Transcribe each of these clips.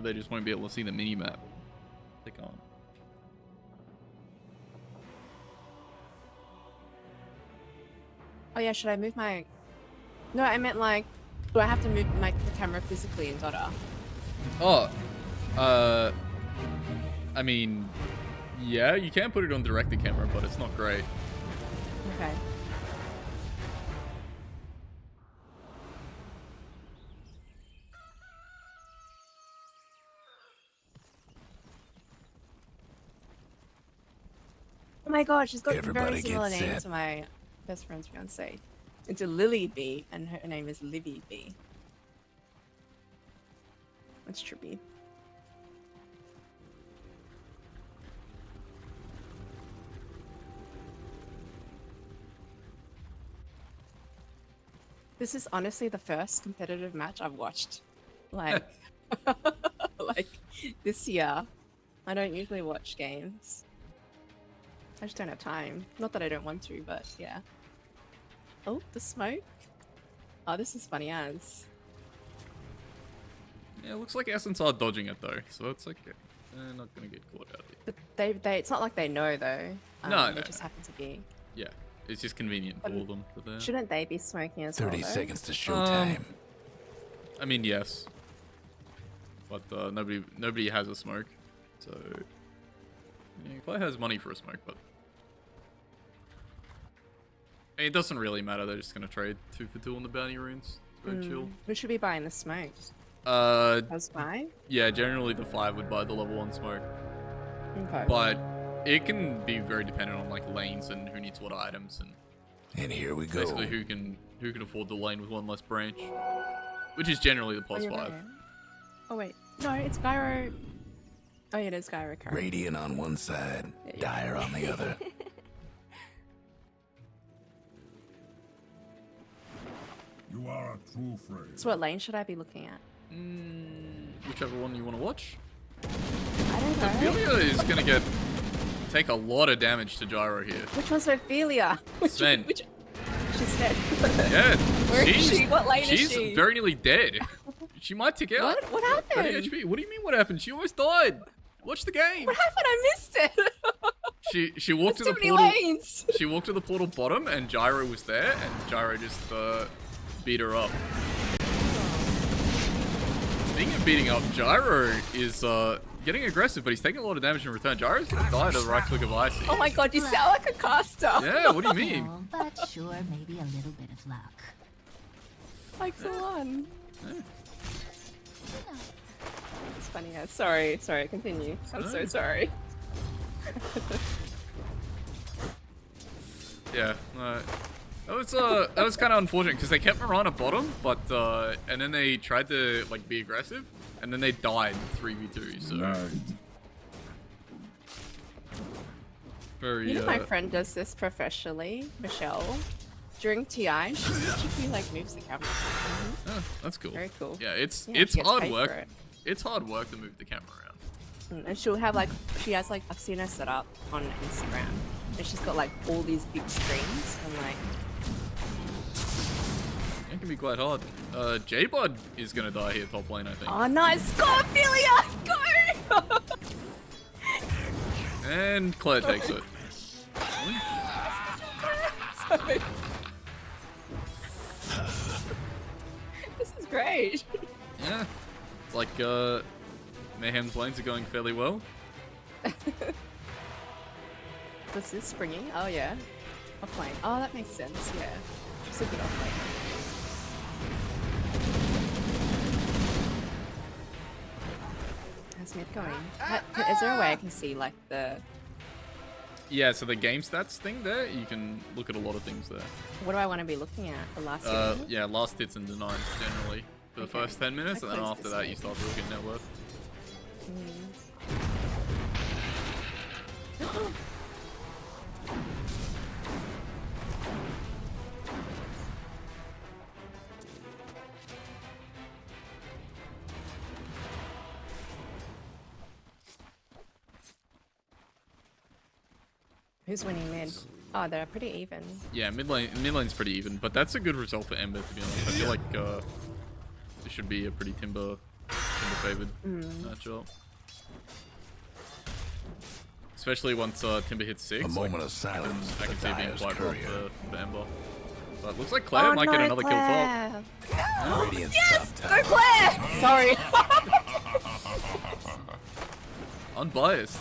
know they just won't be able to see the mini map. They can't. Oh yeah, should I move my... No, I meant like, do I have to move the camera physically in Dota? Oh, I mean, yeah, you can put it on directed camera, but it's not great. Okay. Oh my god, she's got a very similar name to my best friend's fiance. It's a Lily B, and her name is Livy B. That's trippy. This is honestly the first competitive match I've watched, like, like this year. I don't usually watch games. I just don't have time. Not that I don't want to, but yeah. Oh, the smoke. Oh, this is funny as. Yeah, it looks like Essence are dodging it though, so it's like they're not gonna get caught out here. But they it's not like they know though. No, they just happen to be. Yeah, it's just convenient for them. Shouldn't they be smoking as well? 30 seconds to showtime. I mean, yes, but nobody has a smoke, so yeah, Clay has money for a smoke, but I mean, it doesn't really matter. They're just gonna trade 2 for 2 on the bounty runes. It's very chill. Who should be buying the smokes? Five? Yeah, generally the 5 would buy the level 1 smoke. Okay. But it can be very dependent on like lanes and who needs what items And here we go. basically who can afford the lane with 1 less branch, which is generally the plus 5. Right. Oh wait, no, it's Gyro. Oh yeah, it is Gyro. Radiant on one side, Dire on the other. You are a true friend. So what lane should I be looking at? Whichever one you want to watch. I don't know. Ophelia is gonna take a lot of damage to Gyro here. Which one's Ophelia? Sven. She's dead. Yeah. Where is she? What lane is she? She's very nearly dead. She might tick out. What happened? 30 HP. What do you mean what happened? She almost died. Watch the game. What happened? I missed it. She walked to the too many portal. lanes. She walked to the portal bottom, and Gyro was there, and Gyro just beat her up. Speaking of beating up, Gyro is getting aggressive, but he's taking a lot of damage in return. Gyro's gonna die to the right click of Icy. Oh my god, you sound like a caster. Yeah, what do you mean? Oh, but sure, maybe a little bit of luck. Like Salon. Yeah. It's funny. Yeah. Sorry, continue. I'm so sorry. Yeah, that was kind of unfortunate because they kept Mirana bottom, but and then they tried to like be aggressive, and then they died 3v2. So Nice. very. You know, my friend does this professionally, Michelle. During TI, she like moves the camera. Oh, that's cool. Very cool. Yeah, it's Yeah, she gets hard paid work. for it. It's hard work to move the camera around. And she'll have like, she has like, I've seen her set up on Instagram, and she's got like all these big screens and like. It can be quite hard. J-Bud is gonna die here top lane, I think. Oh nice, go Ophelia, go! And Claire takes it. Sorry. This is great. Yeah, it's like Mayhem's lanes are going fairly well. Was this springing? Oh yeah. Offlane. Oh, that makes sense, yeah. She's a good offlane. How's mid going? Is there a way I can see like the... Yeah, so the game stats thing there, you can look at a lot of things there. What do I want to be looking at? The last hit? Yeah, last hits and denies generally for the Okay. first 10 minutes, I and then closed after this that way. you start to look at net worth. Who's winning mid? Oh, they're pretty even. Yeah, mid lane's pretty even, but that's a good result for Ember, to be honest. I feel like this should be a pretty timber Timber favored matchup. Especially once Timber hits 6. A moment of silence I for can the see it being Dyer's quite rough courier. for Ember. But looks like Claire might get another kill top. Radiant's Yes! top Go tower. Claire! Sorry. Unbiased.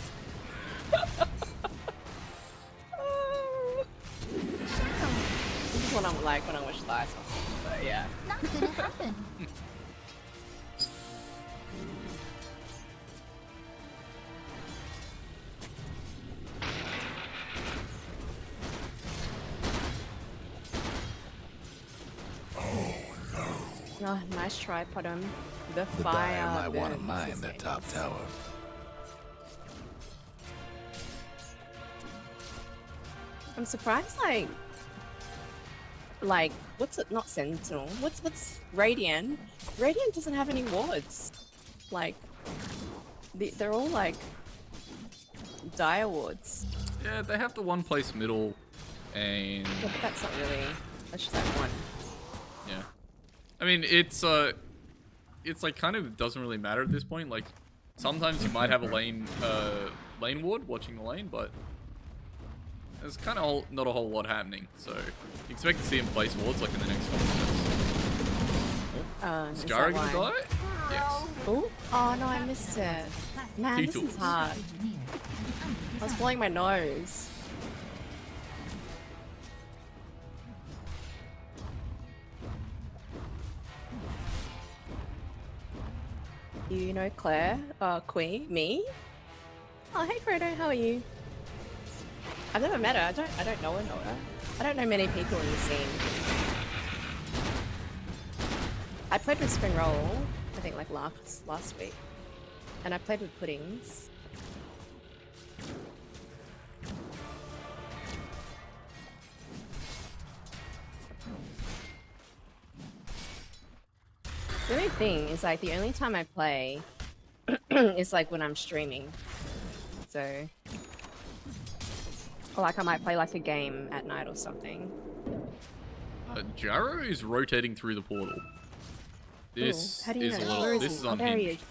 This is what I'm like when I watch live. So yeah. Not gonna happen. Oh, nice try, Potom. The The fire. Dyer might want to burns mine his their top veins. tower. I'm surprised, like, what's it? Not Sentinel. What's Radiant? Radiant doesn't have any wards. Like, they're all like dire wards. Yeah, they have the one place middle, and Yeah, but that's not really. That's just that one. yeah. I mean, it's like kind of doesn't really matter at this point. Like, sometimes you might have a lane ward watching the lane, but there's kind of not a whole lot happening. So you expect to see him place wards like in the next couple minutes. Is Is Gyro that gonna why? die? Yes. Oh no, I missed it. Man, this T-tools. is hard. I was blowing my nose. You know Claire? Queen? Me? Oh, hey Frodo, how are you? I've never met her. I don't know her. I don't know many people in the scene. I played with Spring Roll, I think like last week. And I played with Puddings. The only thing is like the only time I play is like when I'm streaming. So, or like I might play like a game at night or something. Gyro is rotating through the portal. This Ooh, how do you is know? a Where little. is This he? is Oh, there he unhinged. is.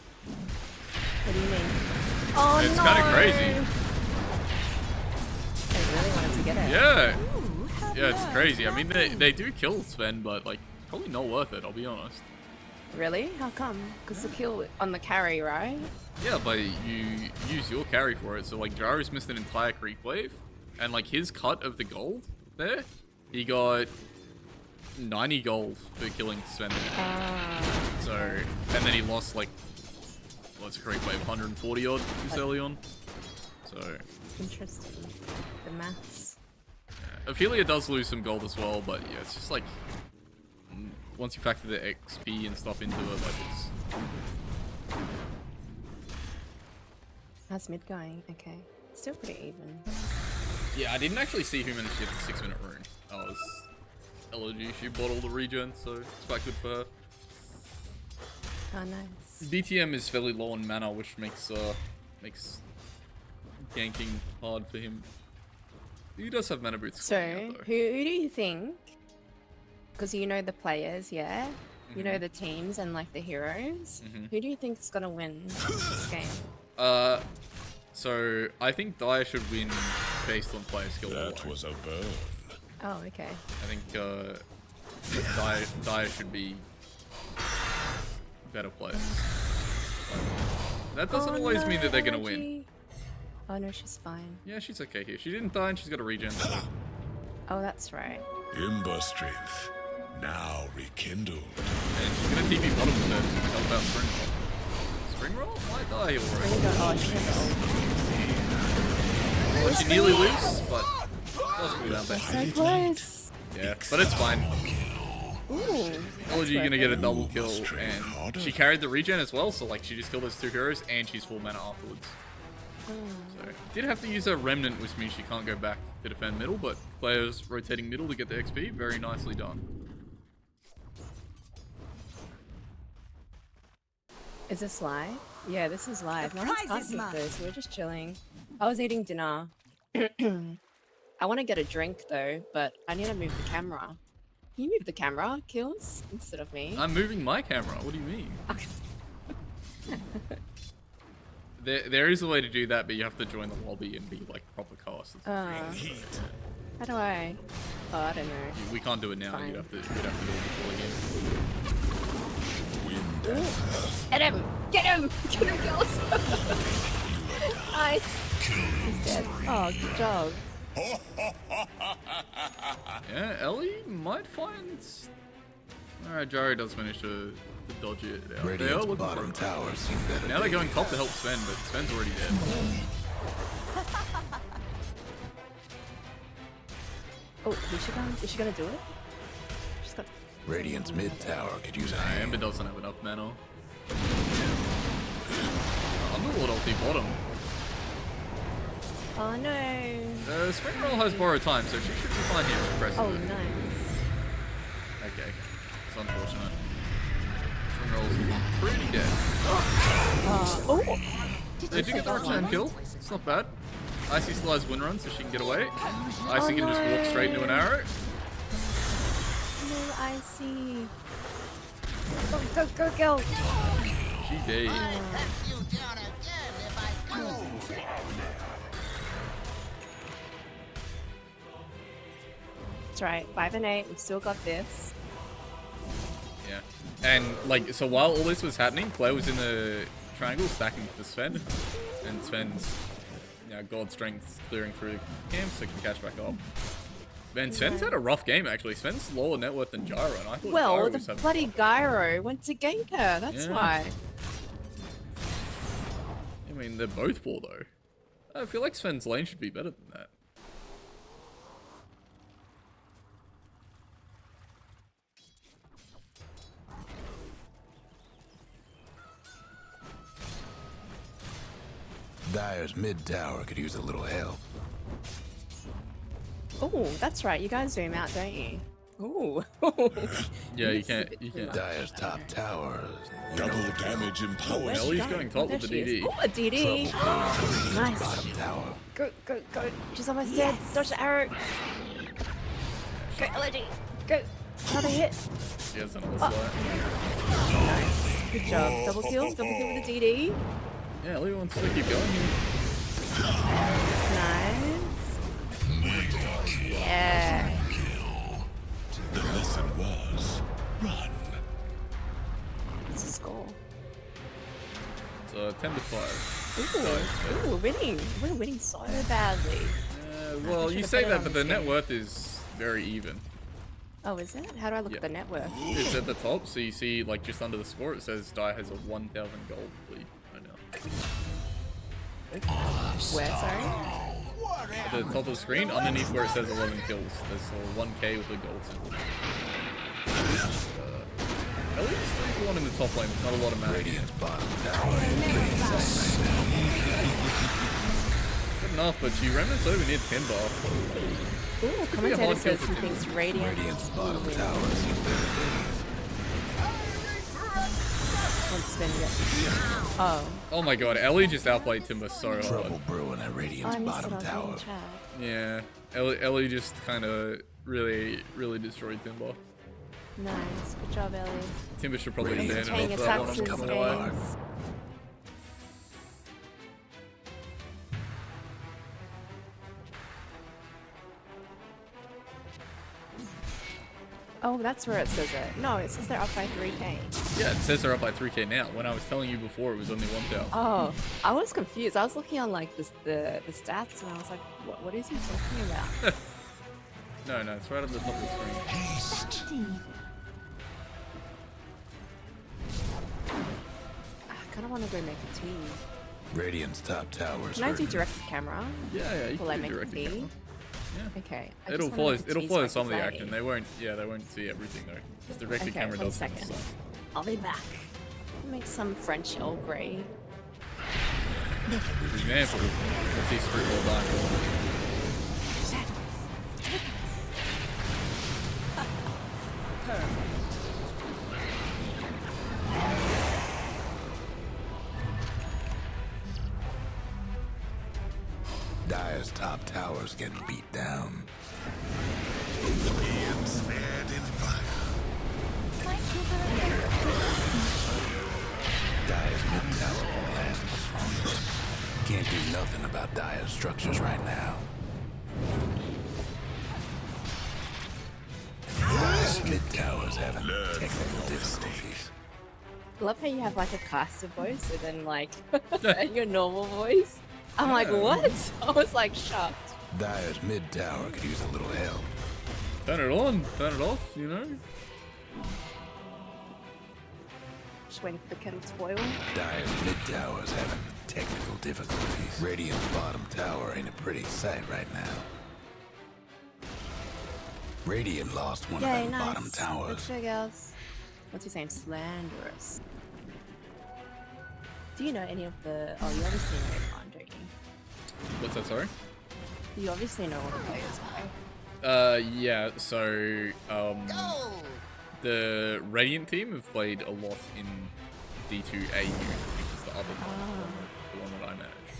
What do you mean? Oh It's no! kind of crazy. I really wanted to get it. Yeah. Ooh, Yeah, it's hello. crazy. I mean, they do kill Sven, but like, probably not worth it. I'll be honest. Really? How come? Because the kill on the carry, right? Yeah, but you use your carry for it. So like, Gyro's missed an entire creep wave, and like his cut of the gold there, he got 90 gold for killing Sven there. So, and then he lost like, what's a creep wave, 140 odd this early on. So, Interesting. The maths. Ophelia does lose some gold as well, but yeah, it's just like, once you factor the XP and stuff into it, like it's... How's mid going? Okay. Still pretty even. Yeah, I didn't actually see who managed to get the 6-minute rune. That was LOG. She bought all the regen, so it's quite good for her. Oh, nice. BTM is fairly low on mana, which makes ganking hard for him. He does have mana boots. So, coming out, though. who do you think? Because you know the players, yeah? You know the teams and like the heroes. Who do you think is gonna win this game? So I think Dyer should win based on player skill. That alone. was a burn. Oh, okay. I think Dyer should be better players. That doesn't always mean that they're gonna win. LG. Oh no, she's fine. Yeah, she's okay here. She didn't die and she's got a regen. So. Oh, that's right. Ember strength now rekindled. And she's gonna TP bottom with it. How about Spring Roll? Spring Roll? Why die already? Oh, she has Well, she nearly lose, but doesn't really that bad. so close. Yeah, but it's fine. Ooh. LG gonna get a double kill, Straight and harder. she carried the regen as well, so like she just killed those 2 heroes, and she's full mana afterwards. So, did have to use her remnant, which means she can't go back to defend middle, but players rotating middle to get the XP, very nicely done. Is this live? Yeah, this is live. No one's prize is asking mine. this. We're just chilling. I was eating dinner. I want to get a drink though, but I need to move the camera. Can you move the camera, Kills, instead of me? I'm moving my camera, what do you mean? There is a way to do that, but you have to join the lobby and be like proper cast. How do I? Oh, I don't know. We can't do it now. Fine. You'd have to do it before the game. Get him! Get him! Get him, girls! Nice. He's dead. Oh, good job. Yeah, Ellie might find. Alright, Jari does manage to dodge it out. They are Radiant's looking for bottom him. tower seen better Now they're days. going top to help Sven, but Sven's already dead. Oh, is she gonna do it? She's got. Radiant's mid tower could use a Nah, hand. Ember doesn't have enough mana. Underlord ulti bottom. Oh no. Spring Roll has borrowed time, so she should be fine here if she presses Oh, it. nice. Okay. It's unfortunate. Spring Roll's pretty dead. Oh. They do get the return kill. It's not bad. Icy still has win run, so she can get away. Icy can just walk straight into an arrow. No, I see. Go, girl. GG. That's right. 5 and 8. We've still got this. Yeah. And, like, so while all this was happening, Claire was in the triangle stacking for Sven. And Sven's, God strength clearing through camp so can catch back up. Man, Sven's had a rough game, actually. Sven's lower net worth than Gyro, and I thought Well, Gyro the was having... bloody gyro went to gank her. That's Yeah. why. I mean, they're both poor, though. I feel like Sven's lane should be better than that. Dire's mid tower could use a little help. Oh, that's right. You guys zoom out, don't you? Ooh. Yeah, you can't... Dire's top tower. Double damage empowers. Ellie's going top with the DD. Oh, a DD. Nice. Bottom tower. Go. She's almost dead. Dodge the arrow. Go, LG. Go. Another hit. She has another slide. Nice. Good job. Double kill with the DD. Yeah, Ellie wants to keep going. Nice. Yeah. The lesson was run. What's the score? It's 10 to 5. Ooh, we're winning. We're winning so badly. Well, you should've say bet it that, on but this the net game. worth is very even. Oh, is it? How do I look at the net worth? It's at the top, so you see, like, just under the score, it says Dai has a 1,000 gold lead right now. Where, sorry? At the top of the screen, underneath where it says 11 kills, there's a 1k with a gold symbol. Ellie's 3-1 in the top lane with not a lot of mana. Radiant's bottom tower. Good enough, but she remnants over near Timber. Ooh, be a commentator hard kill says for he Tim. thinks Radiant Radiant's will bottom win. tower seen better days. Won't spend yet. Oh. Oh my god, Ellie just outplayed Timber so hard. Trouble brewing at Oh, Radiant's I missed it bottom on tower. chat. Yeah, Ellie just kind of really destroyed Timber. Nice. Good job, Ellie. Timber should probably Radiant's abandon Paying off that one. attacks one's in coming games. apart. Oh, that's where it says it. No, it says they're up by 3k. Yeah, it says they're up by 3k now. When I was telling you before, it was only 1,000. Oh, I was confused. I was looking on like the stats and I was like, what is he talking about? No, it's right on the top of the screen. I kind of want to go make a tea. Radiant's top tower is Can I do hurting. direct to camera? Yeah, you Will I can make do a direct to tea? camera. Okay. I It'll just wanna follow. make a It'll tea follow so I some of the can action. play. They won't. Yeah, they won't see everything though. Just direct to Okay, camera 1 does some second. stuff. I'll be back. Make some French Earl Grey. For example, let's see Spirit Ball die. Dire's top tower's getting beat down. Ensnared in fire. Dire's mid tower won't last much longer. Can't do nothing about Dire's structures right now. Dire's mid tower's having technical difficulties. I love how you have like a caster voice and then like your normal voice. I'm like, Yeah. what? I was like shocked. Dire's mid tower could use a little help. Turn it on, turn it off, you know? Just waiting for the kettle to boil. Dire's mid tower's having technical difficulties. Radiant's bottom tower ain't a pretty sight right now. Radiant lost one of Yay, them nice. bottom towers. Good show, girls. What's his name? Slanderous. Do you know any of the... Oh, you obviously know everyone, don't you? What's that, sorry? You obviously know all the players, right? Yeah, so, the Radiant team have played a lot in D2LA, which is the other one, the one that I manage.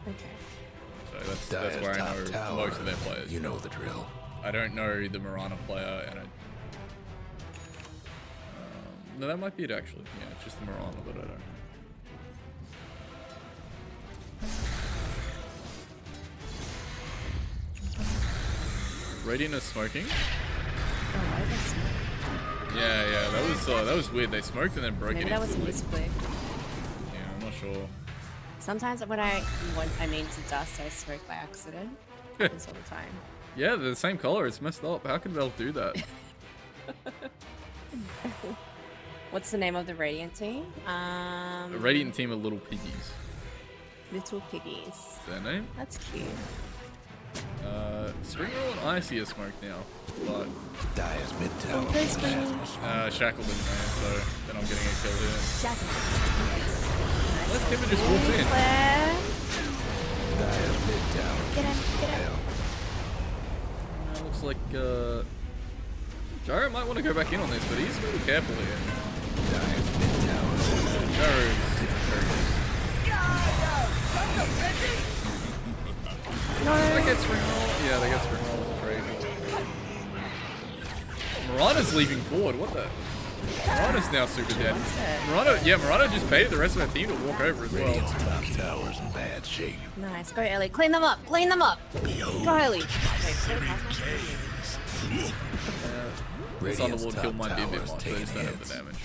Okay. So that's Dire's where I top know tower, most of their players. You know the drill. I don't know the Mirana player, and no, that might be it actually. Yeah, it's just the Mirana that I don't know. Radiant is smoking. Oh, why this? Yeah, that was weird. They smoked and then broke Maybe it that was a instantly. misclick. Yeah, I'm not sure. Sometimes when I mean to dust, I smoke by accident. Happens all the time. Yeah, they're the same color. It's messed up. How can Valve do that? What's the name of the Radiant team? The Radiant team are Little Piggies. Little Piggies. Is their name? That's cute. Spring Roll and Icy are smoked now, but Dire's mid tower Oh, won't last much longer. Shackle didn't know, so then I'm getting a kill here. Shut up. Unless Timber just walks in. Claire. Dire's mid tower Get needs him, a little get him. help. Looks like Gyro might want to go back in on this, but he's really careful here. Dire's mid tower Gyro's They get spring roll. Yeah, they get spring roll as a trade. Mirana's leaping forward. What the? Mirana's now super dead. Mirana just baited the rest of her team to walk over as well. Radiant's top tower's in bad shape. Nice. Go, Ellie. Clean them up. Clean them up. Go, Ellie. Wait, This Radiant's Underlord top kill might be a bit tower's much, they taking just don't have hits. the damage.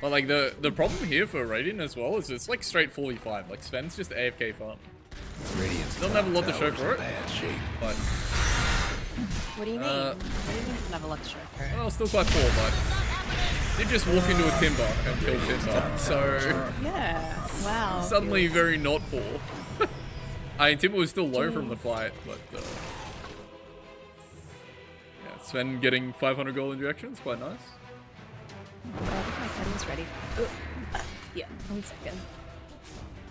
But like the problem here for Radiant as well is it's like straight 45. Like Sven's just AFK farm. Radiant's Doesn't have a lot to top show tower's for in it. bad shape. But what do you mean? What do you mean doesn't have a lot to show for it? well, still quite poor, but did just walk into a Timber and kill Timber. So Yeah. Wow. suddenly very not poor. I mean, Timber was still low from the fight, but yeah, Sven getting 500 gold injections, quite nice. Oh, I think my kettl's ready. Ooh. Yeah. 1 second.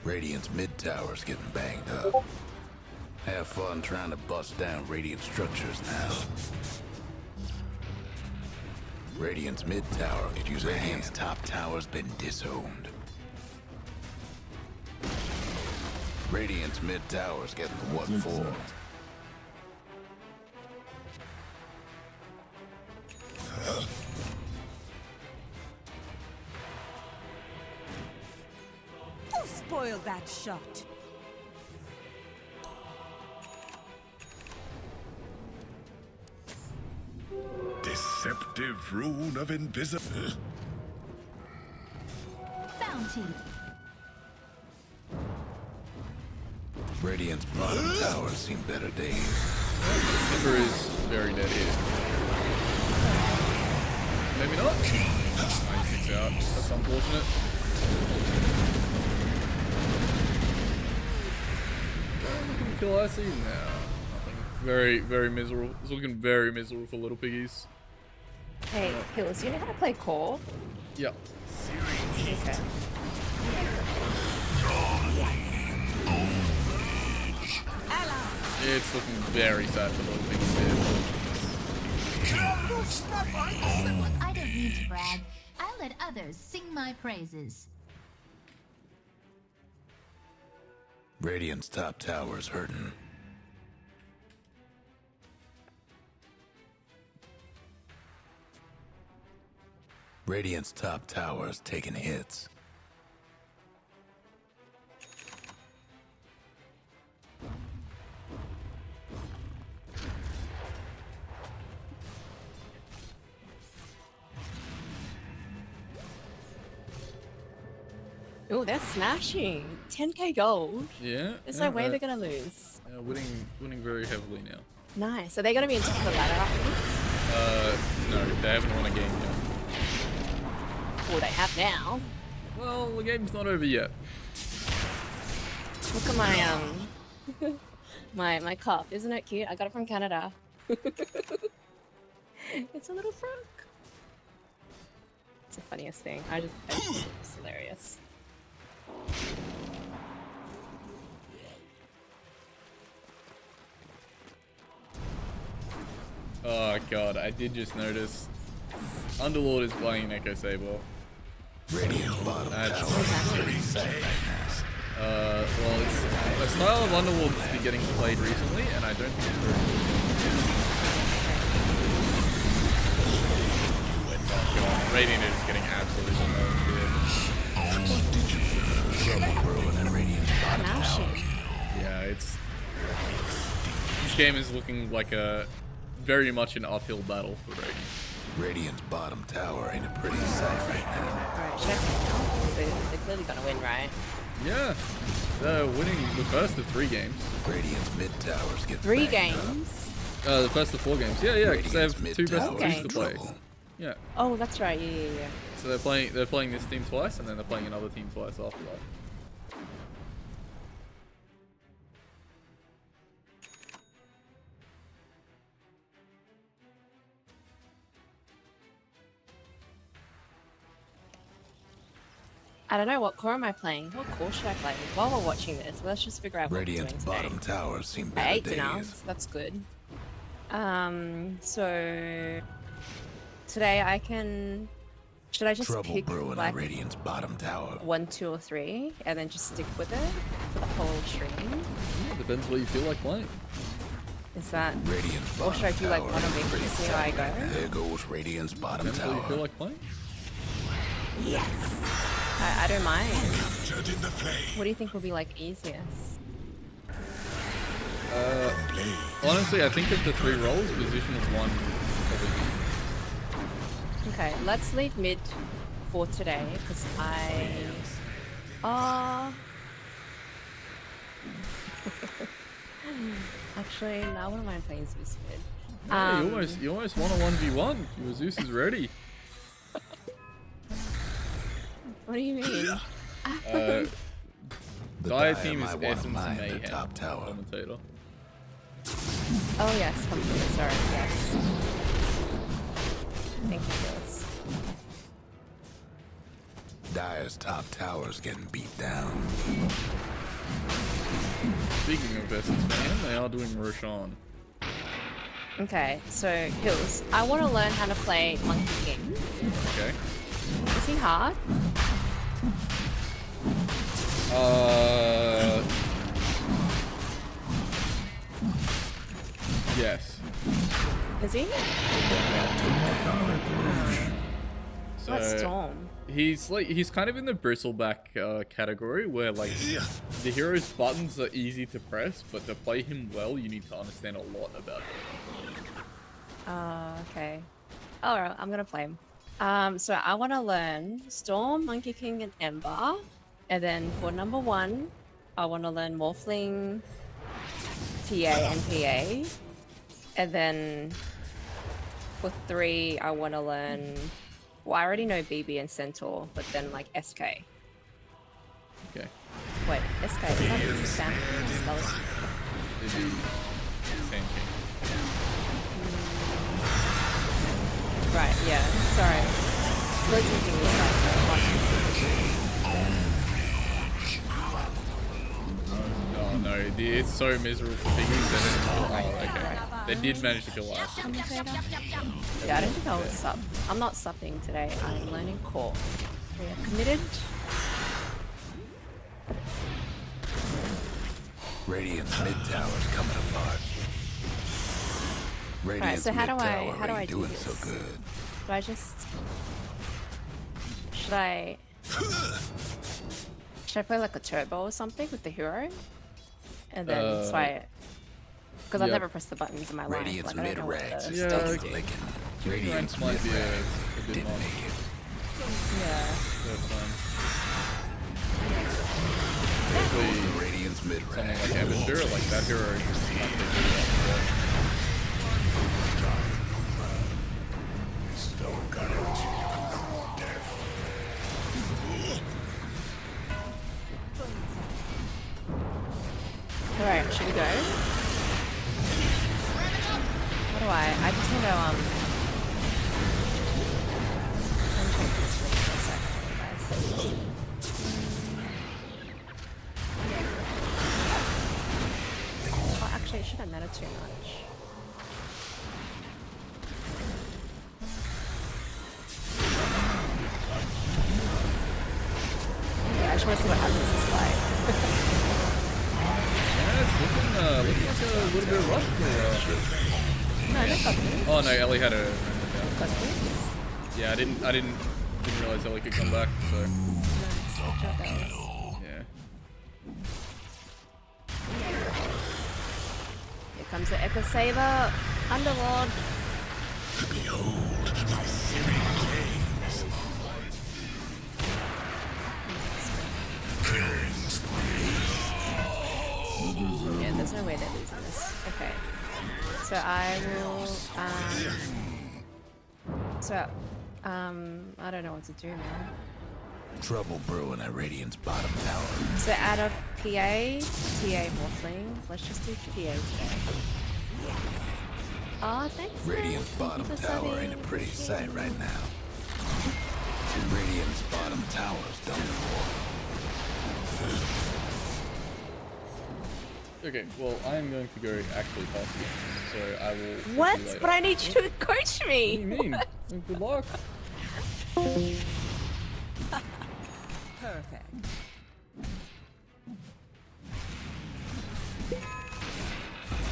Radiant's mid tower's getting banged up. Have fun trying to bust down Radiant structures now. Radiant's mid tower could use a hand. Radiant's top tower's been disowned. Radiant's mid tower's getting the what for. Who spoiled that shot? Deceptive rune of invisible. Bounty. Radiant's bottom tower's seen better days. Timber is very dead here. Maybe not. 96 out. That's unfortunate. Looking to kill Icy? Nah, nothing. Very miserable. It's looking very miserable for Little Piggies. Hey, Hills, you know how to play core? Yep. Okay. It's looking very sad for Little Piggies here. I don't need to brag. I let others sing my praises. Radiant's top tower's hurting. Radiant's top tower's taking hits. Oh, they're smashing. 10k gold. Yeah. There's yeah, no way they're gonna lose. winning very heavily now. Nice. Are they gonna be in top of the ladder after this? No, they haven't won a game yet. Oh, they have now. Well, the game's not over yet. Look at my my cup. Isn't it cute? I got it from Canada. It's a little frog. It's the funniest thing. I just think it's hilarious. Oh god, I did just notice Underlord is playing Echo Saber. Radiant's bottom That's tower is pretty safe right well, it's a style of Underlord that's been getting played recently, and I don't think it's very good. God, Radiant is getting absolutely demolished here. now. Trouble brewing at Radiant's bottom tower. Smashing. Yeah, it's... This game is looking like a... very much an uphill battle for Radiant. Radiant's bottom tower ain't a pretty sight right now. Alright, should I play now? 'Cause they're clearly gonna win, right? Yeah, they're winning the first of 3 games. Radiant's mid towers get 3 banged up. games. The first of 4 games. Yeah, because they have Radiant's 2 best of mid 3s to tower play. trouble. Yeah. Oh, that's right. Yeah. So they're playing this team twice, and then they're playing another team twice after that. I don't know, what core am I playing? What core should I play? While we're watching this, let's just figure out what we're doing Radiant's today. bottom towers seem I better ate dinner, days. so that's good. So today I can. Should I just Trouble pick brewing like at Radiant's bottom tower. 1, 2, or 3, and then just stick with it for the whole stream? Yeah, depends what you feel like playing. Is that? Radiant's Or should I do like bottom one tower a week is pretty to see how I sight go? right now. There goes Radiant's bottom Depends what you feel tower. like playing. Yes. I don't mind. Captured in the flame. What do you think will be like easiest? Honestly, I think of the 3 roles, position of 1 probably. Okay, let's leave mid for today because actually, no, I wouldn't mind playing Zeus mid. Yeah, you almost won a 1v1. Your Zeus is ready. What do you mean? The Dire Dire team is might wanna Essence mine the Mayhem. top tower. Commentator. Oh yes, come through. Sorry, yes. Thank you, Gillis. Dire's top tower's getting beat down. Speaking of Essence Mayhem, they are doing Roshan. Okay, so Hills, I want to learn how to play Monkey King. Okay. Is he hard? Yes. Is he? So What Storm? he's kind of in the bristleback category where like the hero's buttons are easy to press, but to play him well, you need to understand a lot about him. Okay. Alright, I'm gonna play him. So I want to learn Storm, Monkey King, and Ember. And then for number 1, I want to learn Morphling, TA, and PA. And then for 3, I want to learn... Well, I already know BB and Centaur, but then like SK. Okay. Wait, SK, is that Sam? Skeleton? It'd be Sand King. Right, yeah, sorry. Splitting thing is like Oh no, it's so miserable for piggies that it's... Oh, okay. They did manage to kill us. Yeah, I don't think I was sub. I'm not supping today. I'm learning core. We are committed. Radiant's mid tower's coming apart. Radiant's so how do mid I- tower how do I ain't do doing this? so good. Do I just... Should I play like a turbo or something with the hero? And then try it. Because I've yeah. never pressed the buttons in my life. Radiant's Like, I don't mid know what rags the is Yeah, still stakes do. licking. Ranks Radiant's might mid be a rags bit didn't long. make it. Yeah. First time. especially The Radiant's mid something range. like Evan Hero, like that hero is just not gonna do that. Still got it. Death. Alright, should we go? What do I just need to, let me check this screen for a second, guys. Oh, actually, it shouldn't matter too much. Yeah, I just want to see what happens this slide. Yeah, it's looking like a little bit of rush for, No, they've got this. Oh no, Ellie had a... Got this. Yeah, I didn't realize Ellie could come back, so... Nice. Good job, guys. Yeah. Here comes the Echo Saber. Underlord. Behold my searing gaze. Killing spree. Yeah, there's no way they're losing this. Okay. So I will, I don't know what to do now. Trouble brewing at Radiant's bottom tower. So out of PA, TA Morphling, let's just do PA today. Oh, thanks. Radiant's Thank bottom you for tower subbing. ain't a pretty sight right now. Radiant's bottom tower's done for. Okay, well, I am going to go actually past you, so I will... talk to you What? later. But I need you to coach What do me. you mean? Good luck. Perfect.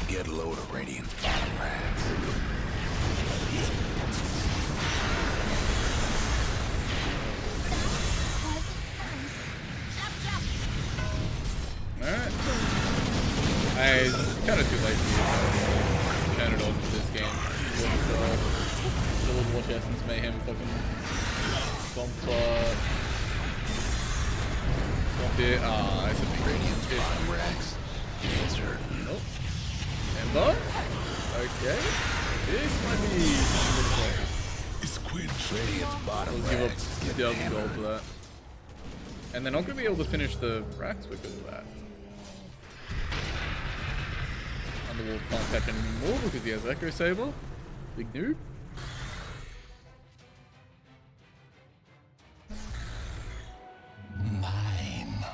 Get a load of Radiant's bottom rags. Alright. It's kind of too late for you to turn it on for this game. The Little Watch Essence Mayhem fucking Swamp it. Ah, it's a big Radiant's hit. bottom rags. Answer. Nope. Ember? Okay. This might be a little close. Is quenched. Radiant's bottom Let's give up rags. 2,000 gold for that. And they're not going to be able to finish the racks because of that. Underworld can't catch anymore because he has Echo Saber. Big noob. Mine.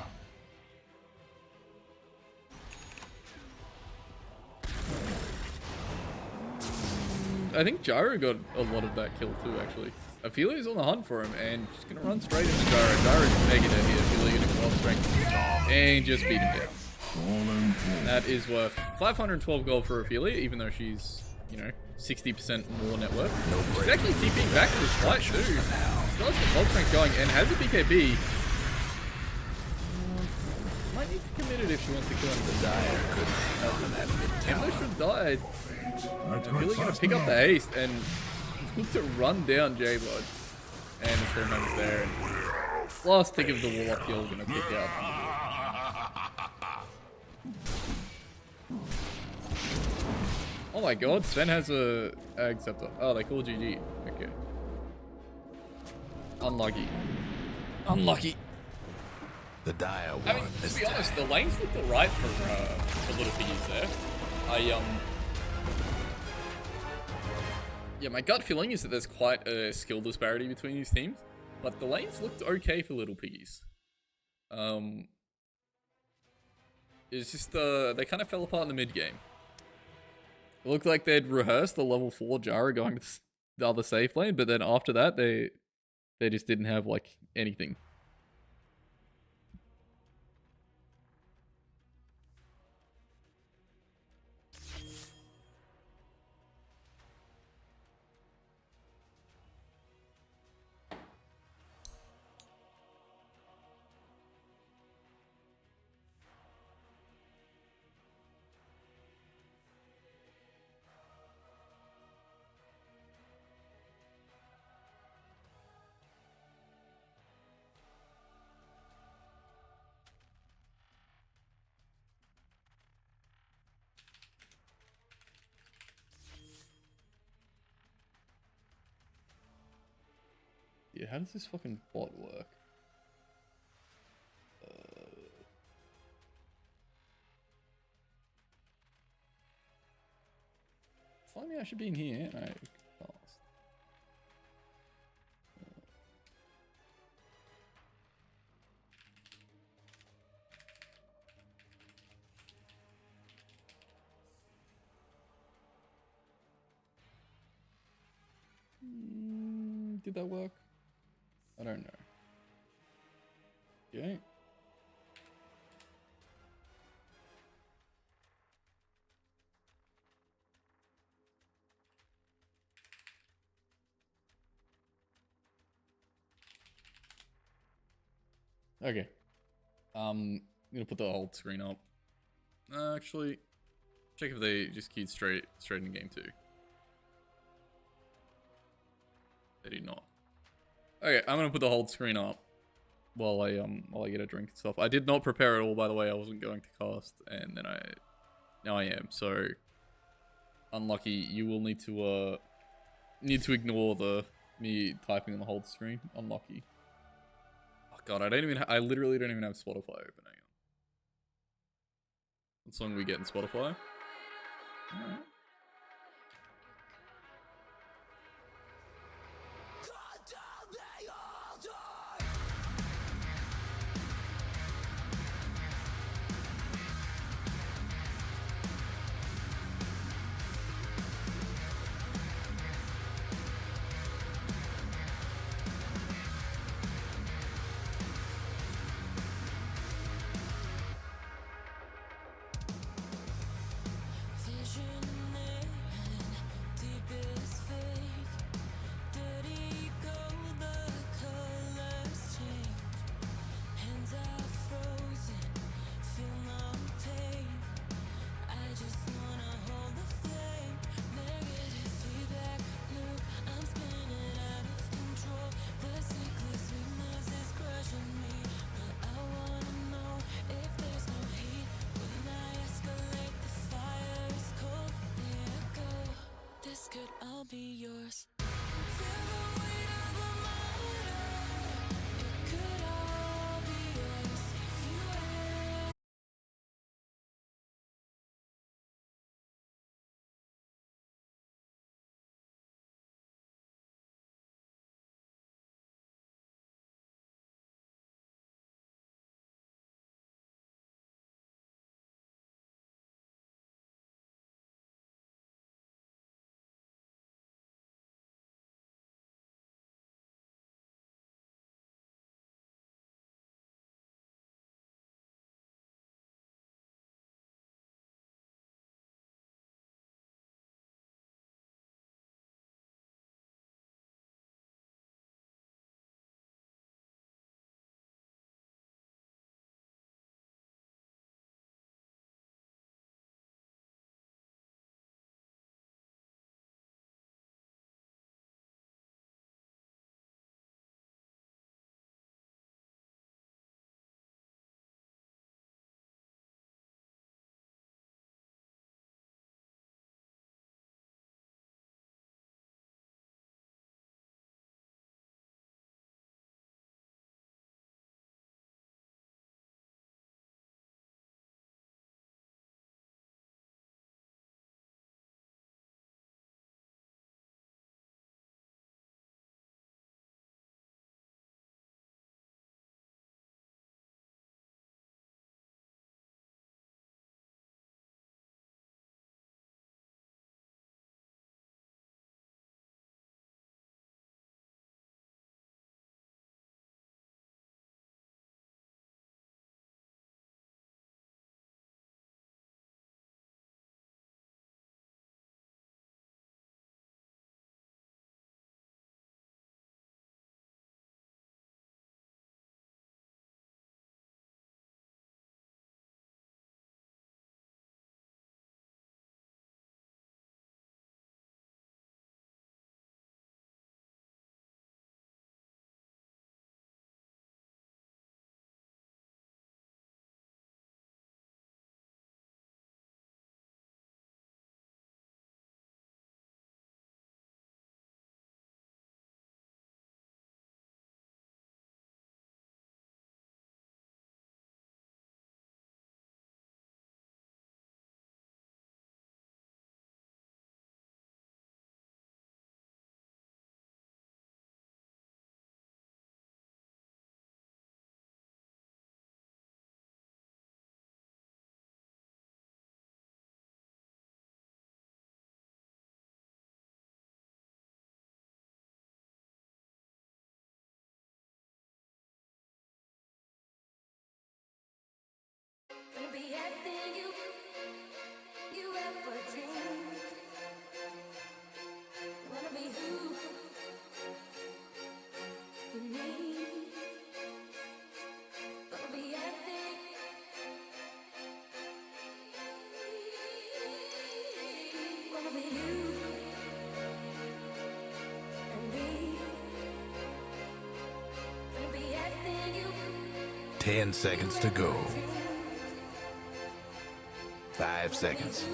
I think Gyro got a lot of that kill too, actually. Ophelia's on the hunt for him and she's going to run straight into Gyro. Gyro's mega dead here. Ophelia going to go off strength and just beat him down. That is worth 512 gold for Ophelia, even though she's, you know, 60% more net worth. She's actually TPing back to this fight too. Still has the gold strength going and has a BKB. Might need to commit it if she wants to kill him. The Dire could Ember should die. Ophelia going to pick up the haste and need to run down J-Blood. And the Stormhammer's there. And last tick of the Warlock kill going to kick out. Oh my god, Sven has a Ag Scepter. Oh, they call GG. Okay. Unlucky. Unlucky. The Dire I mean, won to this be honest, time. the lanes looked alright for Little Piggies there. Yeah, my gut feeling is that there's quite a skill disparity between these teams, but the lanes looked okay for Little Piggies. It's just, they kind of fell apart in the mid game. It looked like they'd rehearsed the level 4 Jara going to the other safe lane, but then after that, they just didn't have, like, anything. here. How does this fucking bot work? Finally, I should be in here. No, cast. Did that work? I don't know. Okay. Okay. I'm gonna put the hold screen up. Actually, check if they just keyed straight in game 2. They did not. Okay, I'm gonna put the hold screen up while I get a drink and stuff. I did not prepare at all, by the way. I wasn't going to cast, and then now I am. So unlucky. You will need to ignore me typing on the hold screen. Unlucky. Oh god, I literally don't even have Spotify open. Hang on. What song we get in Spotify? Alright. Vision 10 seconds to go. 5 seconds.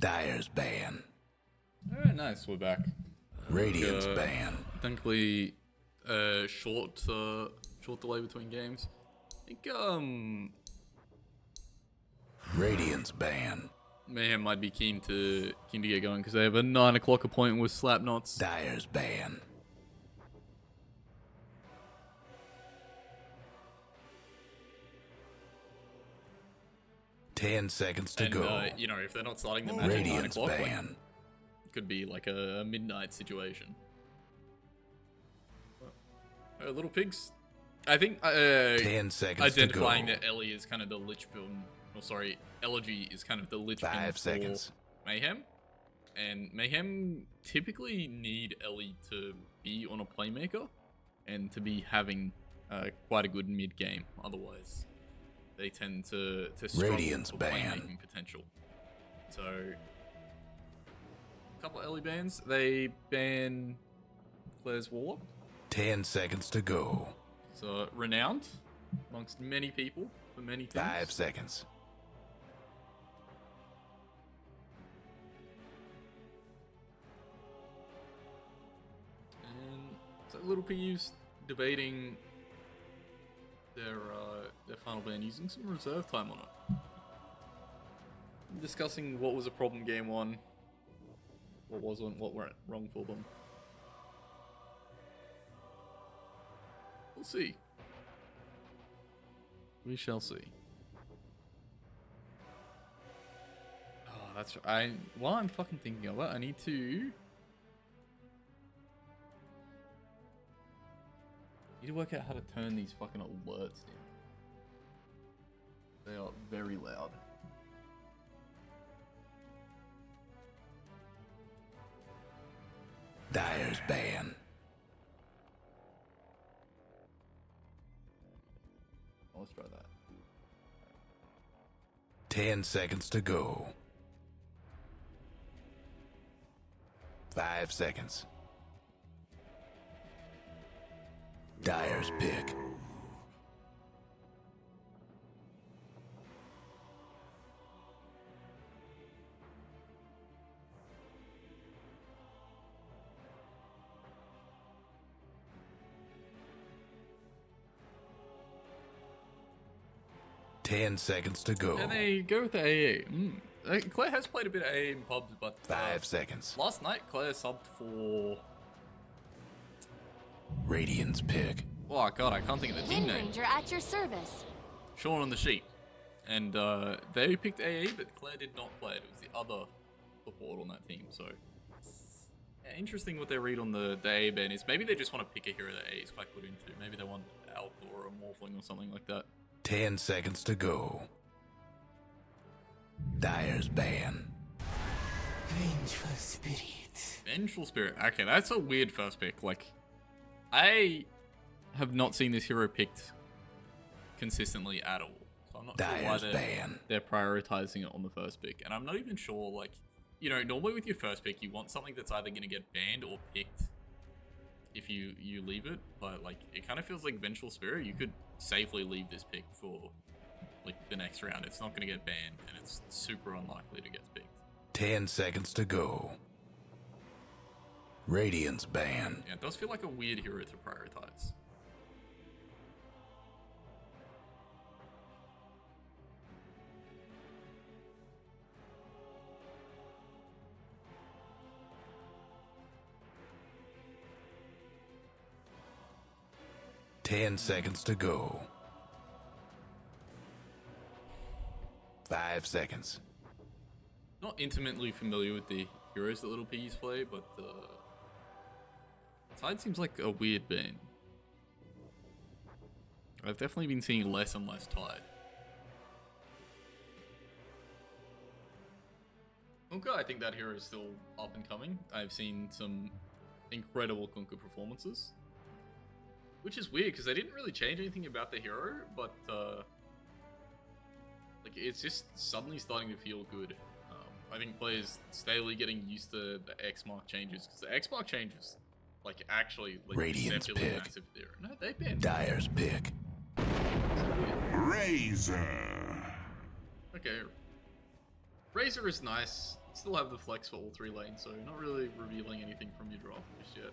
Dire's ban. Alright, nice, we're back. Radiant's ban. Thankfully, short delay between games. I think, Radiant's ban. Mayhem might be keen to get going because they have a 9 o'clock appointment with Slapnuts. Dire's ban. Ten seconds to go. You know, if they're not starting the match at 9 Radiant's o'clock, like, ban. it could be like a midnight situation. Little pigs. I think 10 seconds identifying to go. that Ellie is kind of the Lichbone, or sorry, Elegy is kind of the Lichbone 5 for seconds. Mayhem. And Mayhem typically need Ellie to be on a playmaker and to be having quite a good mid game. Otherwise, they tend to struggle Radiant's for ban. playmaking potential. So, a couple of Ellie bans. They ban Claire's Warlock. 10 seconds to go. So renowned amongst many people for many things. 5 seconds. And so little PU's debating their final ban using some reserve time on it. Discussing what was a problem game one, what wasn't, what went wrong for them. We'll see. We shall see. Oh, that's right. While I'm fucking thinking of it, I need to work out how to turn these fucking alerts down. They are very loud. Dire's ban. Let's try that. 10 seconds to go. 5 seconds. Dire's pick. Ten seconds to go. And they go with the AA. Claire has played a bit of AA in pubs, but 5 seconds. last night Claire subbed for. Radiant's pick. Oh god, I can't think of the team Wind name. Ranger at your service. Sean on the sheet, and they picked AA, but Claire did not play it. It was the other support on that team. So yeah, interesting what they read on the AA ban is. Maybe they just want to pick a hero that AA is quite good into. Maybe they want Alp or a Morphling or something like that. 10 seconds to go. Dire's ban. Vengeful spirit. Vengeful Spirit. Okay, that's a weird first pick. Like, I have not seen this hero picked consistently at all. So I'm not sure why Dire's ban. they're prioritizing it on the first pick. And I'm not even sure, like, you know, normally with your first pick, you want something that's either going to get banned or picked if you leave it. But, like, it kind of feels like Vengeful Spirit. You could safely leave this pick for, like, the next round. It's not going to get banned, and it's super unlikely to get picked. 10 seconds to go. Radiant's ban. Yeah, it does feel like a weird hero to prioritize. Ten seconds to go. 5 seconds. Not intimately familiar with the heroes that Little Piggies play, but Tide seems like a weird ban. I've definitely been seeing less and less Tide. Kunkka, I think that hero is still up and coming. I've seen some incredible Kunkka performances. Which is weird, because they didn't really change anything about the hero, but like, it's just suddenly starting to feel good. I think players steadily getting used to the X mark changes, because the X mark changes like actually like Radiant's deceptively pick. massive there. No, they've been. Dyer's pick. Razor. Okay. Razor is nice. Still have the flex for all 3 lanes, so not really revealing anything from your draft just yet.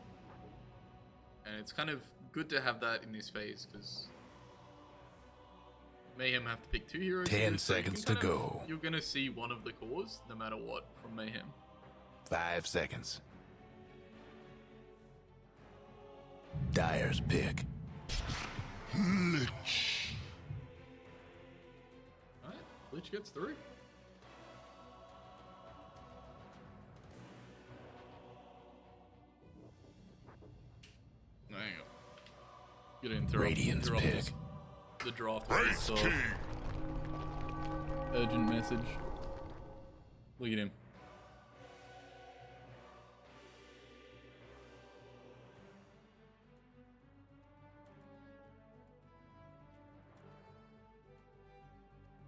And it's kind of good to have that in this phase, because Mayhem have to pick 2 heroes. 10 seconds to go. You're going to see one of the cores, no matter what, from Mayhem. 5 seconds. Dyer's pick. Lich. Alright, Lich gets through. There you go. Get into Radiant's pick. the draft. Race So, King. urgent message. Look at him.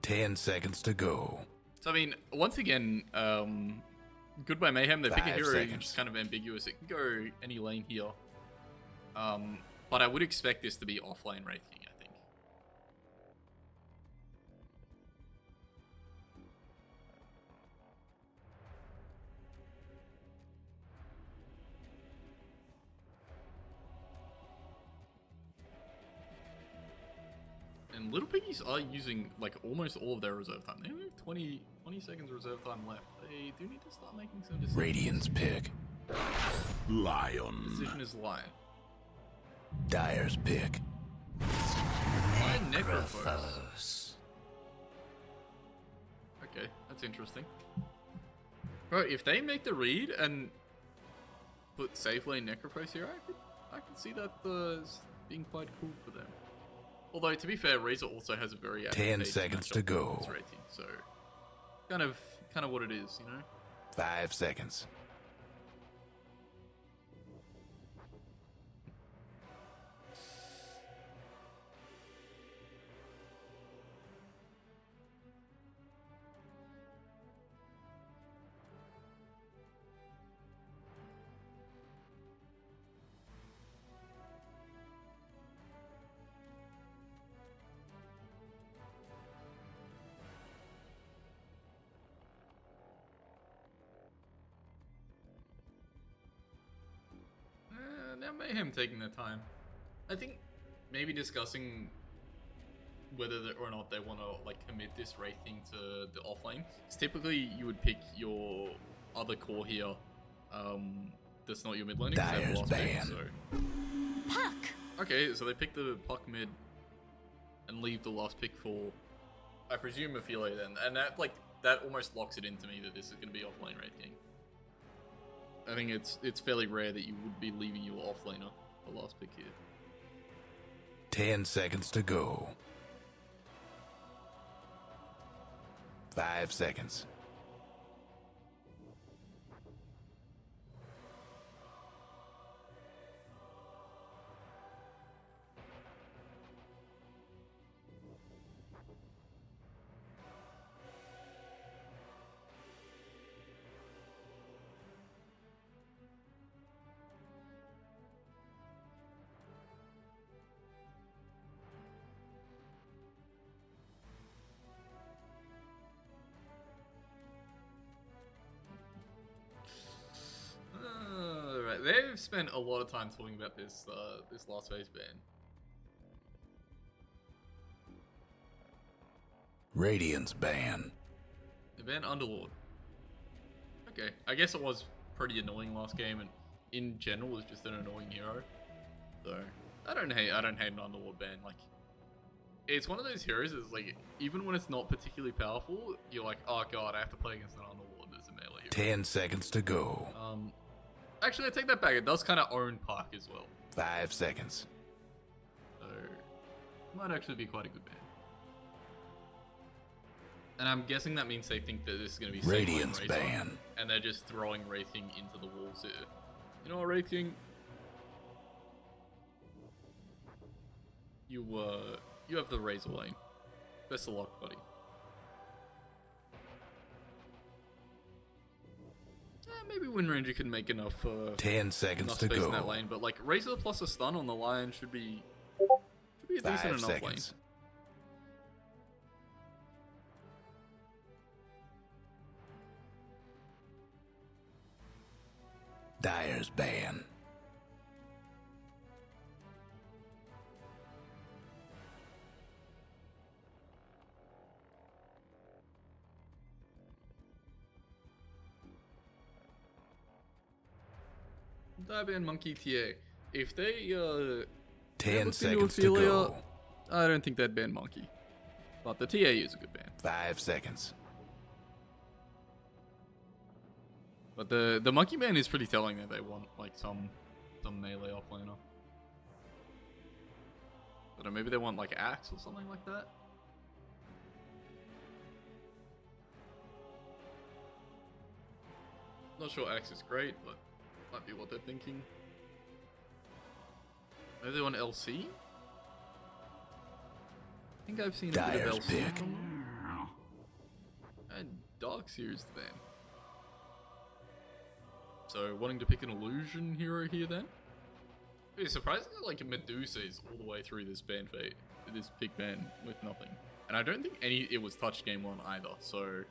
Ten seconds to go. So I mean, once again, good by Mayhem. They pick a 5 hero seconds. who's kind of ambiguous. It can go any lane here. But I would expect this to be offlane Wraith King, I think. And Little Piggies are using like almost all of their reserve time. They only have 20 seconds reserve time left. They do need to start making some decisions. Radiant's pick. Lion. Decision is Lion. Dyer's pick. Why Necrophos? Okay, that's interesting. Bro, if they make the read and put safe lane Necrophos here, I could see that as being quite cool for them. Although, to be fair, Razor also has a very 10 seconds to go. Rating, so kind of what it is, you know. 5 seconds. Now Mayhem taking their time. I think maybe discussing whether or not they want to like commit this Wraith thing to the offlane. Because typically you would pick your other core here. That's not your mid laning. 'cause they have the Dyer's last pick, ban. so. Puck! Okay, so they pick the Puck mid and leave the last pick for, I presume, a Philo then. And that almost locks it into me that this is going to be offlane Wraith King. I think it's fairly rare that you would be leaving your offlaner the last pick here. 10 seconds to go. 5 seconds. Right, they've spent a lot of time talking about this this last phase ban. Radiant's ban. They banned Underlord. Okay, I guess it was pretty annoying last game, and in general was just an annoying hero. So I don't hate an Underlord ban. Like, it's one of those heroes that's like, even when it's not particularly powerful, you're like, oh god, I have to play against an Underlord as a melee hero. 10 seconds to go. Actually, I take that back. It does kind of own Puck as well. 5 seconds. So, might actually be quite a good ban. And I'm guessing that means they think that this is going to be Radiant's safe on Razor, ban. and they're just throwing Wraith King into the walls here. You know what, Wraith King? You have the Razor lane. Best of luck, buddy. Maybe Wind Ranger can make enough 10 seconds enough to space go. in that lane, but like Razor plus a stun on the Lion should be a 5 decent enough seconds. Dire's ban. Dive and Monkey TA. If they 10 looked into seconds to Ophelia, go. I don't think they'd ban Monkey. But the TA is a good ban. 5 seconds. But the Monkey ban is pretty telling that they want like some melee offlaner. I don't know, maybe they want like Axe or something like that. Not sure Axe is great, but might be what they're thinking. Maybe they want LC? I think I've seen a bit Dire's of LC pick. from them. And Dark Series then. So wanting to pick an illusion hero here then? It's surprisingly like Medusa is all the way through this ban fate, this big ban with nothing. And I don't think it was touched game 1 either, so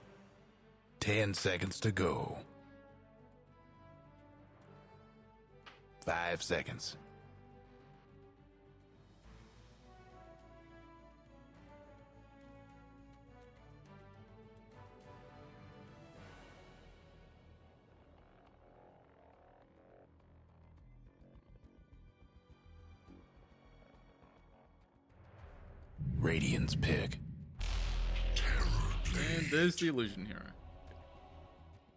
10 seconds to go. 5 seconds. Radiant's pick. and there's the illusion hero.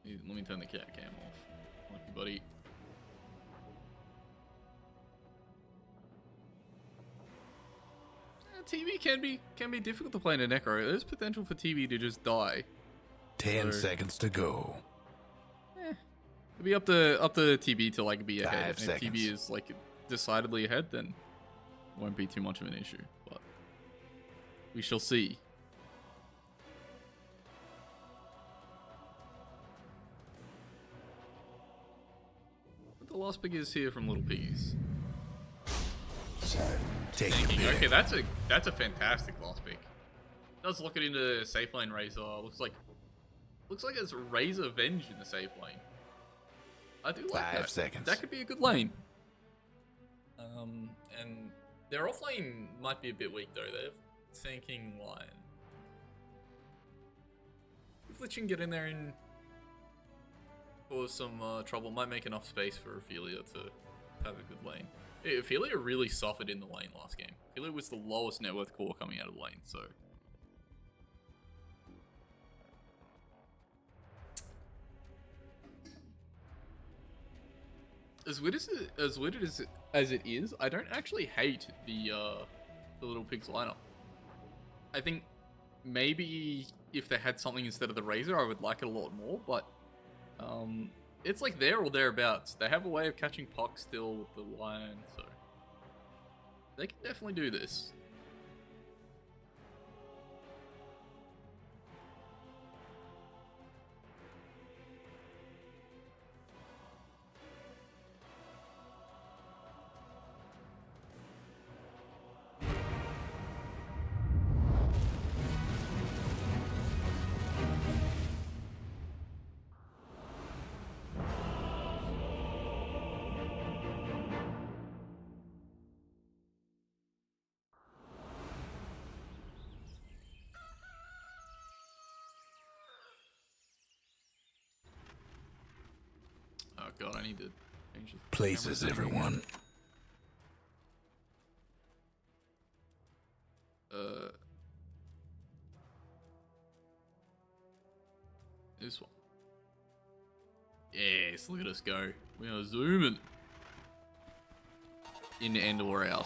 Let me turn the cat cam off. Lucky buddy. TV can be difficult to play in a Necro. There's potential for TV to just die. 10 So- seconds to go. It'll be up to TB to like be ahead. 5 And if seconds. TB is like decidedly ahead, then it won't be too much of an issue. But we shall see. But the last pick is here from Little Piggies. Take your pick. Okay, that's a fantastic last pick. Does look it into safe lane Razor. Looks like it's Razor Venge in the safe lane. I do like 5 that. seconds. That could be a good lane. And their off lane might be a bit weak though. They're thinking Lion. If Lich can get in there and cause some trouble, might make enough space for Ophelia to have a good lane. Yeah, Ophelia really suffered in the lane last game. Ophelia was the lowest net worth core coming out of the lane, so. As weird as it is, I don't actually hate the Little Pigs lineup. I think maybe if they had something instead of the Razor, I would like it a lot more, but it's like there or thereabouts. They have a way of catching Puck still with the Lion, so they can definitely do this. Oh god, I need to change the Places, camera setting again. everyone. This one. Yes, look at us go. We are zooming into end or out.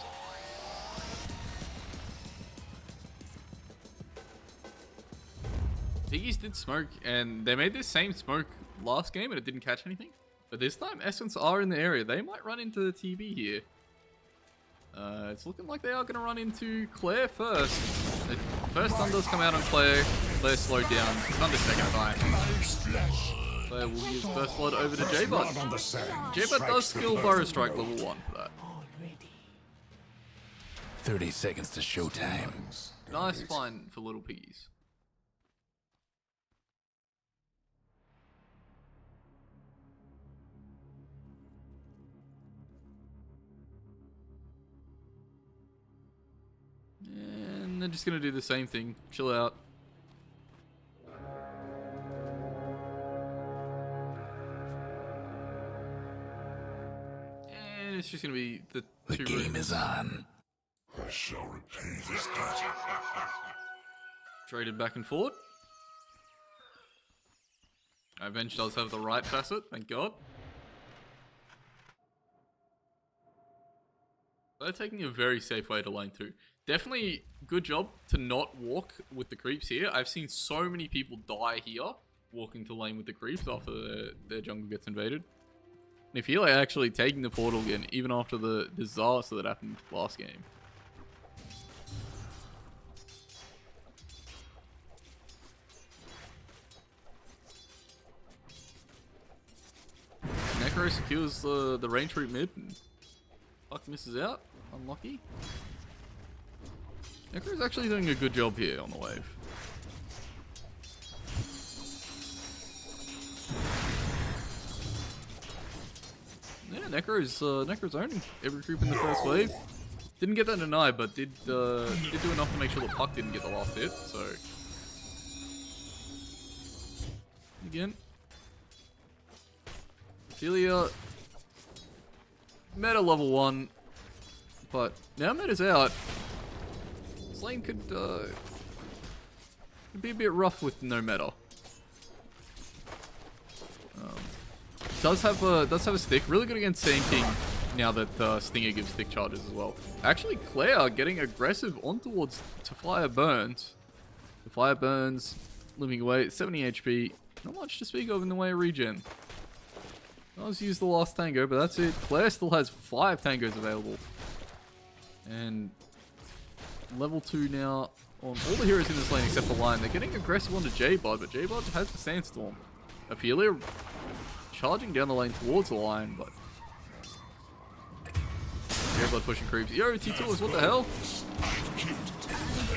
Piggies did smoke, and they made this same smoke last game, and it didn't catch anything. But this time, Essence are in the area. They might run into the TB here. It's looking like they are going to run into Claire first. First stun does come out on Claire. Claire slowed down. Stun the second time. Player will give first blood over to J-Bud. J-Bud does skill Burrow Strike level 1 for that. 30 seconds to showtime. Nice find for little piggies. And they're just gonna do the same thing. Chill out. And it's just gonna be the The two game rooms. is on. I shall repay this debt. Traded back and forth. Avenge does have the right facet, thank God. They're taking a very safe way to lane 2. Definitely good job to not walk with the creeps here. I've seen so many people die here walking to lane with the creeps after their jungle gets invaded. And if you're actually taking the portal again, even after the disaster that happened last game. Necro secures the range route mid and Puck misses out. Unlucky. Necro's actually doing a good job here on the wave. Yeah, Necro's owning every creep in the first wave. Didn't get that denied, but did do enough to make sure that Puck didn't get the last hit. So again, Ophelia meta level 1, but now meta's out. This lane could be a bit rough with no meta. Does have a stick, really good against Sand King now that Stinger gives stick charges as well. Actually, Claire getting aggressive on towards to Fire Burns. The Fire Burns living away, 70 HP. Not much to speak of in the way of regen. Does use the last tango, but that's it. Claire still has 5 tangos available. And level 2 now on all the heroes in this lane except for Lion. They're getting aggressive onto J-Bud, but J-Bud has the Sandstorm. Ophelia charging down the lane towards the Lion, but J-Bud pushing creeps. Yo, T2s, what the hell?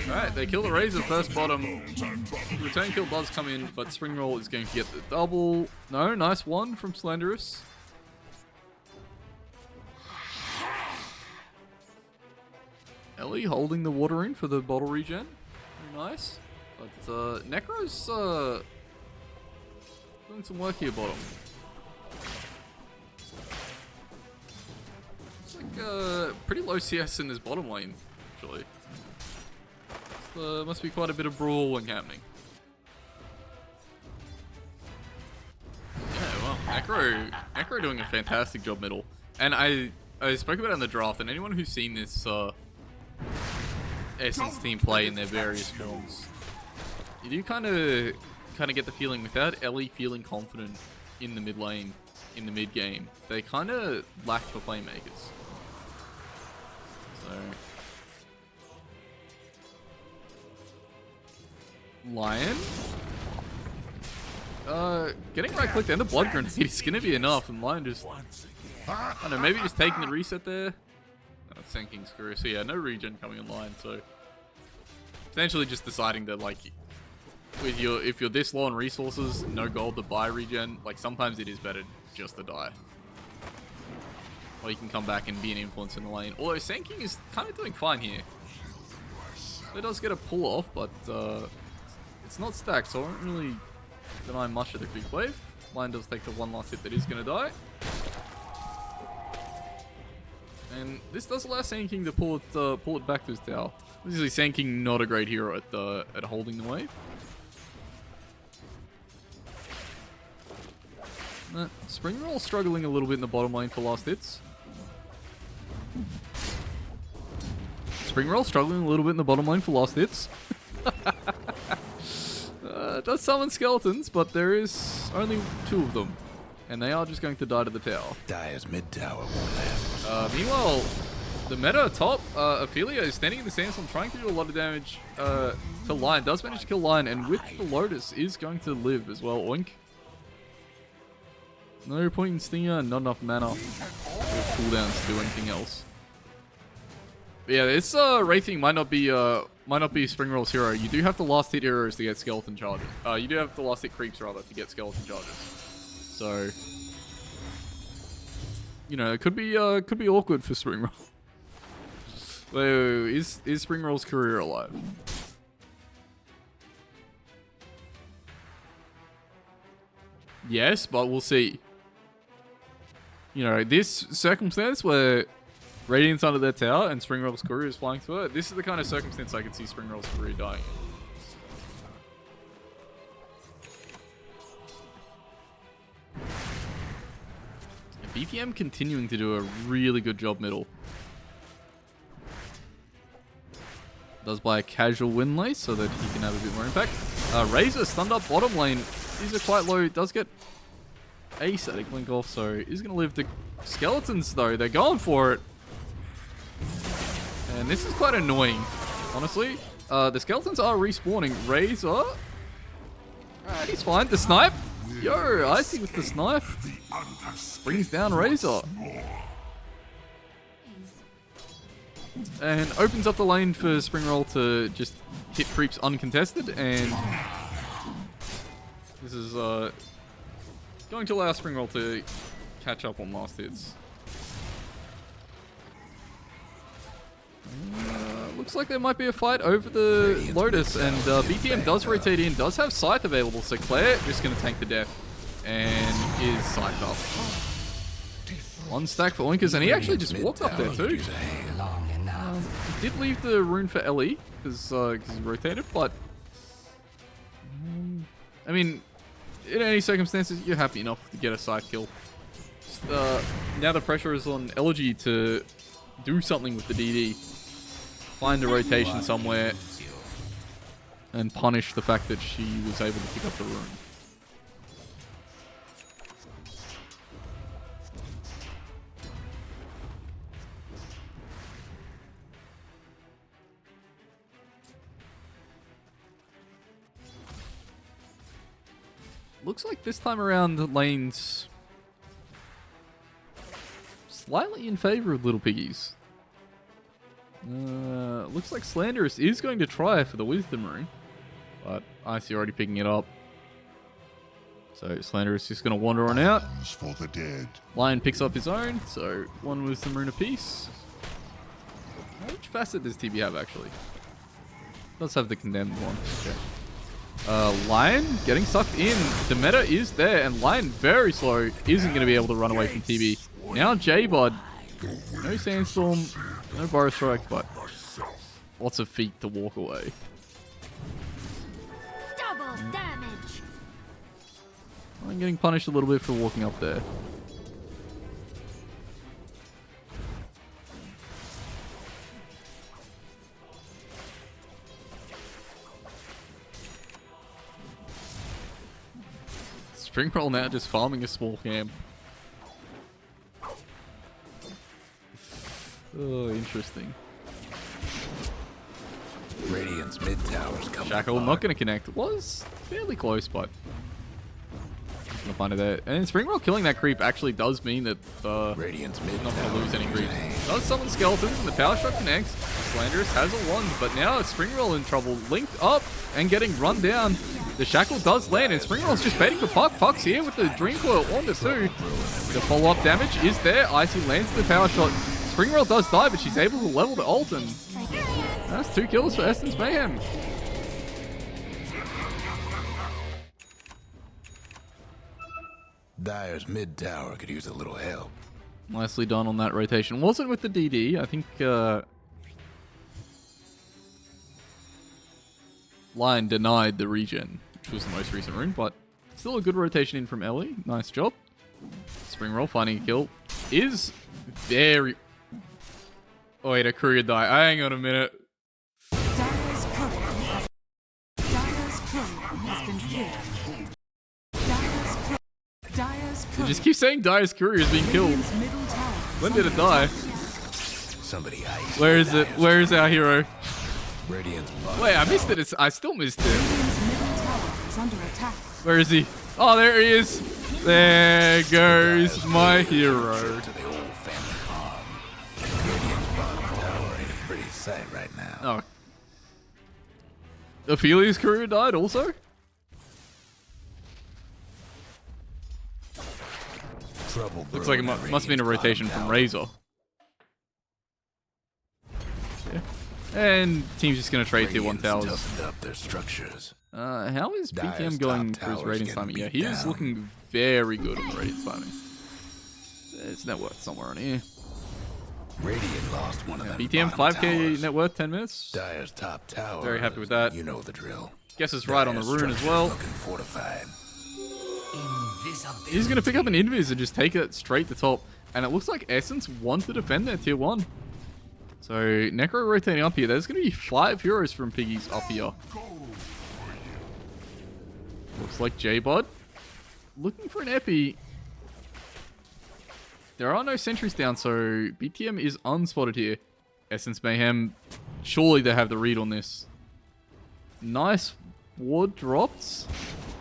Alright, they kill the Razor first bottom. Return kill does come in, but Spring Roll is going to get the double. No, nice one from Slenderous. Ellie holding the water in for the bottle regen. Very nice. But Necro's doing some work here bottom. It's like pretty low CS in this bottom lane, actually. Must be quite a bit of brawling happening. Yeah, well, Necro doing a fantastic job middle. And I spoke about it in the draft, and anyone who's seen this Essence team play in their various forms, you do kind of get the feeling without Ellie feeling confident in the mid lane, in the mid game, they kind of lack for playmakers. So Lion getting right clicked and the blood grenade is gonna be enough, and Lion just, I don't know, maybe just taking the reset there. Sinking screw. So yeah, no regen coming online, so essentially just deciding that, like, with if you're this low on resources, no gold to buy regen, like sometimes it is better just to die. Or you can come back and be an influence in the lane. Although Sanking is kind of doing fine here. It does get a pull off, but it's not stacked, so I won't really deny much of the quick wave. Lion does take the one last hit that is going to die. And this does allow Sand King to pull it back to his tower. Obviously, Sand King not a great hero at holding the wave. Spring Roll struggling a little bit in the bottom lane for last hits. Spring Roll struggling a little bit in the bottom lane for last hits. Does summon skeletons, but there is only 2 of them. And they are just going to die to the tower. Dire's mid tower won't last. Meanwhile, the meta top, Ophelia is standing in the sandstorm trying to do a lot of damage to Lion. Does manage to kill Lion, and with the Lotus is going to live as well. Oink. No point in Stinger, not enough mana. Or cooldowns to do anything else. But yeah, this Wraith thing might not be Springroll's hero. You do have to last hit heroes to get skeleton charges. You do have to last hit creeps rather to get skeleton charges. So, you know, it could be awkward for Springroll. Wait, is Springroll's career alive? Yes, but we'll see. You know, this circumstance where Radiant's under their tower and Springroll's career is flying through it, this is the kind of circumstance I could see Springroll's career dying in. BPM continuing to do a really good job middle. Does buy a casual win lace so that he can have a bit more impact. Razor stunned up bottom lane. These are quite low. Does get a static link off, so he's going to live. The skeletons, though, they're going for it. And this is quite annoying, honestly. The skeletons are respawning. Razor. Alright, he's fine. The snipe. Yo, Icy with the snipe. Brings down Razor. And opens up the lane for Springroll to just hit creeps uncontested. And this is going to allow Springroll to catch up on last hits. Looks like there might be a fight over the Lotus, and BTM does rotate in, does have Scythe available, so Claire just going to tank the death and is Scythed up. One stack for Oinkers, and he actually just walked up there too. He did leave the rune for Ellie because he rotated, but I mean, in any circumstances, you're happy enough to get a side kill. Just, now the pressure is on Elegy to do something with the DD. Find a rotation somewhere and punish the fact that she was able to pick up the rune. Looks like this time around the lane's slightly in favor of Little Piggies. Looks like Slanderous is going to try for the Wisdom Rune, but Icy already picking it up. So Slanderous is just going to wander on out. For the dead. Lion picks up his own, so one Wisdom Rune apiece. Which facet does TB have actually? Does have the Condemned one. Okay. Lion getting sucked in. The meta is there, and Lion very slow. Isn't going to be able to run away from TB. Now J-Bud. No Sandstorm, no Burrow Strike, but lots of feet to walk away. Double damage. I'm getting punished a little bit for walking up there. Springroll now just farming a small camp. Oh, interesting. Radiant's mid tower's coming. Shackle not going to connect. Was fairly close, but gonna find it there. And Springroll killing that creep actually does mean that Radiant's mid not going to lose any creeps. Does summon skeletons and the power shot connects. Slanderous has a wand, but now Springroll in trouble. Linked up and getting run down. The shackle does land, and Springroll's just baiting for Puck. Puck's here with the Dream Coil on the 2. The follow-up damage is there. Icy lands the power shot. Springroll does die, but she's able to level the ult, and that's 2 kills for Essence Mayhem. Dire's mid tower could use a little help. Nicely done on that rotation. Wasn't with the DD. I think Lion denied the regen, which was the most recent rune, but still a good rotation in from Ellie. Nice job. Springroll finding a kill is very... Oh wait, a courier die. Hang on a minute. Dire's courier has been killed. Dire's They just keep saying Dire's courier is being killed. middle tower. When did it die? Somebody ice. Where is it? Where is our hero? Radiant's bottom Wait, I missed it. I still missed it. Radiant's middle tower is under attack. Where is he? Oh, there he is. There goes my hero. To the old family farm. Radiant's bottom tower ain't a pretty sight right now. Oh. Ophelia's career died also? Trouble Looks like it must have been a rotation from Razor. Yeah. And team's just going to trade tier 1 towers. Up their structures. How is Dyer's BTM going top for his tower's radiance getting timing? Yeah, beat he is down. looking very good on the radiance timing. It's net worth somewhere on here. Radiant lost one of them. BTM bottom 5k towers. net worth, 10 minutes. Dyer's top tower. Very happy with that. You know the drill. Guess it's right on the Dyer's rune as structure's well. Looking fortified. Invisibility. He's going to pick up an invis and just take it straight to top. And it looks like Essence want to defend their tier 1. So Necro rotating up here. There's going to be 5 heroes from Piggies up here. Looks like J-Bud looking for an epi. There are no sentries down, so BTM is unspotted here. Essence Mayhem, surely they have the read on this. Nice ward drops.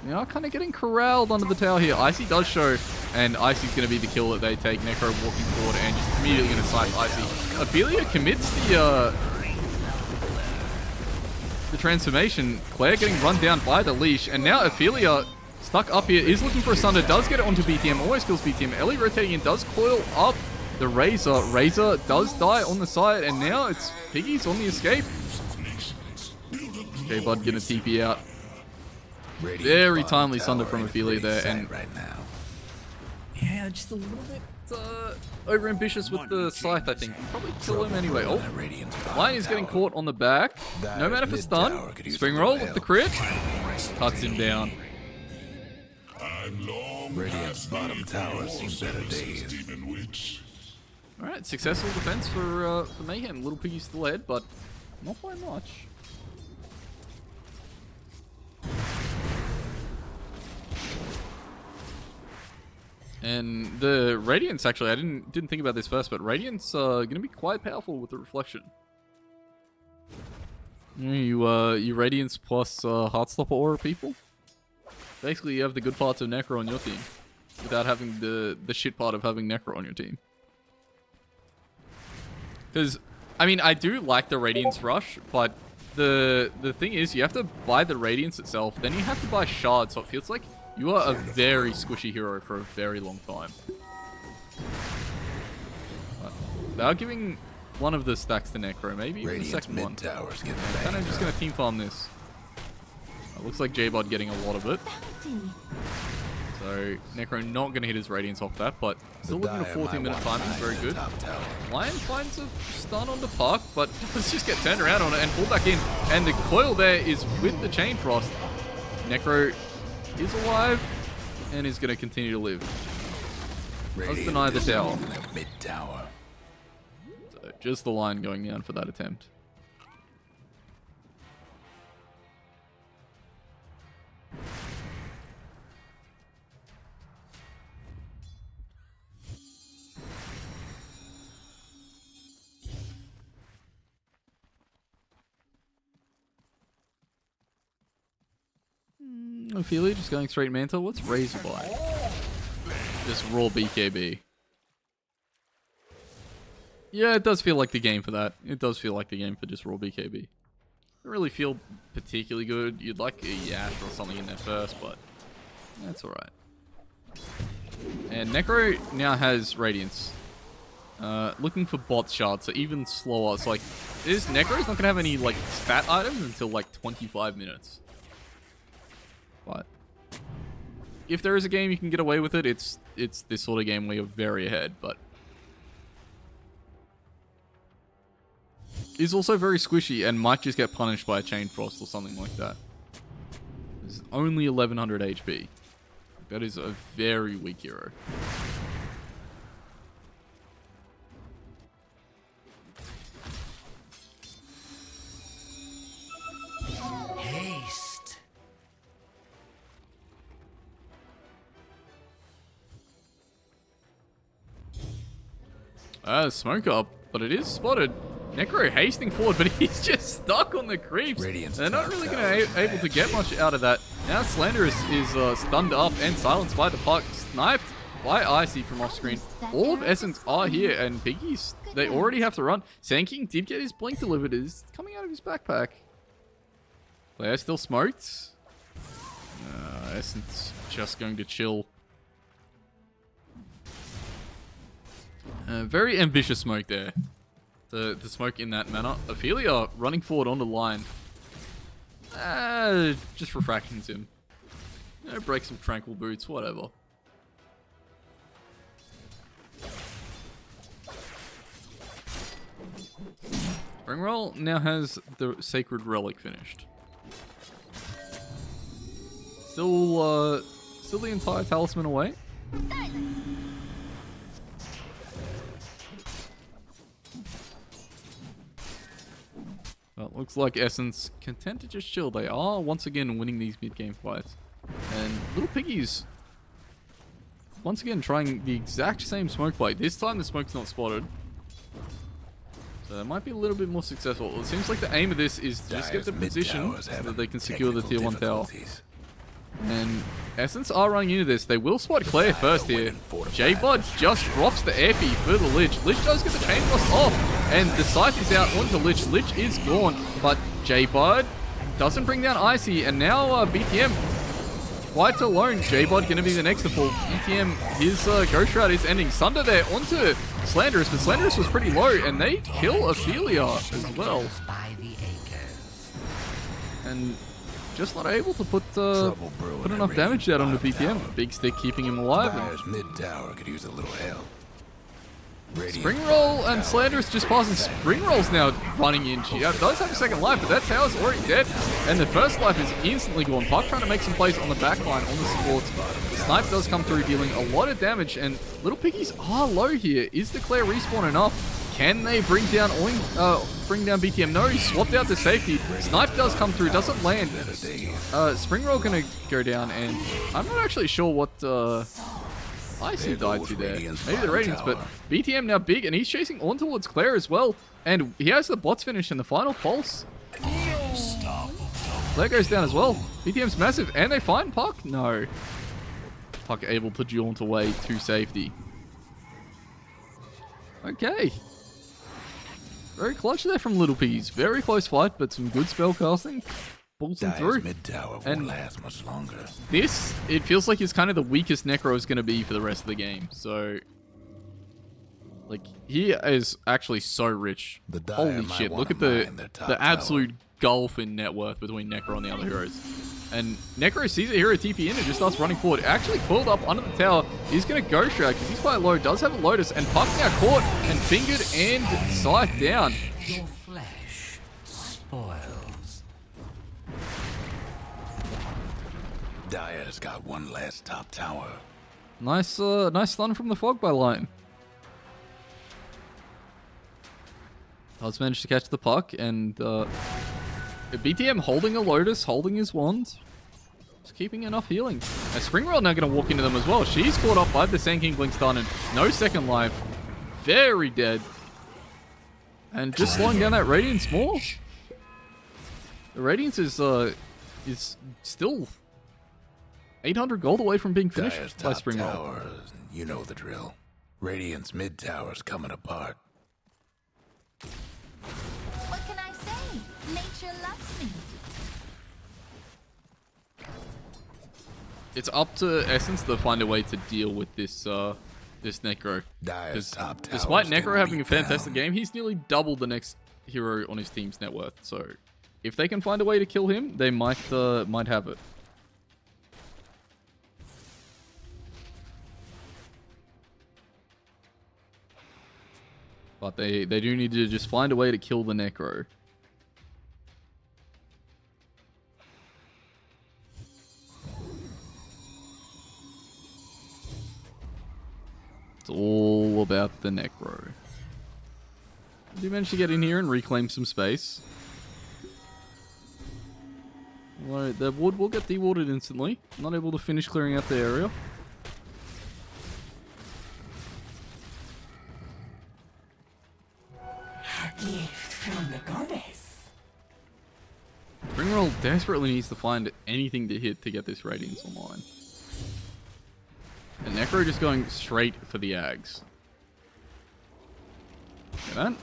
They are kind of getting corralled under the tower here. Icy does show, and Icy's going to be the kill that they take. Necro walking forward and just immediately going to snipe Icy. Ophelia commits the transformation. Claire getting run down by the leash, and now Ophelia stuck up here is looking for a Sunder. Does get it onto BTM, always kills BTM. Ellie rotating in, does coil up the Razor. Razor does die on the side, and now it's Piggies on the escape. J-Bud gonna TP out. Radiant's Very bottom timely tower Sunder from ain't a Ophelia pretty there, sight and right now. yeah, just a little bit over-ambitious with the scythe, I think. Probably kill him anyway. Oh, That Radiant's bottom Lion is getting tower. caught on the back. No matter for stun. Spring roll with the crit. Cuts him down. Radiant's bottom tower seen better days. Alright, successful defense for Mayhem. Little Piggy still ahead, but not by much. And the Radiance, actually, I didn't think about this first, but Radiance going to be quite powerful with the reflection. You Radiance plus Heartstopper aura people. Basically, you have the good parts of Necro on your team, without having the shit part of having Necro on your team. Because, I mean, I do like the Radiance Rush, but the thing is, you have to buy the Radiance itself, then you have to buy Shards, so it feels like you are a very squishy hero for a very long time. They are giving one of the stacks to Necro, maybe even the Radiant's second one. mid tower's getting Kind of banged just up. going to team farm this. Looks like J-Bud getting a lot of it. Bounty. So Necro not going to hit his Radiance off that, but still The looking at Dire 14-minute might timing, want very to good. top tower. Lion finds a stun on the Park, but does just get turned around on it and pulled back in. And the coil there is with the Chain Frost. Necro is alive and is going to continue to live. Let's deny the tower. in their mid tower. So just the Lion going down for that attempt. Ophelia just going straight Mantle. What's Razor by? Just raw BKB. Yeah, it does feel like the game for that. It does feel like the game for just raw BKB. Doesn't really feel particularly good. You'd like a Yash or something in there first, but that's alright. And Necro now has Radiance. Looking for bot shards, so even slower. So like, Necro's not gonna have any like stat items until like 25 minutes. But if there is a game you can get away with it, it's this sort of game where you're very ahead, but is also very squishy and might just get punished by a Chain Frost or something like that. It's only 1100 HP. That is a very weak hero. Haste. Smoke up, but it is spotted. Necro hasting forward, but he's just stuck on the creeps. Radiant's They're not top really tower going is to able to get smashed. much out of that. Now Slanderous is stunned up and silenced by the puck, sniped by Icy from off screen. All of Essence are here, and Piggies, they already have to run. Sand King did get his blink delivered. It's coming out of his backpack. Player still smoked. Essence just going to chill. Very ambitious smoke there. The smoke in that manner. Ophelia running forward on the line. Just refractions him. Break some tranquil boots, whatever. Springroll now has the Sacred Relic finished. Still the entire talisman away. Well, looks like Essence content to just chill. They are once again winning these mid-game fights. And Little Piggies once again trying the exact same smoke play. This time the smoke's not spotted. So they might be a little bit more successful. It seems like the aim of this is to just get the position so that they can secure the tier 1 tower. And Essence are running into this. They will spot Claire first here. J-Bud just drops the airpie for the Lich. Lich does get the chain loss off. And the Scythe is out onto Lich. Lich is gone. But J-Bud doesn't bring down Icy. And now BTM quite alone. J-Bud going to be the next to fall. BTM, his Ghost Shroud is ending. Sunder there onto Slanderous. But Slanderous was pretty low. And they kill Ophelia as well. And just not able to put enough damage out onto BTM. Big stick keeping him alive. Dyer's mid tower could use a little help. Springroll and Slanderous just passing. Springroll's now running in. She does have a second life, but that tower's already dead. And the first life is instantly gone. Puck trying to make some plays on the back line, on the supports. The snipe does come through, dealing a lot of damage. And Little Piggies are low here. Is the Claire respawn enough? Can they bring down BTM? No, he swapped out to safety. Snipe does come through, doesn't land. Springroll gonna go down, and I'm not actually sure what Icy died to there. Maybe the Radiance, but BTM now big, and he's chasing on towards Claire as well. And he has the bots finish in the final pulse. Claire goes down as well. BTM's massive, and they find Puck? No. Puck able to jaunt away to safety. Okay. Very clutch there from Little P's. Very close fight, but some good spell casting. Pulls them through. Mid tower And won't last much longer. This, it feels like, is kind of the weakest Necro is going to be for the rest of the game. So, like, he is actually so rich. The Dire Holy might shit, wanna look at mine their top the absolute tower. gulf in net worth between Necro and the other heroes. And Necro sees a hero TP in and just starts running forward. Actually coiled up under the tower. He's going to Ghost Shroud because he's quite low. Does have a Lotus. And Puck now caught and fingered and scythed down. Your flesh spoils. Dyer's got one last top tower. Nice nice stun from the Fog by line. Does manage to catch the Puck, and BTM holding a Lotus, holding his wand. Just keeping enough healing. And Springroll now going to walk into them as well. She's caught up by the Sand King Blink stun, and no second life. Very dead. And just slowing down that Radiance more. The Radiance is still 800 gold away from being finished Dyer's by top Springroll. tower, you know the drill. Radiant's mid tower's coming apart. What can I say? Nature loves me. It's up to Essence to find a way to deal with this this Necro. Dyer's Because top tower. despite Necro having a fantastic game, he's nearly double the next hero on his team's net worth. So if they can find a way to kill him, they might have it. But they do need to just find a way to kill the Necro. It's all about the Necro. Did you manage to get in here and reclaim some space? Alright, the wood will get dewarded instantly. Not able to finish clearing out the area. A gift Springroll desperately needs to find anything to hit to get this Radiance online. And Necro just going straight for the Ags. Look at that.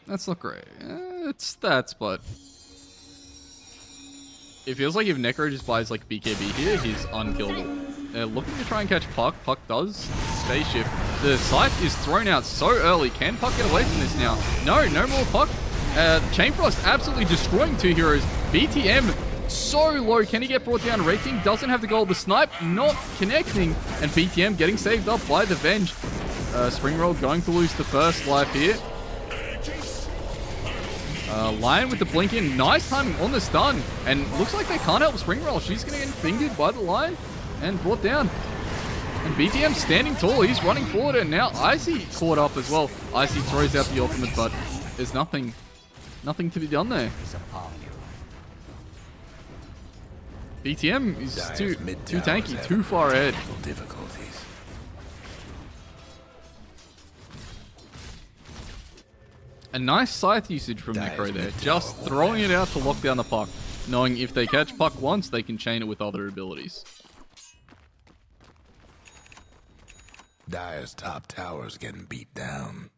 That's not great. It's stats, but it feels like if Necro just buys like BKB here, he's unkillable. They're looking to try and catch Puck. Puck does stay shift. The Scythe is thrown out so early. Can Puck get away from this now? No more Puck. Chain Frost absolutely destroying two heroes. BTM so low. Can he get brought down? Red King doesn't have the goal. The snipe not connecting. And BTM getting saved up by the Venge. Springroll going to lose the first life here. Lion with the blink in. Nice timing on the stun. And looks like they can't help Springroll. She's going to get fingered by the Lion and brought down. And BTM standing tall. He's running forward. And now Icy caught up as well. Icy throws out the ultimate, but there's nothing to be done there. BTM is too tanky, too far ahead. Difficulties. A nice Scythe usage from Necro there. Just throwing it out to lock down the Puck. Knowing if they catch Puck once, they can chain it with other abilities. Dire's top tower's getting beat down.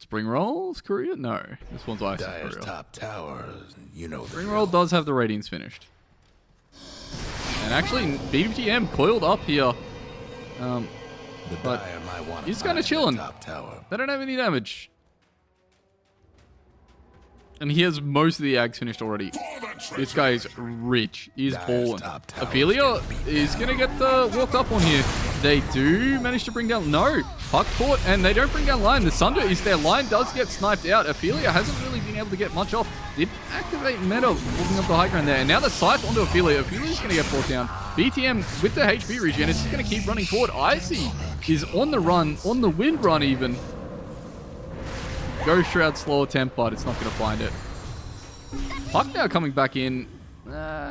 Springroll's career? No. This one's Ice's Dire's career. top tower, you know the Springroll does have the Radiance finished. And actually, BTM coiled up here. But he's kind of chilling. They don't have any damage. And he has most of the Ags finished already. This guy is rich. He's balling. Ophelia is going to get the walk up on here. They do manage to bring down... No. Puck caught, and they don't bring down Lion. The Sunder is there. Lion does get sniped out. Ophelia hasn't really been able to get much off. Did activate Meta walking up the high ground there. And now the Scythe onto Ophelia. Ophelia's going to get brought down. BTM with the HP regen is just going to keep running forward. Icy is on the run, on the wind run even. Ghost Shroud slow attempt, but it's not going to find it. Puck now coming back in.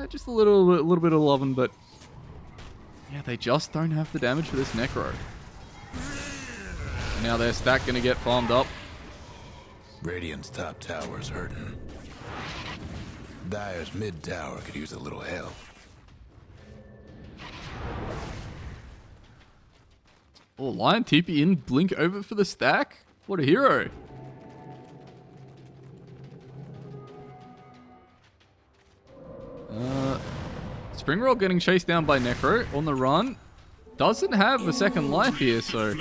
Just a little bit of loving, but yeah, they just don't have the damage for this Necro. Now their stack going to get farmed up. Radiant's top tower's hurting. Dire's mid tower could use a little help. Oh, Lion TP in, blink over for the stack. What a hero. Springroll getting chased down by Necro on the run. Doesn't have a second life here, so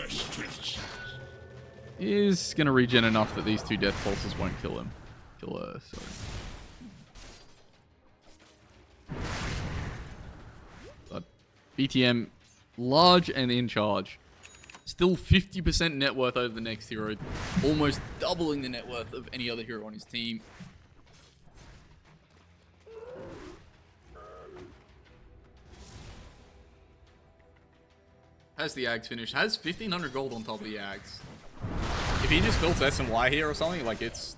is going to regen enough that these two death pulses won't kill him. Kill her, sorry. But BTM, large and in charge. Still 50% net worth over the next hero. Almost doubling the net worth of any other hero on his team. Has the Ags finished. Has 1,500 gold on top of the Ags. If he just builds SMY here or something, like it's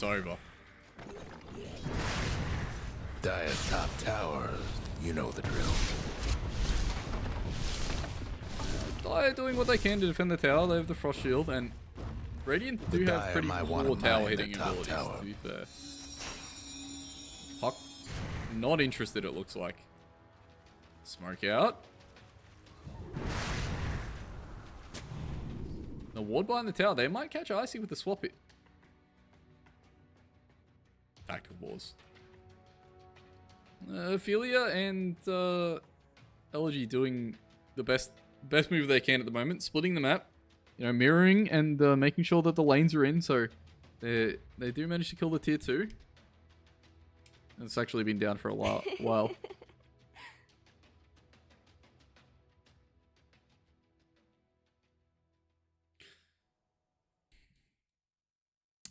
over. Dire's top tower, you know the drill. Dire doing what they can to defend the tower. They have the Frost Shield, and Radiant do have pretty poor tower hitting abilities, to be fair. Puck, not interested, it looks like. Smoke out. The ward behind the tower. They might catch Icy with the swap it. Back of wars. Ophelia and Elegy doing the best move they can at the moment. Splitting the map. You know, mirroring and making sure that the lanes are in. So they do manage to kill the tier 2. And it's actually been down for a while.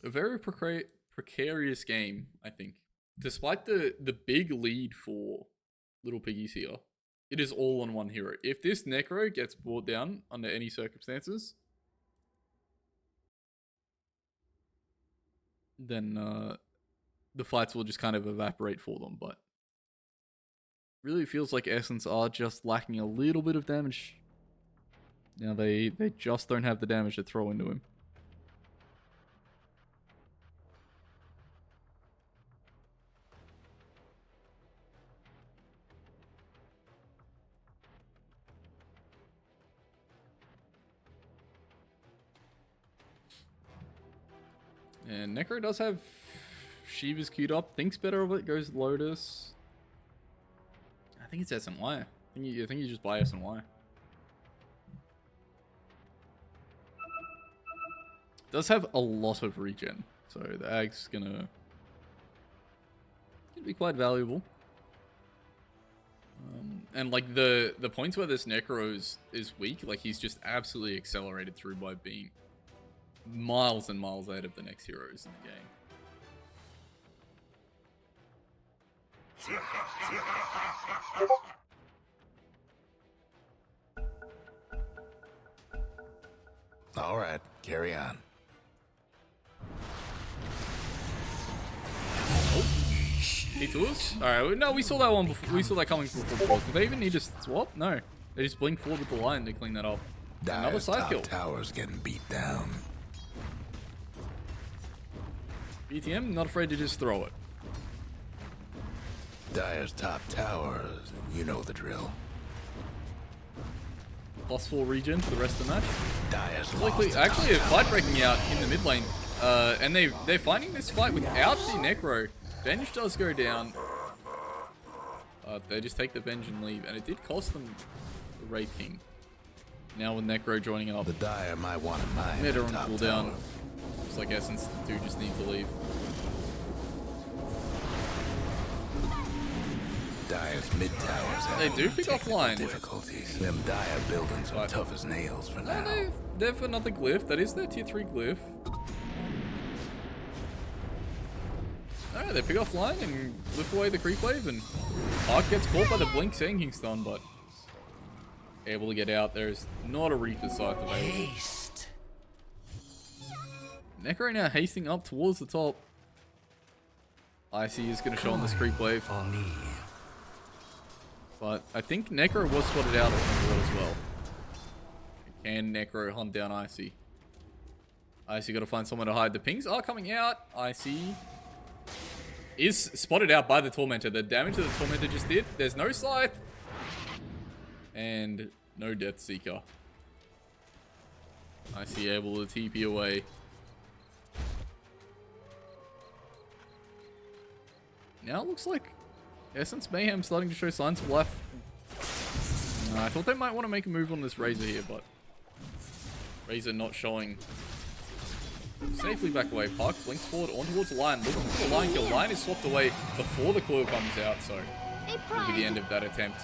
A very precarious game, I think. Despite the big lead for Little Piggies here, it is all on one hero. If this Necro gets brought down under any circumstances, then the fights will just kind of evaporate for them. But really feels like Essence are just lacking a little bit of damage. Now they just don't have the damage to throw into him. And Necro does have Shiva's queued up. Thinks better of it. Goes Lotus. I think it's S and Y. I think you just buy S and Y. Does have a lot of regen, so the Ag's gonna be quite valuable. And like the points where this Necro is weak, like he's just absolutely accelerated through by being miles and miles ahead of the next heroes in the game. All right, carry on. D2s? Alright, no, we saw that one before. We saw that coming before. Did they even need to swap? No. They just blink forward with the line to clean that up. Another Dyer's side top kill. tower's getting beat down. BTM, not afraid to just throw it. Dyer's top tower, you know the drill. +4 regen for the rest of the match. Dyer's Likely, lost actually, a top fight tower. breaking out in the mid lane. And they're finding this fight without the Necro. Venge does go down. They just take the Venge and leave. And it did cost them the Raid King. Now with Necro joining up. The Dyer might want to mine Meta the on top cooldown. tower. Looks like Essence do just need to leave. Dyer's mid towers have They do pick technical offline. difficulties. Them Dyer buildings are But- tough as nails for now. No, they're for another glyph. That is their tier 3 glyph. Alright, they pick off line and lift away the creep wave, and Ark gets caught by the blink Sand King stun, but able to get out. There's not a Reaper Scythe available. Haste. Necro now hasting up towards the top. Icy is going to show on this creep wave, For me. but I think Necro was spotted out on the wall as well. Can Necro hunt down Icy? Icy got to find someone to hide. The pings are coming out. Icy is spotted out by the Tormentor. The damage that the Tormentor just did. There's no Scythe. And no Death Seeker. Icy able to TP away. Now it looks like Essence Mayhem starting to show signs of life. I thought they might want to make a move on this Razor here, but Razor not showing. Safely back away. Puck blinks forward on towards the line. Looking for the line kill. Line is swapped away before the coil comes out, so it'll be the end of that attempt.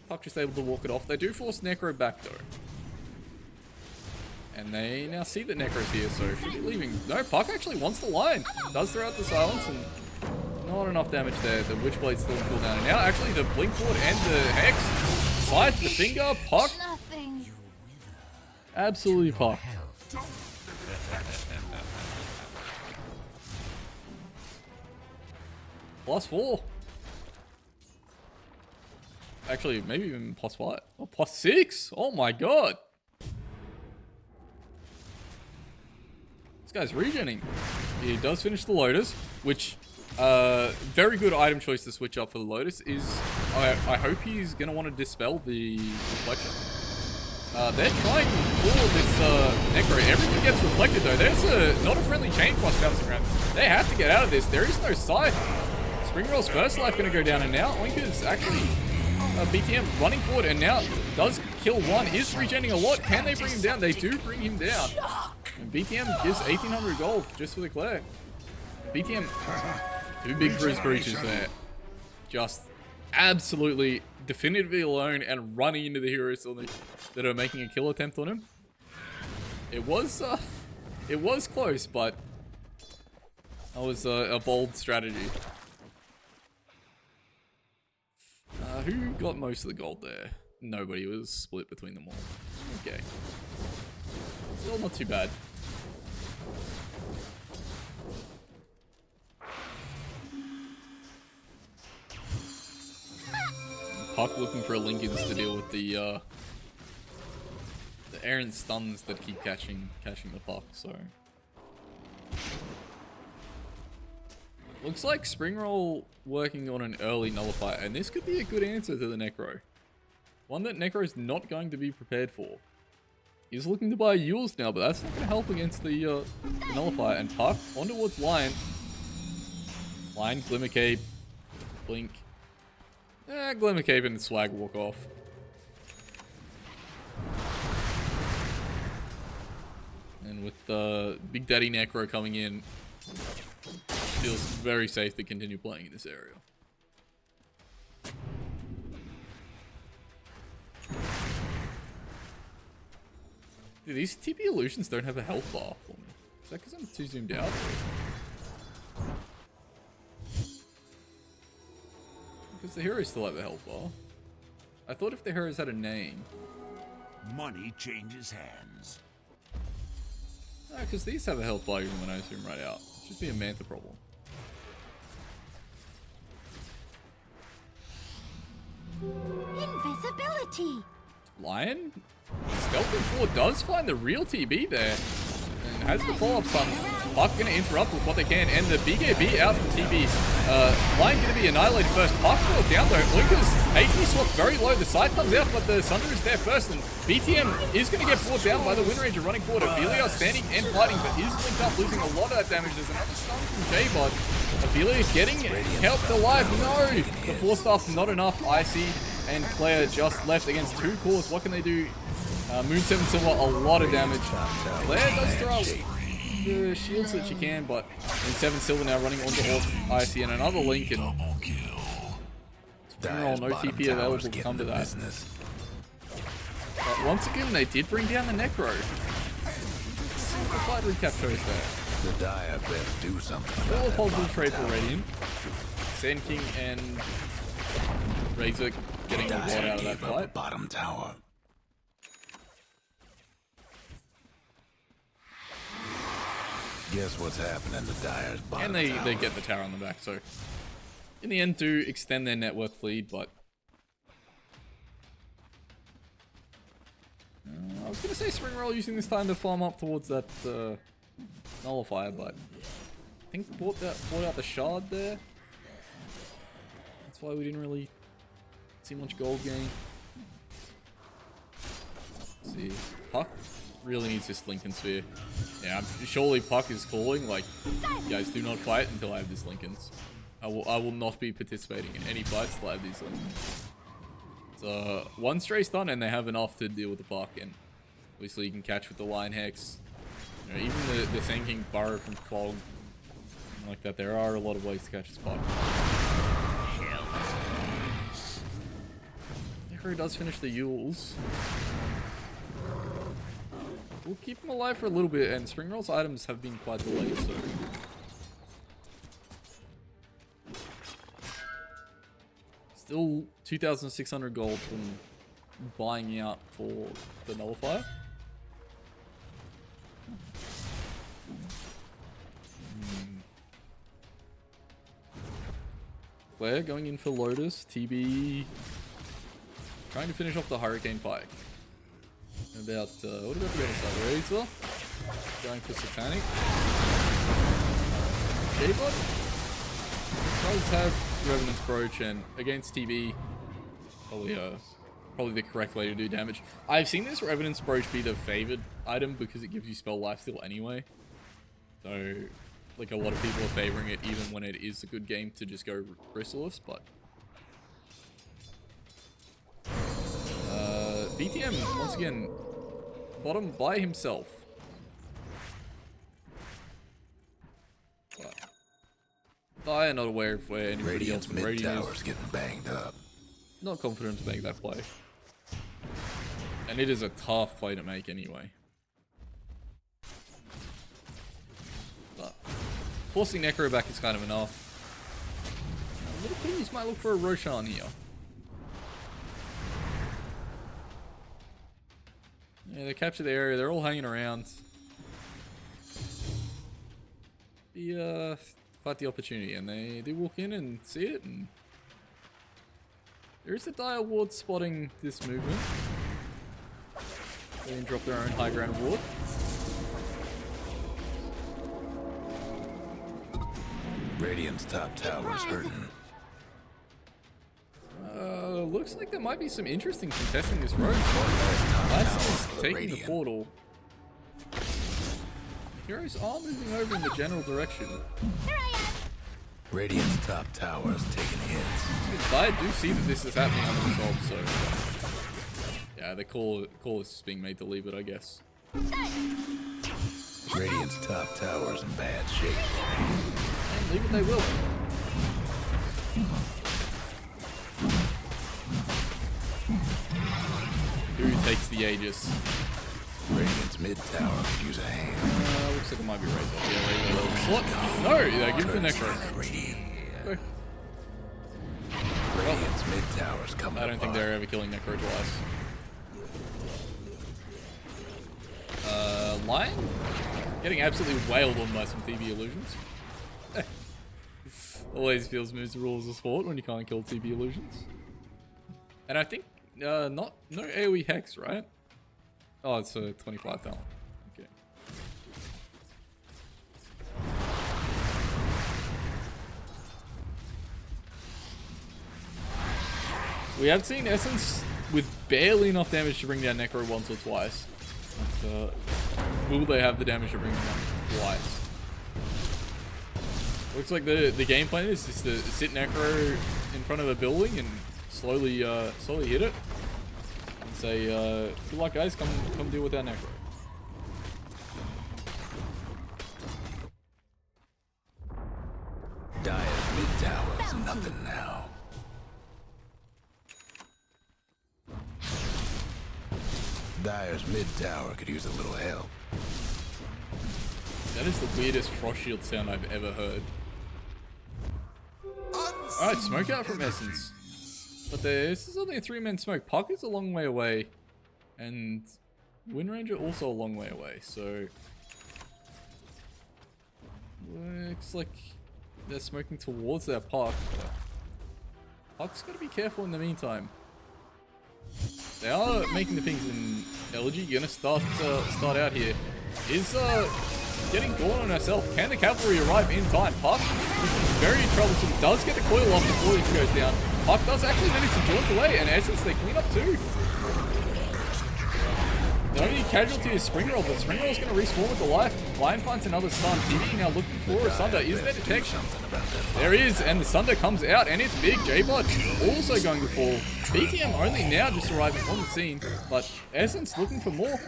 Puck just able to walk it off. They do force Necro back though. And they now see that Necro's here, so should be leaving. No, Puck actually wants the line. Does throw out the silence, and not enough damage there. The Witchblade's still in cooldown. And now actually the blink forward and the Hex. Scythe, the finger, Puck. Nothing. Absolutely Puck. +4. Actually, maybe even +5. Oh, +6. Oh my god. This guy's regening. He does finish the Lotus, which very good item choice to switch up for the Lotus is I hope he's going to want to dispel the reflection. They're trying for this Necro. Everything gets reflected though. There's not a friendly chain cross bouncing around. They have to get out of this. There is no Scythe. Springroll's first life going to go down, and now Oinker's actually BTM running forward, and now does kill one. Is regenerating a lot. Can they bring him down? They do bring him down. And BTM gives 1,800 gold just for the clear. BTM too big for his breaches there. Just absolutely definitively alone and running into the heroes that are making a kill attempt on him. It was close, but that was a bold strategy. Who got most of the gold there? Nobody. It was split between them all. Okay. Still not too bad. Puck looking for a Lincolns to deal with the errant stuns that keep catching the puck, so. Looks like Springroll working on an early nullify, and this could be a good answer to the Necro. One that Necro is not going to be prepared for. He's looking to buy Yules now, but that's not going to help against the Nullifier. And Puck on towards Lion. Lion, Glimmer Cape, Blink. Glimmer Cape and Swag walk off. And with Big Daddy Necro coming in, feels very safe to continue playing in this area. Dude, these TP illusions don't have a health bar for me. Is that because I'm too zoomed out? Because the heroes still have a health bar. I thought if the heroes had a name. Money changes hands. No, because these have a health bar even when I zoom right out. It should be a Manta problem. Invisibility. Lion? Stealth and 4 does find the real TB there. And has the follow-up stun. Puck gonna interrupt with what they can. And the big AB out from TB. Lion gonna be annihilated first. Puck brought down though. Lucas, HP swap very low. The side comes out, but the Sunder is there first. And BTM is gonna get brought down by the Wind Ranger running forward. Ophelia standing and fighting, but is linked up, losing a lot of that damage. There's another stun from J-Bud. Ophelia getting helped alive. No! The 4-star's not enough. Icy and Claire just left against 2 cores. What can they do? Moon 7 Silver, a lot of damage. Claire does throw the shields that she can, but Moon 7 Silver now running onto Orc, Icy, and another Link. And Springroll, no TP available to come to that. But once again, they did bring down the Necro. See what the fight recap shows there. The Dire best do something. All a positive trade for Radiant. Sand King and Razor getting a lot out of that fight. Bottom tower. Guess what's happening to Dire's bottom And tower? they get the tower on the back, so in the end do extend their net worth lead, but I was gonna say Springroll using this time to farm up towards that Nullifier, but I think bought out the shard there. That's why we didn't really see much gold gain. Let's see, Puck really needs this Lincoln Sphere. Yeah, surely Puck is calling, like, you guys do not fight until I have this Lincolns. I will not be participating in any fights till I have these Lincolns. So, one stray stun and they have enough to deal with the Puck, and obviously you can catch with the Lion Hex. You know, even the Sand King Burrow from Fog, like that, there are a lot of ways to catch this Puck. Necro does finish the Yules. We'll keep him alive for a little bit, and Springroll's items have been quite delayed, so... Still 2,600 gold from buying out for the Nullifier. Claire going in for Lotus. TB trying to finish off the Hurricane Pike. About, what about the other side? Razor going for Satanic. J-Bud does have Revenant's Brooch, and against TB, probably the correct way to do damage. I've seen this Revenant's Brooch be the favored item because it gives you spell lifesteal anyway. So, like, a lot of people are favoring it even when it is a good game to just go Chrysalis, but... BTM, once again, bottom by himself. But I am not aware of where anybody else from Radiant Tower's getting banged up. Not confident to make that play. And it is a tough play to make anyway. But forcing Necro back is kind of enough. Little Piggies might look for a Roshan here. Yeah, they capture the area. They're all hanging around. Be quite the opportunity, and they do walk in and see it. And there is a Dire Ward spotting this movement. They then drop their own high ground ward. Radiant's top tower is hurting. looks like there might be some interesting contesting this road. Ice is taking the portal. The heroes are moving over in the general direction. Here I am. Radiant's top tower is taking hits. I do see that this is happening unresolved, so yeah, the call is being made to leave it, I guess. Radiant's top tower is in bad shape. And leave it they will. Who takes the Aegis? Radiant's mid tower could use a hand. Looks like it might be Razor. Yeah, Razor. Slot. No, yeah, give it the Necro. Radiant. Okay. Radiant's mid tower's coming. I don't think they're ever killing Necro twice. Lion? Getting absolutely wailed on by some TB illusions. Always feels moves the rules of sport when you can't kill TB illusions. And I think, no AoE Hex, right? Oh, it's a 25 talent. Okay. We have seen Essence with barely enough damage to bring down Necro once or twice. But, will they have the damage to bring him down twice? Looks like the game plan is just to sit Necro in front of a building and slowly hit it. And say, good luck guys, come deal with our Necro. Dire's mid tower is nothing now. Dire's mid tower could use a little help. That is the weirdest frost shield sound I've ever heard. Alright, smoke out from Essence. But this is only a 3-man smoke. Puck is a long way away. And Wind Ranger also a long way away, so looks like they're smoking towards their Puck. Puck's gotta be careful in the meantime. They are making the pings in Elegy. Gonna start out here. Is getting gone on herself. Can the cavalry arrive in time? Puck, which is very troublesome, does get the coil off before he goes down. Puck does actually manage to D2LA, and Essence they clean up too. The only casualty is Springroll, but Springroll's going to respawn with the life. Lion finds another stun. TV now looking for a Sunder. Is there detection? There is, and the Sunder comes out, and it's big. J-Bot also going to fall. BTM only now just arriving on the scene, but Essence looking for more.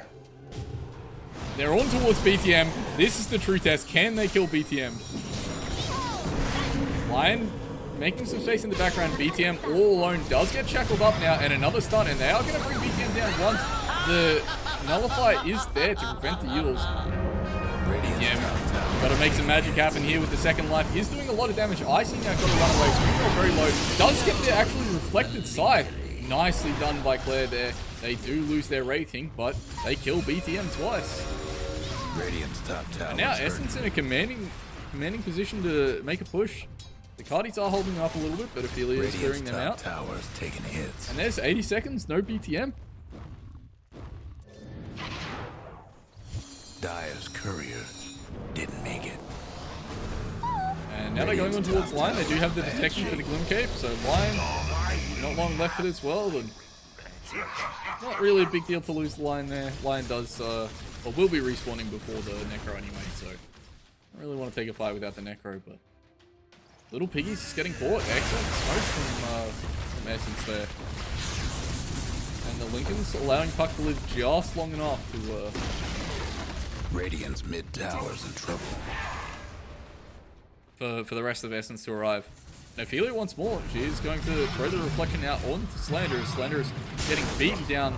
They're on towards BTM. This is the true test. Can they kill BTM? Lion making some space in the background. BTM all alone does get shackled up now, and another stun, and they are going to bring BTM down once. The Nullify is there to prevent the Eels. Yeah, got to make some magic happen here with the second life. Is doing a lot of damage. Icing now got to run away. Springroll very low. Does get the actually reflected side. Nicely done by Claire there. They do lose their rating, but they kill BTM twice. Radiant's top tower. And now Essence in a commanding position to make a push. The Cardis are holding up a little bit, but Ophelia is clearing them out. Towers taking hits. And there's 80 seconds, no BTM. Dire's courier didn't make it. And now they're going on towards Lion. They do have the detection for the Glim Cape, so Lion not long left for this world, and not really a big deal to lose the Lion there. Lion does, or will be respawning before the Necro anyway, so I don't really want to take a fight without the Necro, but Little Piggy's just getting caught. Excellent smoke from Essence there. And the Lincoln's allowing Puck to live just long enough to Radiant's mid tower's in trouble. For the rest of Essence to arrive. Now Ophelia wants more. She is going to throw the reflection out onto Slander. Slander's getting beaten down.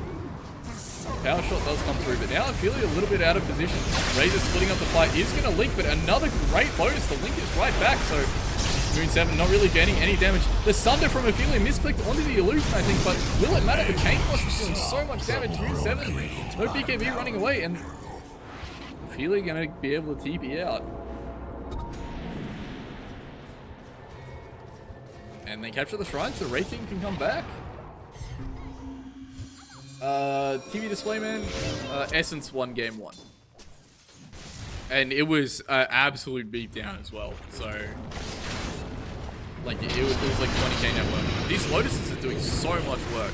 Power shot does come through, but now Ophelia a little bit out of position. Razor splitting up the fight is going to link, but another great bonus. The link is right back, so Moon 7 not really gaining any damage. The Sunder from Ophelia misclicked onto the illusion, I think, but will it matter? The Chain Force is doing so much damage. Moon 7, no BKB running away, and Ophelia going to be able to TP out. And they capture the shrine, so Rating can come back. TV Displayman, Essence won game 1. And it was absolute beatdown as well, so Like, it was like 20k net worth. These Lotuses are doing so much work.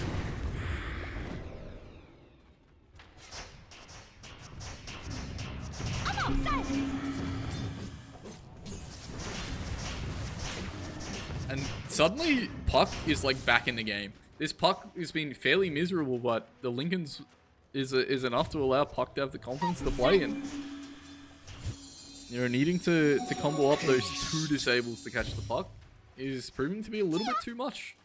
And suddenly, Puck is like back in the game. This Puck has been fairly miserable, but the Lincolns is enough to allow Puck to have the confidence to play. And you know, needing to combo up those 2 disables to catch the Puck is proving to be a little bit too much.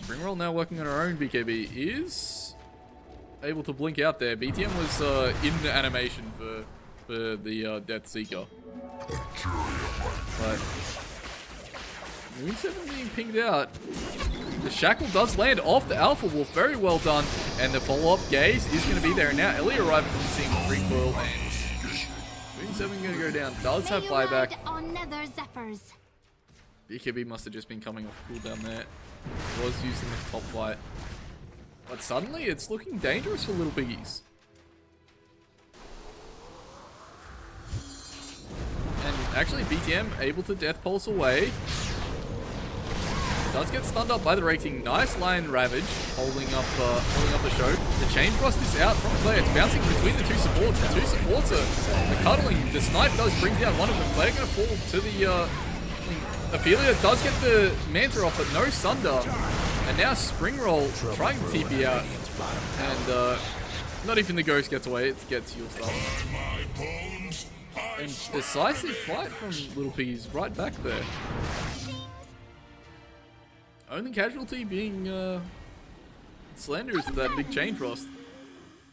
Springroll now working on her own. BKB is able to blink out there. BTM was in the animation for the Death Seeker. But Moon 7 being pinged out. The Shackle does land off the Alpha Wolf. Very well done. And the follow-up gaze is going to be there. And now Ellie arriving from the scene with recoil. And Moon 7 going to go down. Does have buyback. BKB must have just been coming off cooldown there. Was using the top fight. But suddenly it's looking dangerous for Little Piggies. And actually BTM able to Death Pulse away. Does get stunned up by the rating. Nice line Ravage holding up the show. The Chain Frost is out from Claire. It's bouncing between the 2 supports. The 2 supports are cuddling. The snipe does bring down one of them. Claire gonna fall to the Ophelia does get the Manta off, but no Sunder. And now Springroll trying to TP out. And not even the Ghost gets away, it gets heal stuff. And decisive fight from Little Piggies right back there. Only casualty being Slanderous with that big Chain Frost.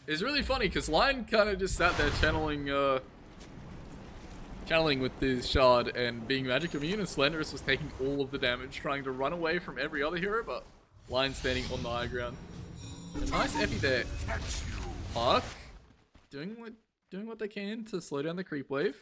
It's really funny because Lion kind of just sat there channeling with this shard and being magic immune, and Slanderous was taking all of the damage, trying to run away from every other hero, but Lion standing on the high ground. A nice epi there. Puck doing what they can to slow down the creep wave.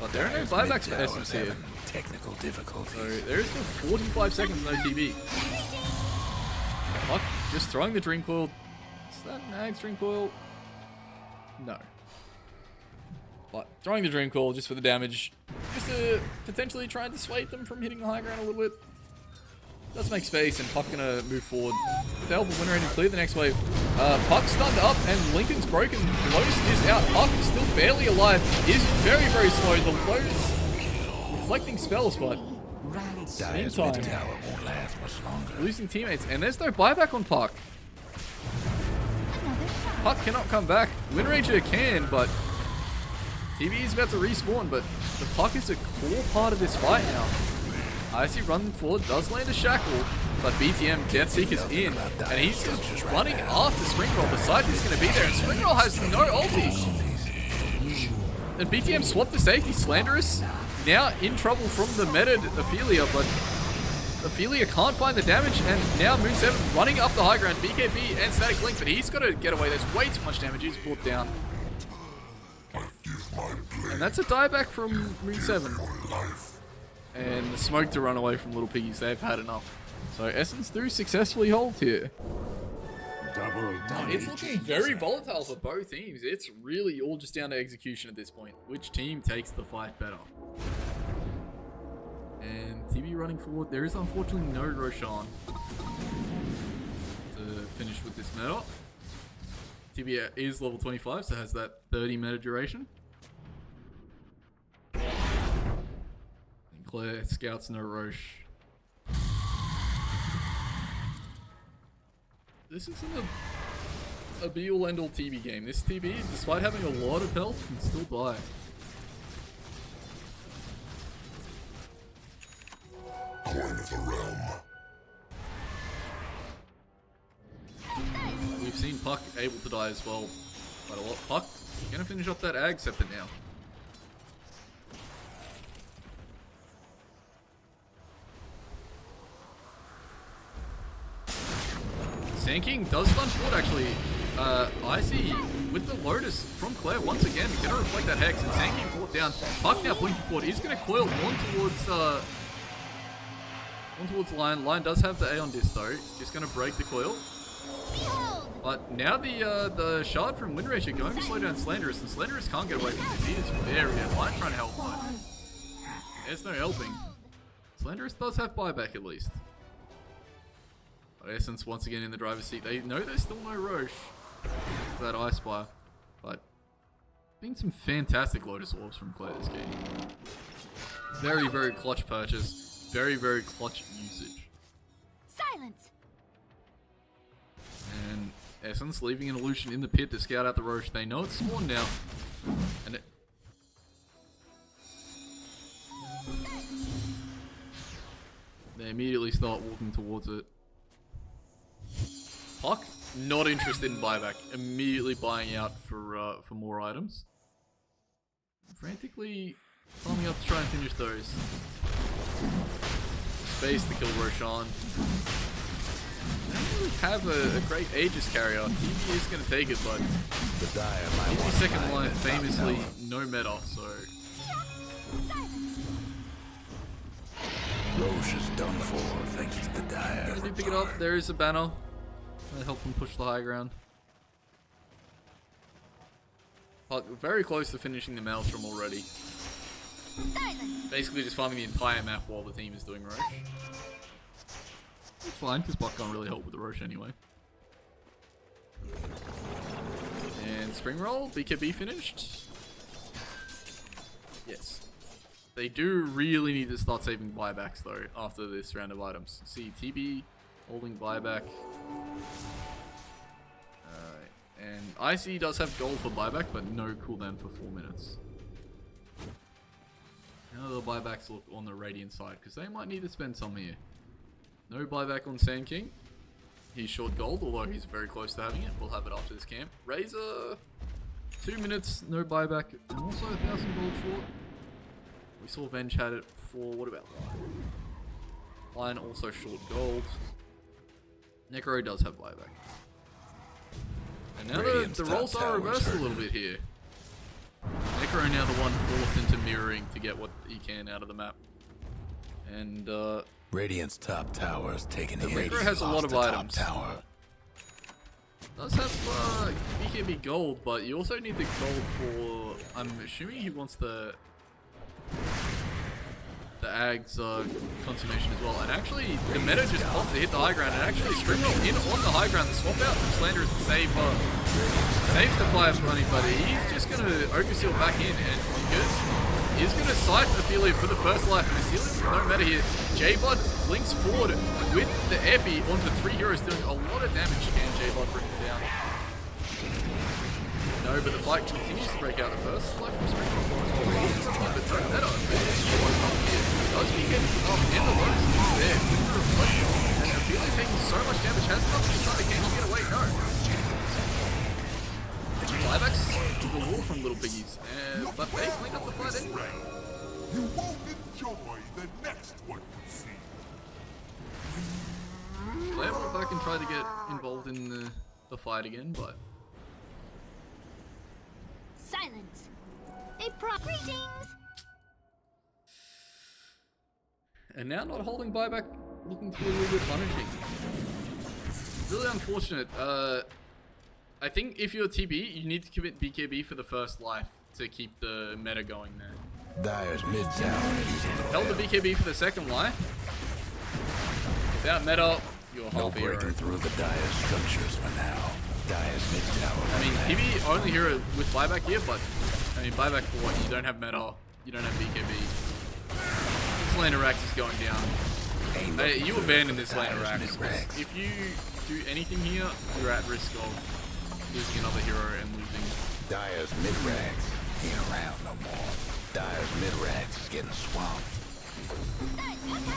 But there are no buybacks for Essence here. Technical difficulty. So there is still 45 seconds, no TV. Puck just throwing the Dream Coil. Is that an Ag's Dream Coil? No. But throwing the Dream Coil just for the damage. Just to potentially try and dissuade them from hitting the high ground a little bit. Does make space, and Puck gonna move forward. With the help of Winter and clear the next wave. Puck stunned up, and Lincoln's broken. Lotus is out. Puck is still barely alive. Is very, very slow. The Lotus reflecting spells, but meantime, won't last much longer. losing teammates, and there's no buyback on Puck. Puck cannot come back. Windranger can, but TV is about to respawn, but the Puck is a core part of this fight now. Icy running forward, does land a Shackle, but BTM Deathseeker's in, and he's just running after Springroll. The side is going to be there, and Springroll has no ulti. And BTM swapped the safety. Slanderous now in trouble from the meted Ophelia, but Ophelia can't find the damage, and now Moon 7 running up the high ground. BKB and Static Link, but he's got to get away. There's way too much damage. He's brought down. And that's a dieback from Moon 7. And the smoke to run away from Little Piggies. They've had enough. So Essence do successfully hold here. It's looking very volatile for both teams. It's really all just down to execution at this point. Which team takes the fight better? And TV running forward. There is unfortunately no Roshan to finish with this meta. TV is level 25, so has that 30 meta duration. Claire scouts no Roche. This isn't a be-all end-all TB game. This TB, despite having a lot of health, can still die. Coin of the realm. We've seen Puck able to die as well quite a lot. Puck gonna finish up that Ag Scepter now. Sand King does stun forward actually. Icy with the Lotus from Claire once again. Gonna reflect that Hex, and Sand King brought down. Puck now blinking forward. He's gonna coil on towards On towards Lion. Lion does have the A on this though. Just gonna break the coil. But now the shard from Windranger going to slow down Slanderous, and Slanderous can't get away from this. He is very dead. Lion trying to help though. There's no helping. Slanderous does have buyback at least. But Essence once again in the driver's seat. They know there's still no Roche. It's that Ice Spire. But been some fantastic Lotus Orbs from Claire this game. Very, very clutch purchase. Very, very clutch usage. Silence. And Essence leaving an illusion in the pit to scout out the Roche. They know it's spawned now. And they immediately start walking towards it. Puck, not interested in buyback. Immediately buying out for more items. Frantically climbing up to try and finish those. Space to kill Roshan. They don't really have a great Aegis carrier. TV is going to take it, but The Dire might want TV's to second dive line in top famously tower. no meta, so Roche is done for thanks to the Dire. they do pick it up. There is a banner that help them push the high ground. But very close to finishing the Maelstrom already. Basically just farming the entire map while the team is doing Roche. It's fine, because Buck can't really help with the Roche anyway. And Spring Roll, BKB finished. Yes. They do really need to start saving buybacks though, after this round of items. See, TB holding buyback. And IC does have gold for buyback, but no cooldown for 4 minutes. How do the buybacks look on the Radiant side? Because they might need to spend some here. No buyback on Sand King. He's short gold, although he's very close to having it. We'll have it after this camp. Razor, 2 minutes, no buyback, and also 1,000 gold short. We saw Venge had it before. What about Lion? Lion also short gold. Necro does have buyback. And now the roles are reversed a little bit here. Necro now the one forced into mirroring to get what he can out of the map. And Radiant's top tower is taking the Necro hit. has a lot of Lost the items. top tower. Does have BKB gold, but you also need the gold for, I'm assuming he wants the Ag's consummation as well. And actually, the meta just popped to hit the high ground, and actually Spring Roll in on the high ground. The swap out from Slanderous to save the fire bunny, but he's just going to Overseal back in, and because he's going to sight Ophelia for the first life, and Ophelia no matter here. J-Bud links forward with the Epi onto 3 heroes, doing a lot of damage. Can J-Bud bring him down? No, but the fight continues to break out. The first life from Spring Roll as well. But no matter. Does begin up in the Lotus is there. And Ophelia taking so much damage, has nothing inside. Can she get away? No. Buybacks to the wall from Little Piggies, but they cleaned up the fight anyway. You won't enjoy the next one you see. Blair went back and tried to get involved in the fight again, but Silence. Greetings. and now not holding buyback, looking to be a little bit punishing. Really unfortunate. I think if you're TB, you need to commit BKB for the first life to keep the meta going there. Dire's mid tower needs a little Held help. the BKB for the second life. Without meta, you're No half hero. breaking through the Dire's structures for now. Dire's mid tower. I mean, TB only hero with buyback here, but I mean, buyback for what? You don't have meta, you don't have BKB. This lane Rax is going down. Hey, you abandon this lane Rax. If you do anything here, you're at risk of losing another hero and losing. Dire's mid-rags ain't around no more. Dire's mid-rags is getting swamped.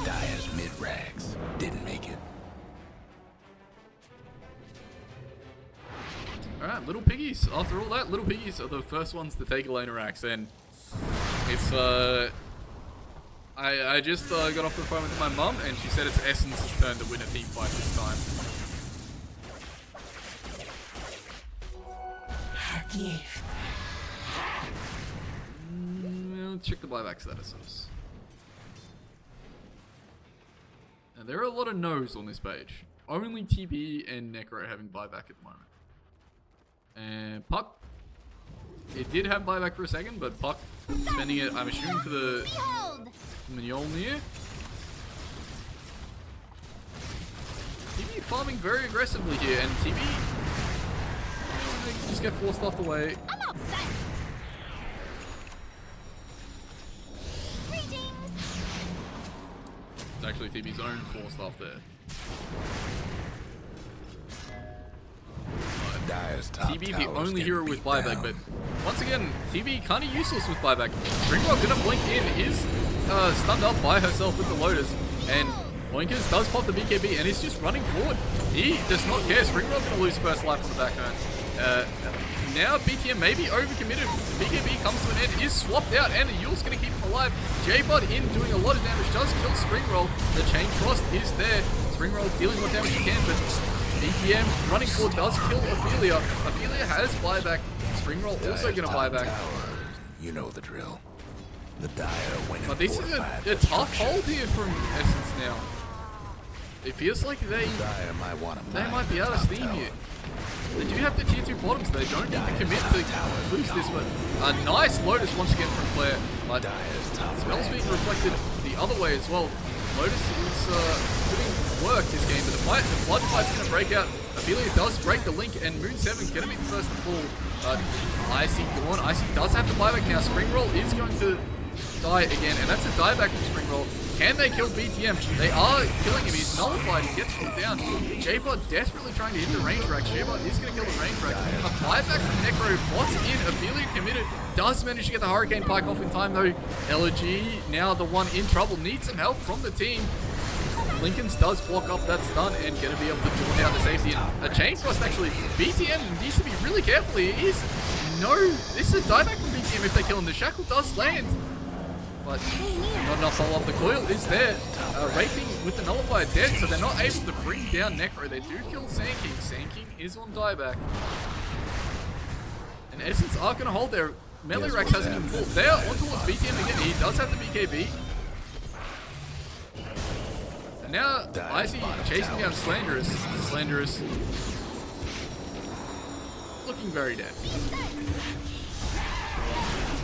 Dire's mid-rags didn't make it. Alright, Little Piggies. After all that, Little Piggies are the first ones to take Elena Rax, and it's I just got off the phone with my mum, and she said it's Essence's turn to win a team fight this time. Let's check the buyback statuses. Now, there are a lot of no's on this page. Only TB and Necro having buyback at the moment. And Puck. It did have buyback for a second, but Puck spending it, I'm assuming, for the Mjolnir. TB farming very aggressively here, and TB just get forced off the way. I'm outside. Greetings. It's actually TB's own forced off there. Dire's top TB the tower's only getting hero with beat buyback, down. but once again, TB kind of useless with buyback. Springrock gonna blink in, is stunned up by herself with the Lotus, and Boinkers does pop the BKB and is just running forward. He does not care. Springrock gonna lose first life on the backhand. Now BTM may be overcommitted. The BKB comes to an end, is swapped out, and the Yule's gonna keep him alive. J-Bud in doing a lot of damage, does kill Springroll. The Chain Frost is there. Springroll dealing what damage he can, but BTM running forward does kill Ophelia. Ophelia has buyback. Springroll also Dire's gonna top buy back. tower, you know the drill. The Dire winning But this is fortified a tough position. hold here from Essence now. It feels like they Dire might want to might be out of steam here. They do have the tier 2 bottoms. They don't need to commit to lose this one. A nice Lotus once again from Claire. But Dire's top spells being reflected the other way as well. Lotus is doing work this game, but the blood fight's going to break out. Ophelia does break the link, and Moon 7's going to be the first to fall. But Icy gone. Icy does have to buyback now. Springroll is going to die again, and that's a dieback from Springroll. Can they kill BTM? They are killing him. He's nullified. He gets pulled down. J-Bot desperately trying to hit the range rack. J-Bot is going to kill the range rack. A buyback from Necro. Bots in. Ophelia committed. Does manage to get the Hurricane Pike off in time, though. Elegy, now the one in trouble, needs some help from the team. Lincolns does block up that stun and going to be able to draw down to safety. And a Chain Frost, actually. BTM needs to be really careful here. This is a dieback from BTM if they kill him. The Shackle does land. But not enough follow-up. The coil is there. Raping with the nullifier dead, so they're not able to bring down Necro. They do kill Sand King. Sand King is on dieback. And Essence are going to hold their melee racks hasn't even pulled. They are on towards BTM again. He does have the BKB. And now Icy chasing down Slanderous. Slanderous looking very dead.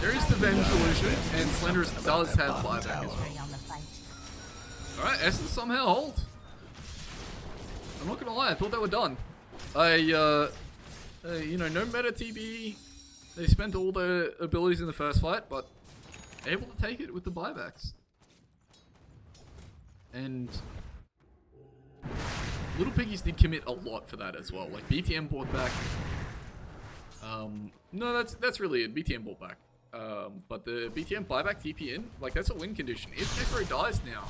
There is the Venge Illusion, and Slenderous does have buyback as well. Alright, Essence somehow hold. I'm not gonna lie, I thought they were done. You know, no meta TB. They spent all their abilities in the first fight, but able to take it with the buybacks. And Little Piggies did commit a lot for that as well. Like BTM bought back. No, that's really it. BTM bought back. But the BTM buyback TP in, like that's a win condition. If Necro dies now,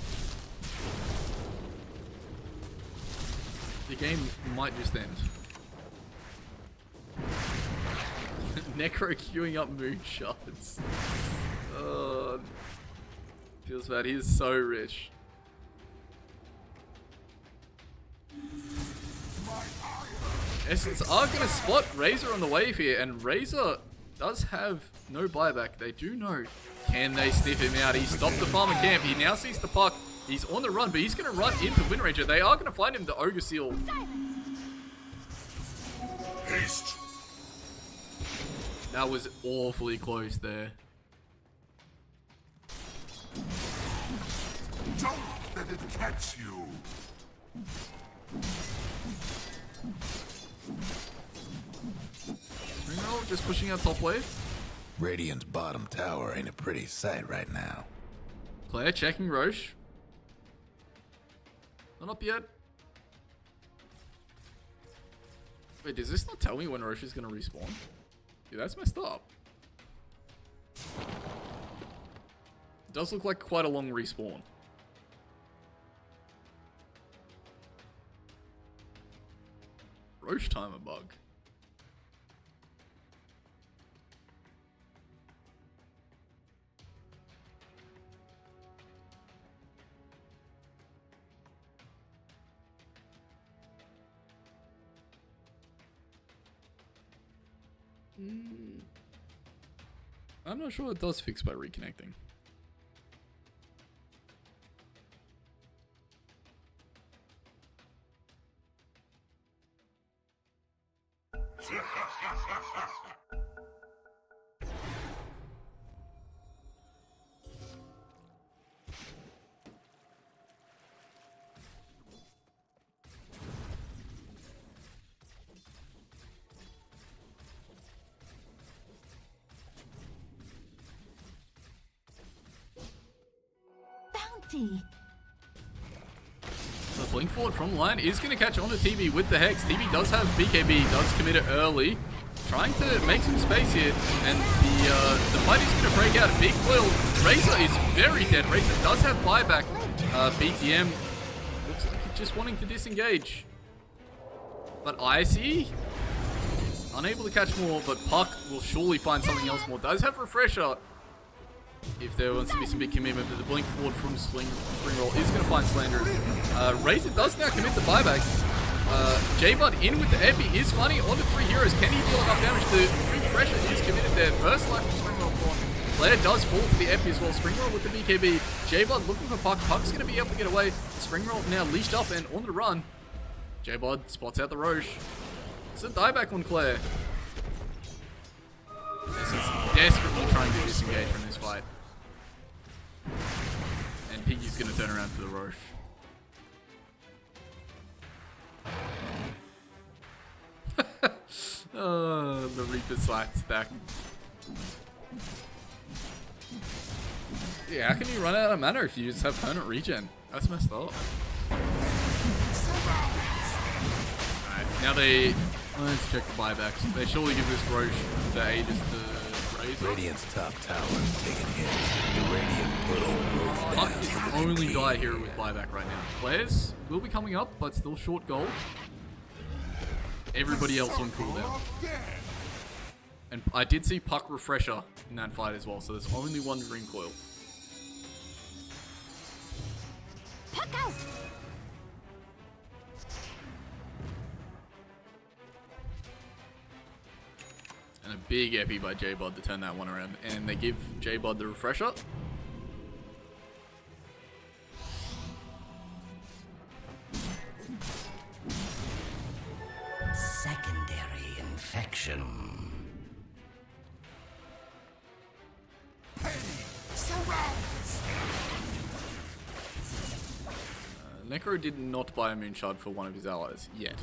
the game might just end. Necro queuing up moonshots. Feels bad. He is so rich. Essence are going to spot Razor on the wave here, and Razor does have no buyback. They do know. Can they sniff him out? He stopped the farmer camp. He now sees the puck. He's on the run, but he's going to run into Wind Ranger. They are going to find him, the Ogre Seal. Haste. That was awfully close there. Don't let it catch you. Ringo just pushing out top wave. Radiant's bottom tower ain't a pretty sight right now. Claire checking Roche. Not up yet. Wait, does this not tell me when Roche is going to respawn? Dude, that's messed up. It does look like quite a long respawn. Roche timer bug. I'm not sure it does fix by reconnecting. Bounty. The blink forward from line is going to catch on to TB with the Hex. TB does have BKB, does commit it early. Trying to make some space here. And the fight is going to break out. Big Coil. Razor is very dead. Razor does have buyback. BTM looks like he's just wanting to disengage. But Icy, unable to catch more, but Puck will surely find something else more. Does have Refresher. If there wants to be some big commitment, but the blink forward from Spring Roll is going to find Slander. Razor does now commit the buyback. J-Bud in with the Epi is funny on the 3 heroes. Can he deal enough damage to Refresher is committed there. First life from Spring Roll gone. Blair does fall to the Epi as well. Spring Roll with the BKB. J-Bud looking for Puck. Puck's going to be able to get away. Spring Roll now leashed up and on the run. J-Bud spots out the Roche. It's a dieback on Claire. This is desperately trying to disengage from this fight. And Piggy's going to turn around for the Roche. Oh, the Reaper Sight stack. Yeah, how can you run out of mana if you just have permanent regen? That's messed up. Alright, now let's check the buybacks. They surely give this Roche the Aegis to Razor. Radiant's top tower is taking hits. The Radiant Pearl moves Puck down. is the only die hero with buyback right now. Claire's will be coming up, but still short gold. Everybody else on cooldown. And I did see Puck Refresher in that fight as well, so there's only one Green Coil. Puck out. And a big epi by J-Bud to turn that one around. And they give J-Bud the Refresher. Secondary infection. Necro did not buy a Moonshard for one of his allies yet.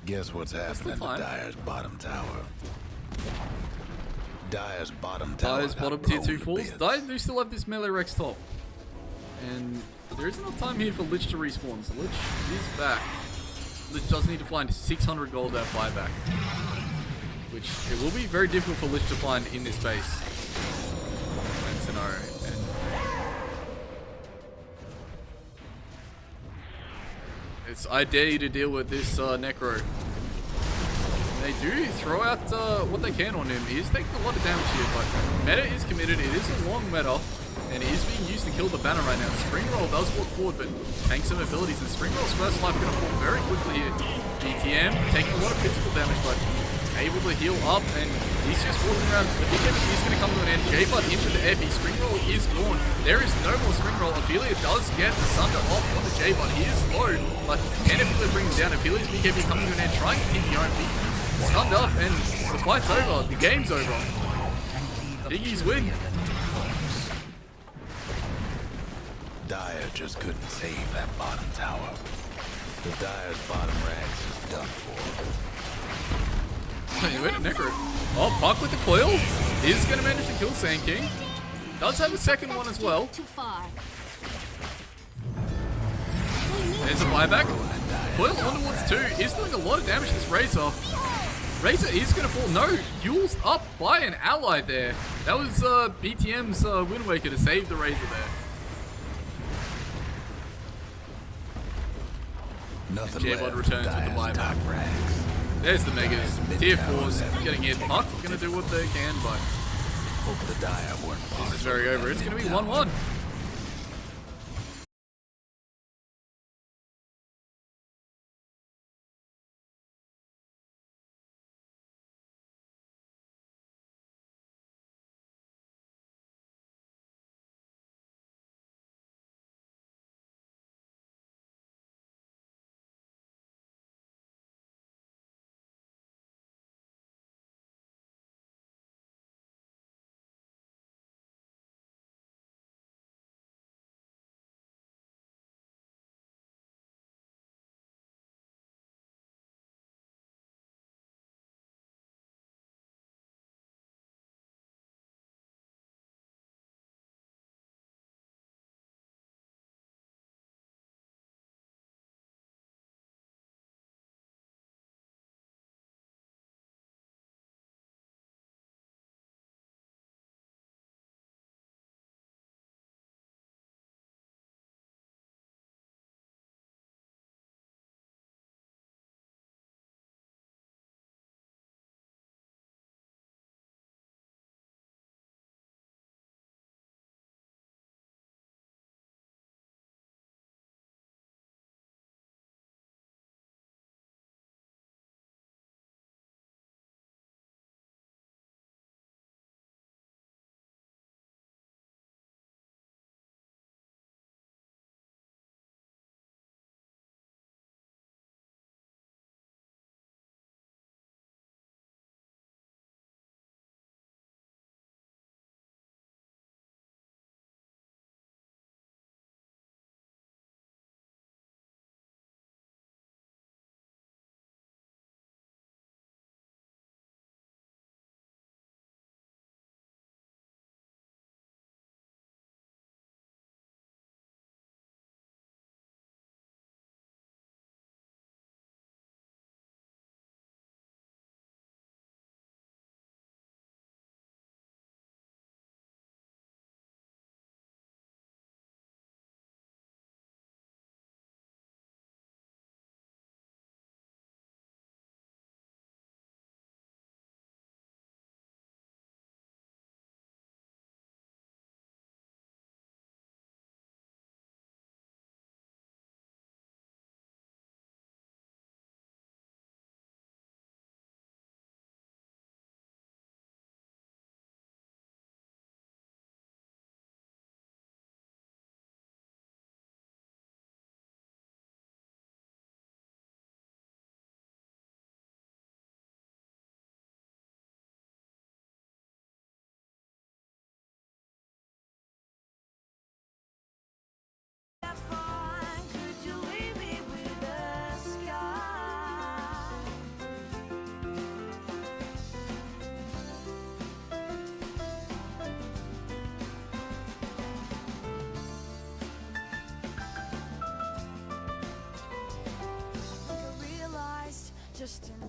Guess what's happening to fine. Dire's bottom tower? Dire's bottom tower. Dire's got bottom tier blown 2 to falls. bits. Dire do still have this melee Rex top. And there is enough time here for Lich to respawn. So Lich is back. Lich does need to find 600 gold at buyback. Which it will be very difficult for Lich to find in this base. Scenario. And it's I dare you to deal with this Necro. They do throw out what they can on him. He is taking a lot of damage here, but meta is committed. It is a long meta, and it is being used to kill the banner right now. Spring Roll does walk forward, but tanks some abilities, and Spring Roll's first life going to fall very quickly here. BTM taking a lot of physical damage, but able to heal up, and he's just walking around. The big epi is going to come to an end. J-Bud into the epi. Spring Roll is gone. There is no more Spring Roll. Ophelia does get the Sunder off on the J-Bud. He is low, but can Ophelia bring him down? Ophelia's big epi coming to an end, trying to keep the RMP. Stunned up, and the fight's over. The game's over. Biggies win. Dire just couldn't save that bottom tower. The Dire's bottom rags is done for. Hey, wait a Necro. Oh, Puck with the coil. Is going to manage to kill Sand King. Does have a second one as well. Too far. There's a buyback. Coil onwards too. Is doing a lot of damage to this Razor. Razor is going to fall. No, Yule's up by an ally there. That was BTM's Wind Waker to save the Razor there. Nothing J-Bud left returns of with the Dire's buyback. top rags. There's the Megas. Tier 4s getting in. Puck going to do what they can, but Hope the Dire weren't this is very over. It's going to be 1-1.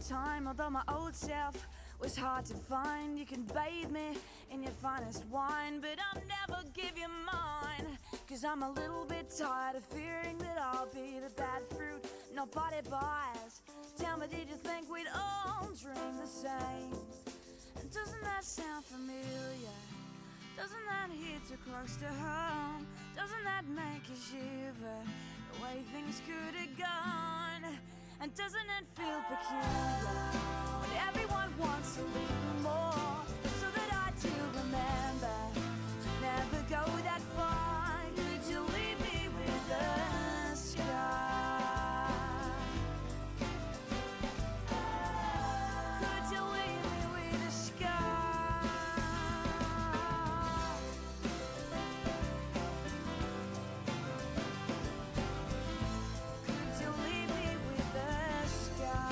time, although my old self was hard to find. You can bathe me in your finest wine, but I'll never give you mine. Cause I'm a little bit tired of fearing that I'll be the bad fruit nobody buys. Tell me, did you think we'd all dream the same? And doesn't that sound familiar? Doesn't that hit too close to home? Doesn't that make you shiver? The way things could have gone. And doesn't it feel peculiar when everyone wants a little more? So that I do remember to never go that far. Could you leave me with a scar? Could you leave me with a scar? Could you leave me with a scar?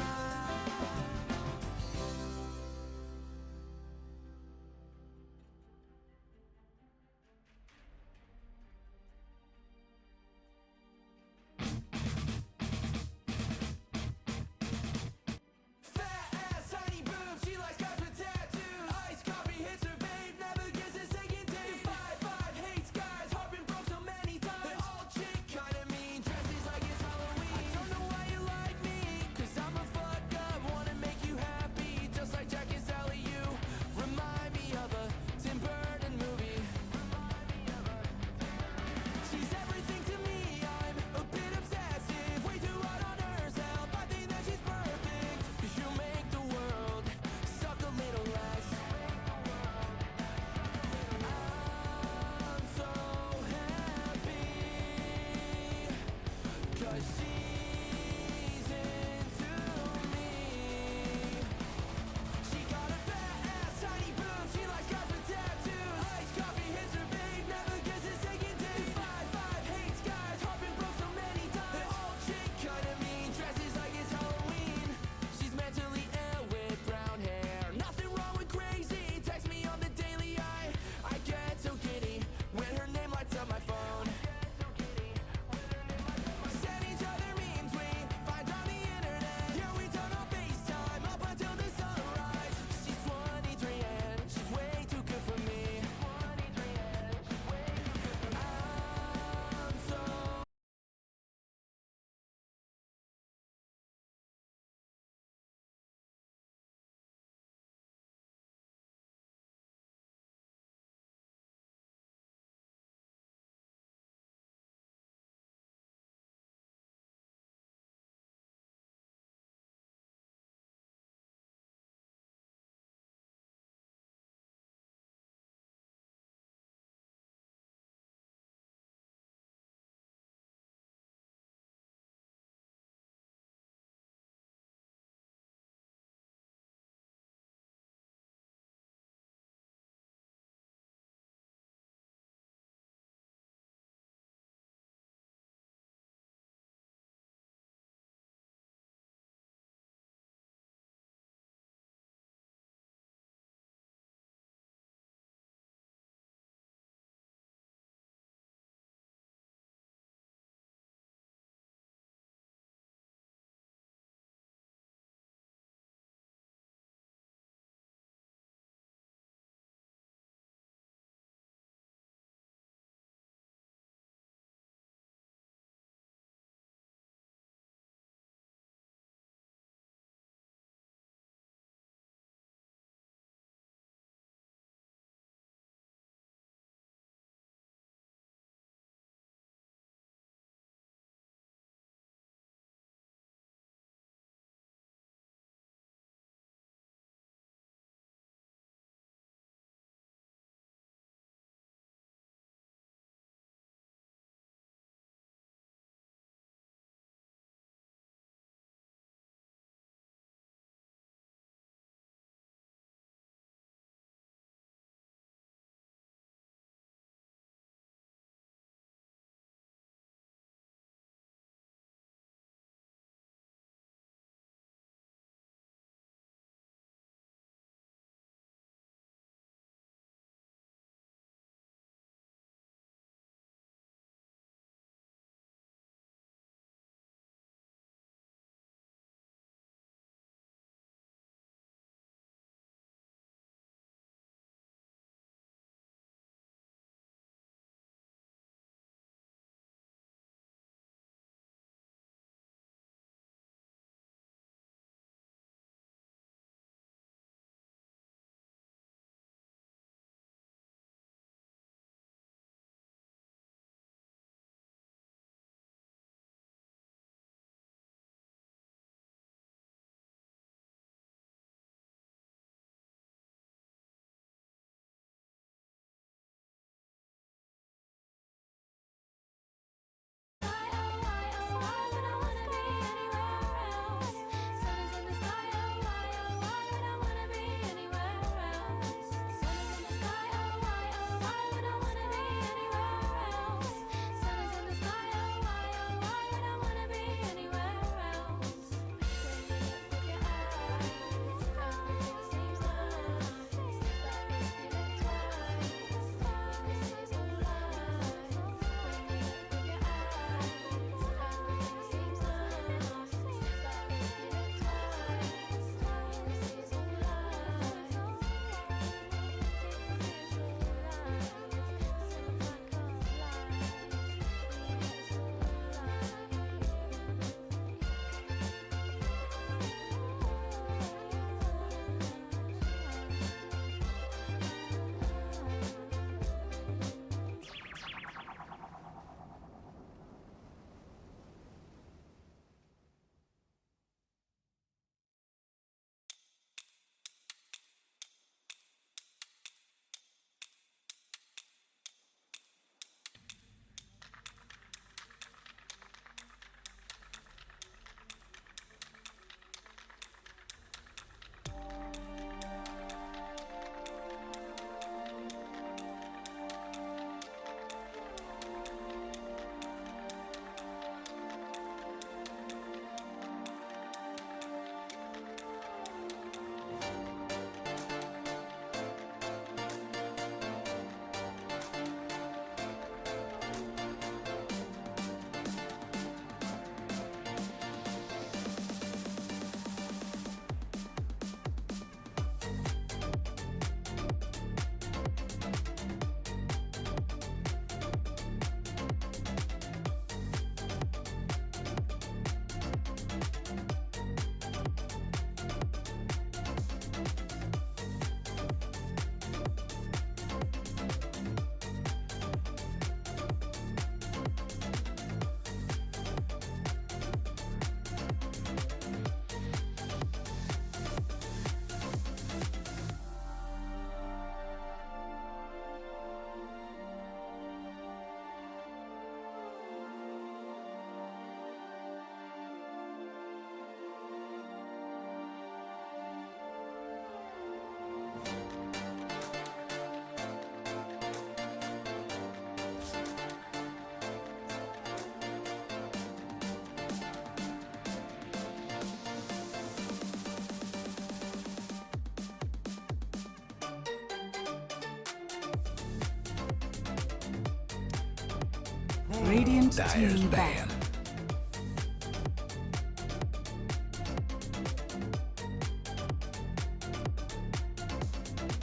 Radiant Dyer's team ban. ban.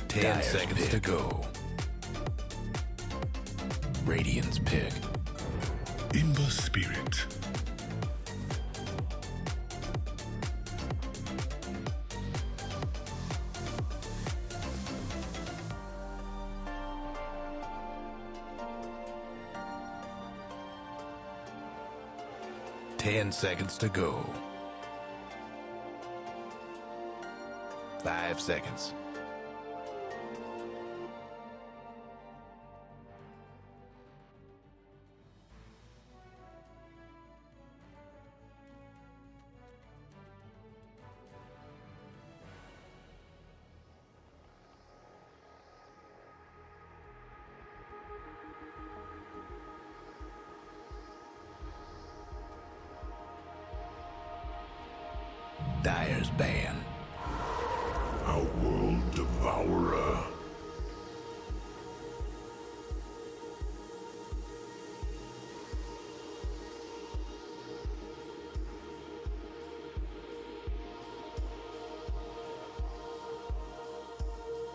Ten seconds to go. Radiant's pick. Imba Spirit. Ten seconds to go. 5 seconds. Dyer's ban. Outworld Devourer.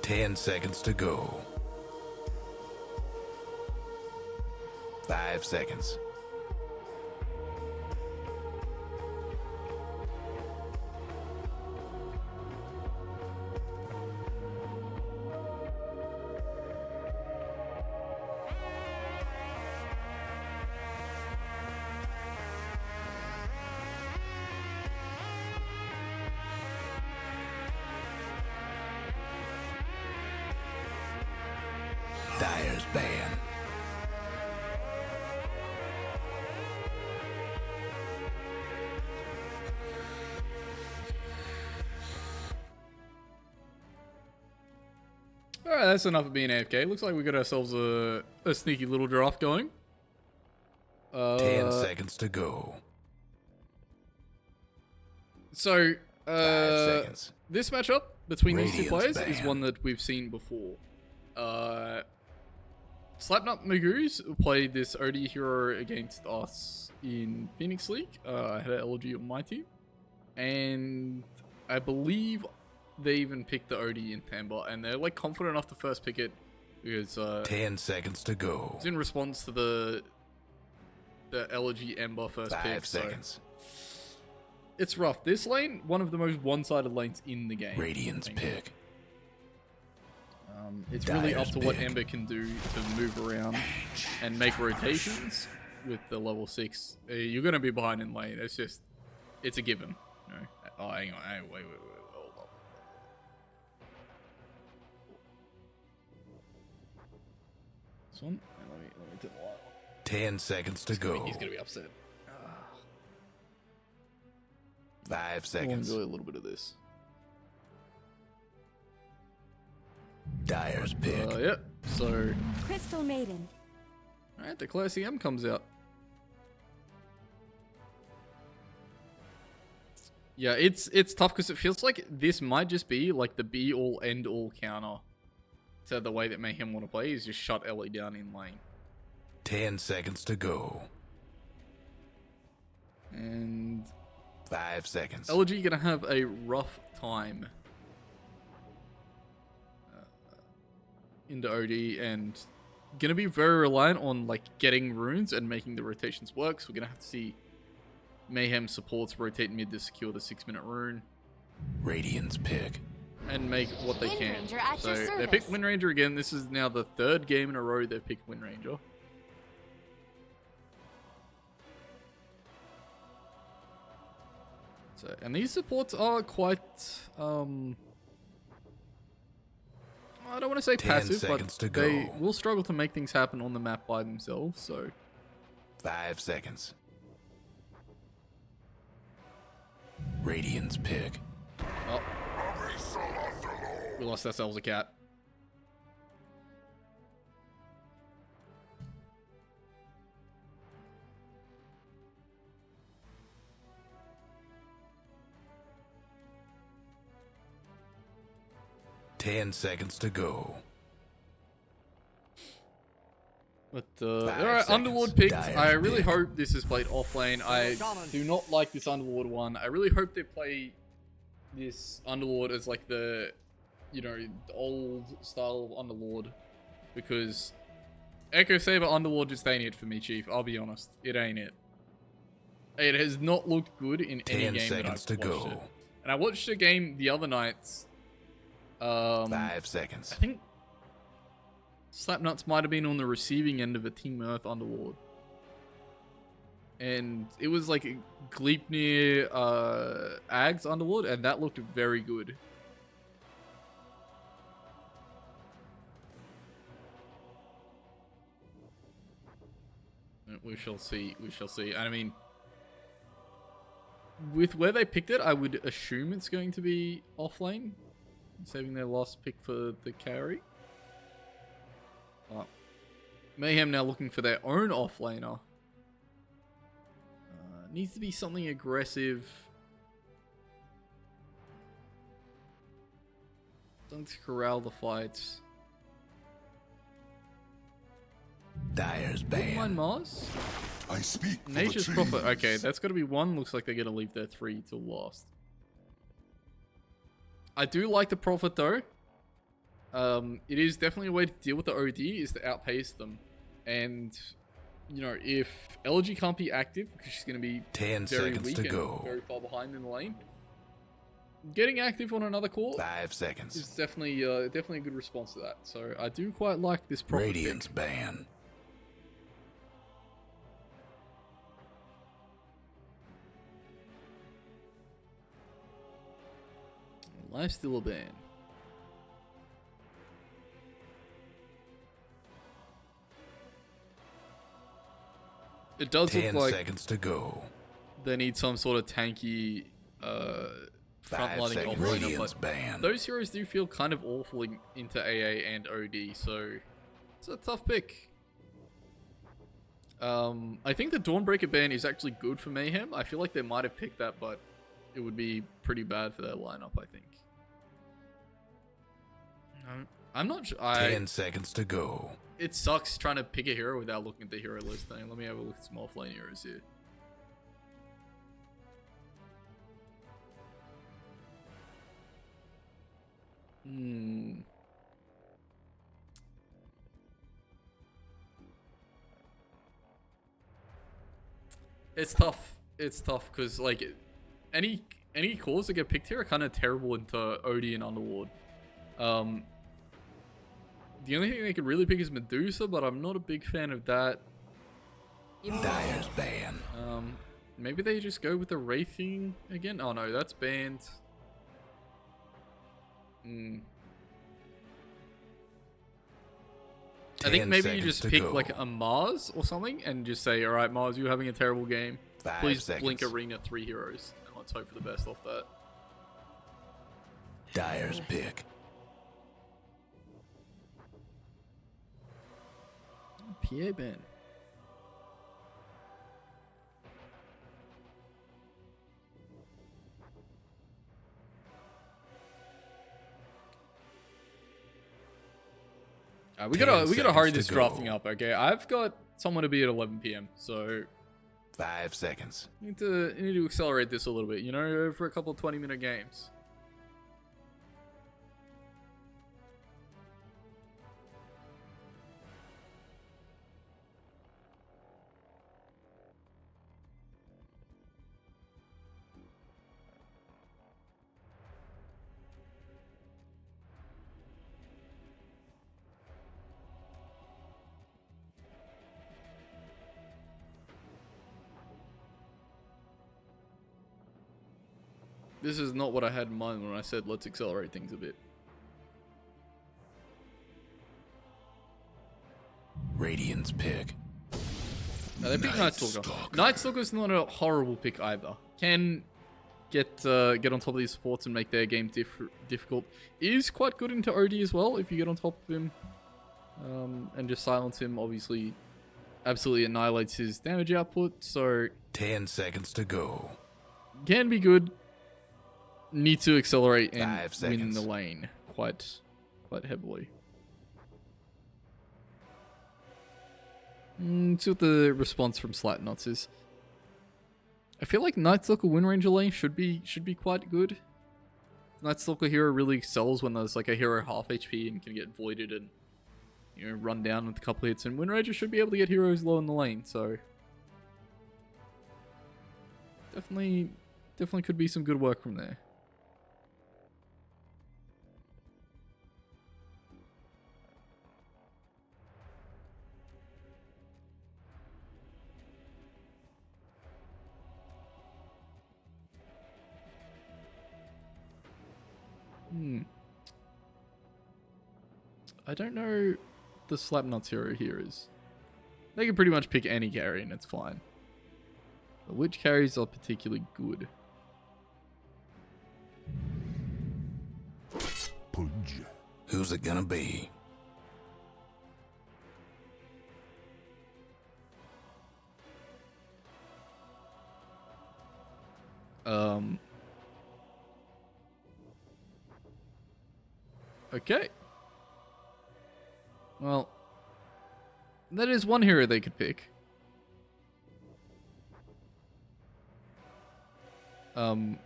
Ten seconds to go. 5 seconds. Dyer's ban. Alright, that's enough of being AFK. Looks like we got ourselves a sneaky little draft going. 10 seconds to go. So, 5 seconds. this matchup between these two Radiant's players is ban. one that we've seen before. Slapnut Magoos played this OD hero against us in Phoenix League. I had an LG on my team. And I believe they even picked the OD in Tampa. And they're like confident enough to first pick it because 10 seconds to go. it's in response to the LG Ember first 5 pick. seconds. So it's rough. This lane, one of the most one-sided lanes in the game. Radiant's I think. pick. It's really up Dyer's to what pick. Ember can do to move around and make rotations with the level 6. You're going to be behind in lane. It's a given. You know? Oh, hang on. Hey, wait. Hold up. This one? Let me turn the light on. 10 seconds to go. He's going to be upset. 5 I'll seconds. enjoy a little bit of this. Dyer's pick. Yep. So, Crystal Maiden. alright, the Class CM comes out. Yeah, it's tough because it feels like this might just be like the be-all, end-all counter to the way that Mayhem want to play is just shut Ellie down in lane. 10 seconds to go. And 5 seconds. LG gonna have a rough time into OD and gonna be very reliant on like getting runes and making the rotations work. So we're gonna have to see Mayhem supports rotate mid to secure the 6-minute rune Radiant's pick. and make what they Wind can. Ranger at So your they service. picked Wind Ranger again. This is now the 3rd game in a row they've picked Wind Ranger. So, and these supports are quite, I don't want to say 10 passive, seconds but to they go. will struggle to make things happen on the map by themselves. So 5 seconds. Radiant's pick. oh, we lost ourselves a cat. Ten seconds to go. But alright, Underlord picked. I really hope this is played offlane. I do not like this Underlord one. I really hope they play this Underlord as like the, you know, the old style of Underlord, because Echo Saber Underlord just ain't it for me, Chief. I'll be honest, it ain't it. It has not looked good in any game that I've watched it. And I watched a game the other night. 5 seconds. I think Slapnuts might have been on the receiving end of a Team Earth Underlord. And it was like a Gleipnir Ags Underlord, and that looked very good. We shall see. We shall see. And I mean, with where they picked it, I would assume it's going to be offlane, saving their last pick for the carry. Mayhem now looking for their own offlaner. Needs to be something aggressive. Something to corral the fights. Dyer's Wouldn't mind ban. Mars. I speak for the Nature's trees. Prophet. Okay, that's got to be one. Looks like they're going to leave their 3 till last. I do like the Prophet though. It is definitely a way to deal with the OD, is to outpace them. And, you know, if LG can't be active, because she's going to be 10 very seconds weak to and go. very far behind in the lane, getting active on another core 5 seconds. is definitely definitely a good response to that. So I do quite like this Prophet Radiance pick. ban. Life's still a ban. It does 10 look like seconds to go. they need some sort of tanky 5 front-lining seconds. offlaner, Radiance but ban. those heroes do feel kind of awful into AA and OD, so it's a tough pick. I think the Dawnbreaker ban is actually good for Mayhem. I feel like they might have picked that, but it would be pretty bad for their lineup, I think. I'm not sure. 10 seconds to go. It sucks trying to pick a hero without looking at the hero list thing. Let me have a look at some offlane heroes here. It's tough. It's tough because like any cores that get picked here are kind of terrible into OD and Underlord. The only thing they could really pick is Medusa, but I'm not a big fan of that. Dyer's ban. Maybe they just go with the Wraithing again. Oh no, that's banned. I think 10 maybe you seconds just to pick go. like a Mars or something and just say, all right, Mars, you're having a terrible game. 5 Please seconds. blink Arena 3 heroes. And let's hope for the best off that. Dyer's pick. PA ban. We 10 gotta hurry seconds this to drafting go. up, okay? I've got someone to be at 11 PM, so 5 seconds. need to accelerate this a little bit, you know, for a couple of 20-minute games. This is not what I had in mind when I said let's accelerate things a bit. Radiant's pick. Now they pick Night Stalker. Night Stalker's not a horrible pick either. Can get on top of these supports and make their game difficult. Is quite good into OD as well if you get on top of him and just silence him. Obviously, absolutely annihilates his damage output. So 10 seconds to go. can be good. Need to accelerate and 5 win seconds. the lane quite heavily. See what the response from Slapnuts is. I feel like Night Stalker Wind Ranger lane should be quite good. Night Stalker hero really excels when there's like a hero half HP and can get voided and run down with a couple hits. And Wind Ranger should be able to get heroes low in the lane, so definitely could be some good work from there. I don't know the Slapnuts hero here is. They can pretty much pick any carry and it's fine. But which carries are particularly good? Pudge. Who's it gonna be? Okay. Well, that is one hero they could pick. I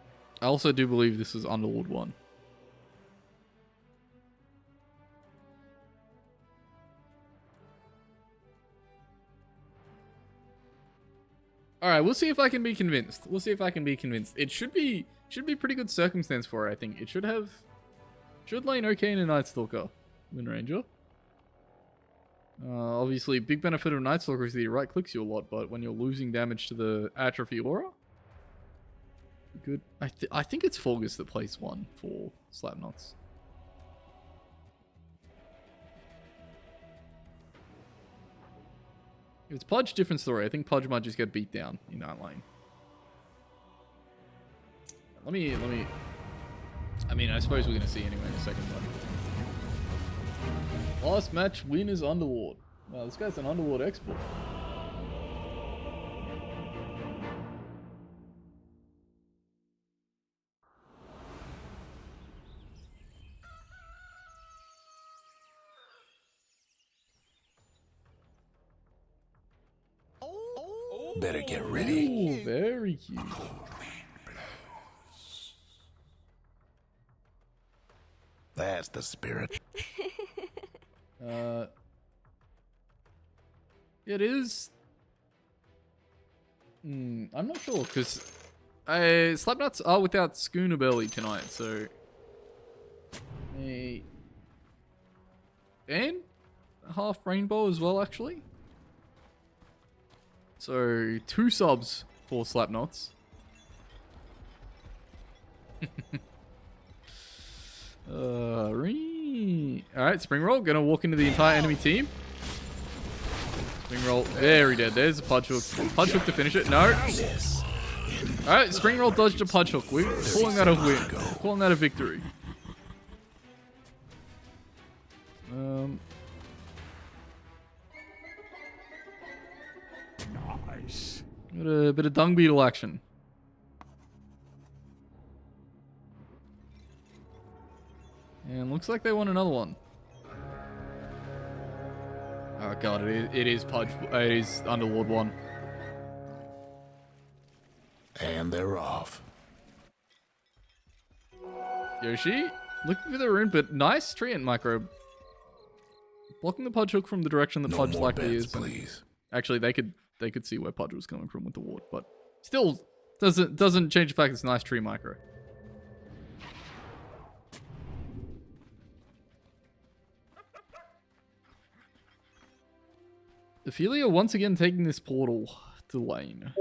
also do believe this is Underlord 1. Alright, we'll see if I can be convinced. It should be pretty good circumstance for it, I think. It should lane okay in a Night Stalker Wind Ranger. Obviously, big benefit of Night Stalker is that he right clicks you a lot, but when you're losing damage to the Atrophy Aura, good. I think it's Fulgus that plays one for Slapnuts. If it's Pudge, different story. I think Pudge might just get beat down in that lane. Let me. I mean, I suppose we're gonna see anyway in a second. But last match win is Underlord. Wow, this guy's an Underlord expert. Better get ready. Ooh, very cute. That's the spirit. It is. I'm not sure because Slapnuts are without Schooner Belly tonight, so and half Rainbow as well, actually. So 2 subs for Slapnuts. Alright, Spring Roll. Gonna walk into the entire enemy team. Spring Roll. Very dead. There's a Pudge Hook. Pudge Hook to finish it. No. Alright, Spring Roll dodged a Pudge Hook. We're calling that a win. Calling that a victory. Nice. Got a bit of Dung Beetle action. And looks like they want another one. Oh god, it is Pudge. It is Underlord 1. And they're off. Yoshi, looking for the rune, but nice Treant micro. Blocking the Pudge Hook from the direction that No Pudge more likely bets, is. please. Actually, they could see where Pudge was coming from with the ward, but still doesn't change the fact it's a nice tree micro. Ophelia once again taking this portal to lane.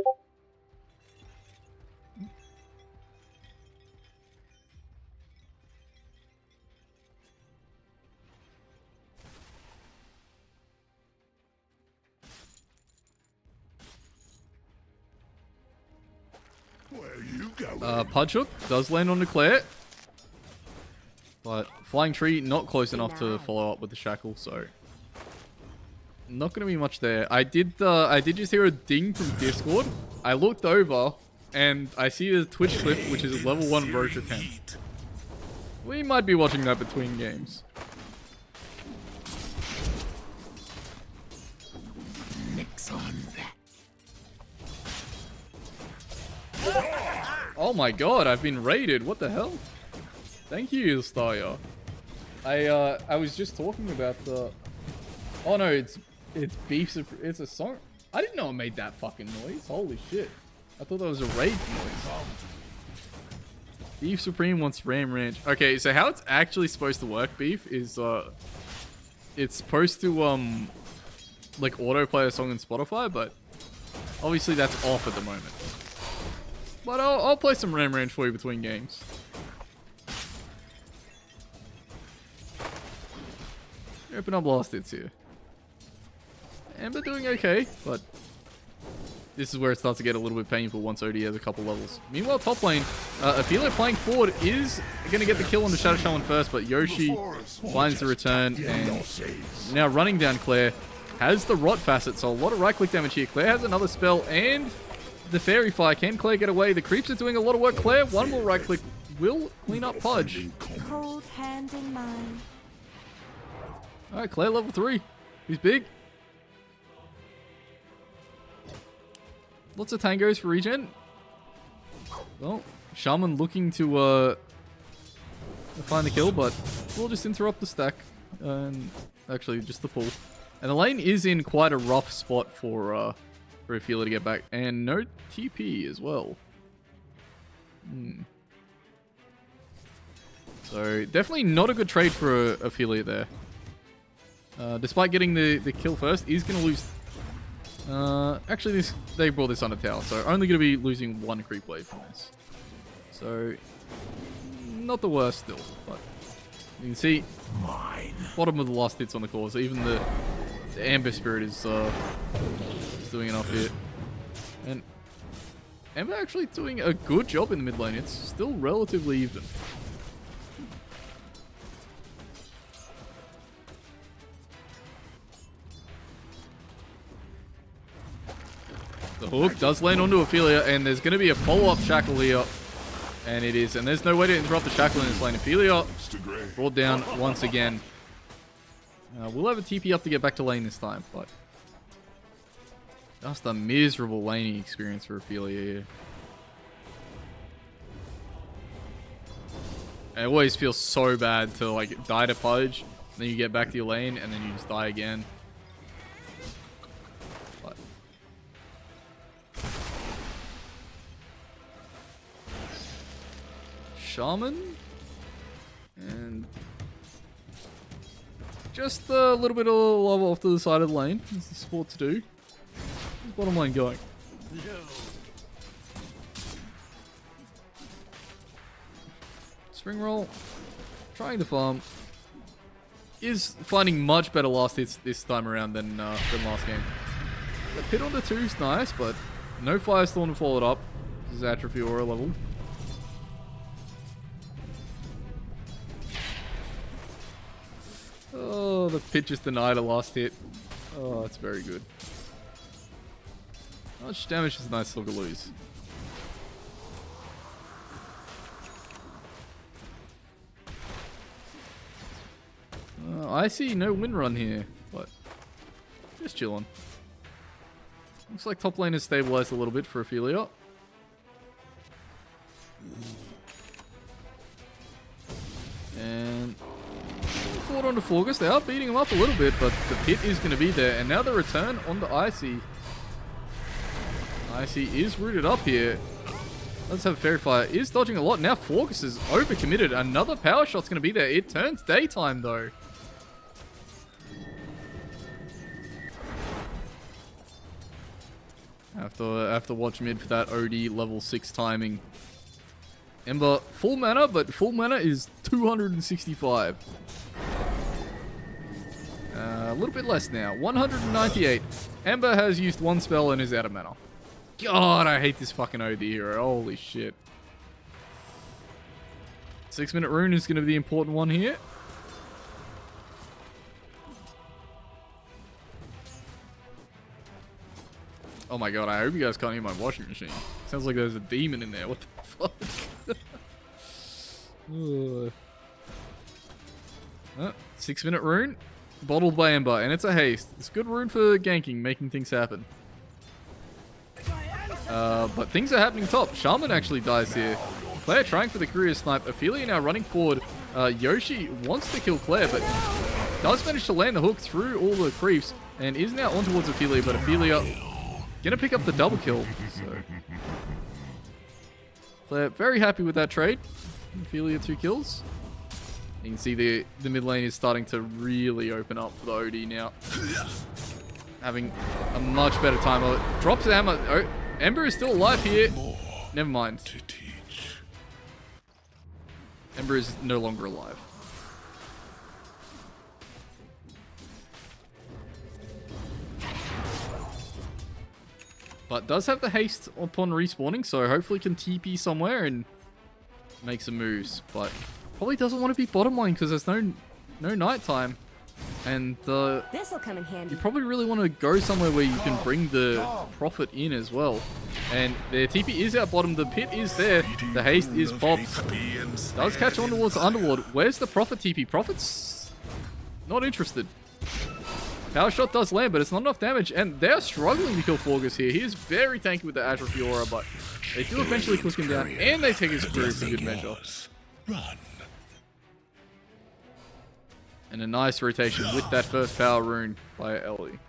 Where you going? Pudge Hook does land on Declare, but Flying Tree not close enough to follow up with the Shackle, so not going to be much there. I did just hear a ding from Discord. I looked over and I see a Twitch clip, which is a level 1 Roach attempt. We might be watching that between games. Oh my god, I've been raided. What the hell? Thank you, Staya. I was just talking about the... Oh no, it's Beef It's a song. I didn't know it made that fucking noise. Holy shit. I thought that was a raid noise. Beef Supreme wants Ram Ranch. Okay, so how it's actually supposed to work, Beef, is it's supposed to like autoplay a song on Spotify, but obviously that's off at the moment. But I'll play some Ram Ranch for you between games. Open up last hits here. Amber doing okay, but this is where it starts to get a little bit painful once OD has a couple levels. Meanwhile, top lane, Ophelia playing forward is going to get the kill on the Shadow Shaman first, but Yoshi finds the return and now running down Claire. Has the Rot Facet, so a lot of right-click damage here. Claire has another spell and the Fairy Fire. Can Claire get away? The creeps are doing a lot of work. Claire, one more right-click will clean up Pudge. Cold hand in mine. Alright, Claire level 3. He's big. Lots of tangos for regen. Well, Shaman looking to find the kill, but we'll just interrupt the stack. And actually, just the pull. And the lane is in quite a rough spot for Ophelia to get back. And no TP as well. So, definitely not a good trade for Ophelia there. Despite getting the kill first, he's going to lose... actually, they brought this under tower, so only going to be losing one creep wave from this. So, not the worst still, but you can see bottom of the last hits on the core, so even the Amber Spirit is doing enough here. And Amber actually doing a good job in the mid lane. It's still relatively even. The hook does land onto Ophelia, and there's going to be a follow-up shackle here. And it is. And there's no way to interrupt the shackle in this lane. Ophelia brought down once again. We'll have a TP up to get back to lane this time, but just a miserable laning experience for Ophelia here. It always feels so bad to like die to Pudge, then you get back to your lane, and then you just die again. But Shaman and just a little bit of love off to the side of the lane. It's the sport to do. Where's bottom lane going? Spring roll, trying to farm, is finding much better last hits this time around than last game. The pit on the 2 is nice, but no Firestorm to follow it up. This is Atrophy Aura level. Oh, the pit just denied a last hit. Oh, that's very good. How much damage does Night Stalker lose? I see no win run here, but just chilling. Looks like top lane has stabilized a little bit for Ophelia. And forward onto Forgus. They are beating him up a little bit, but the pit is going to be there. And now the return onto Icy. Icy is rooted up here. Let's have Fairy Fire. Is dodging a lot. Now Forgus is overcommitted. Another power shot's going to be there. It turns daytime though. Have to watch mid for that OD level 6 timing. Ember, full mana, but full mana is 265. A little bit less now. 198. Ember has used one spell and is out of mana. God, I hate this fucking OD hero. Holy shit. 6-minute rune is going to be the important one here. Oh my god, I hope you guys can't hear my washing machine. Sounds like there's a demon in there. What the fuck? 6-minute rune. Bottled by Ember, and it's a haste. It's good rune for ganking, making things happen. But things are happening top. Shaman actually dies here. Claire trying for the courier snipe. Ophelia now running forward. Yoshi wants to kill Claire, but does manage to land the hook through all the creeps and is now on towards Ophelia, but Ophelia gonna pick up the double kill. So Claire very happy with that trade. Ophelia 2 kills. You can see the mid lane is starting to really open up for the OD now. Having a much better time of it. Drops the hammer. Oh, Ember is still alive here. Never mind. Ember is no longer alive. But does have the haste upon respawning, so hopefully can TP somewhere and make some moves. But probably doesn't want to be bottom lane because there's no nighttime. And This'll come in handy. you probably really want to go somewhere where you can bring the Prophet in as well. And their TP is out bottom. The pit is there. The haste is popped. Does catch on towards the Underlord. Where's the Prophet TP? Prophet's not interested. Power shot does land, but it's not enough damage. And they're struggling to kill Forgus here. He is very tanky with the Azure Fiora, but they do eventually click him down. And they take his crew for good measure. And a nice rotation with that first power rune by Ellie.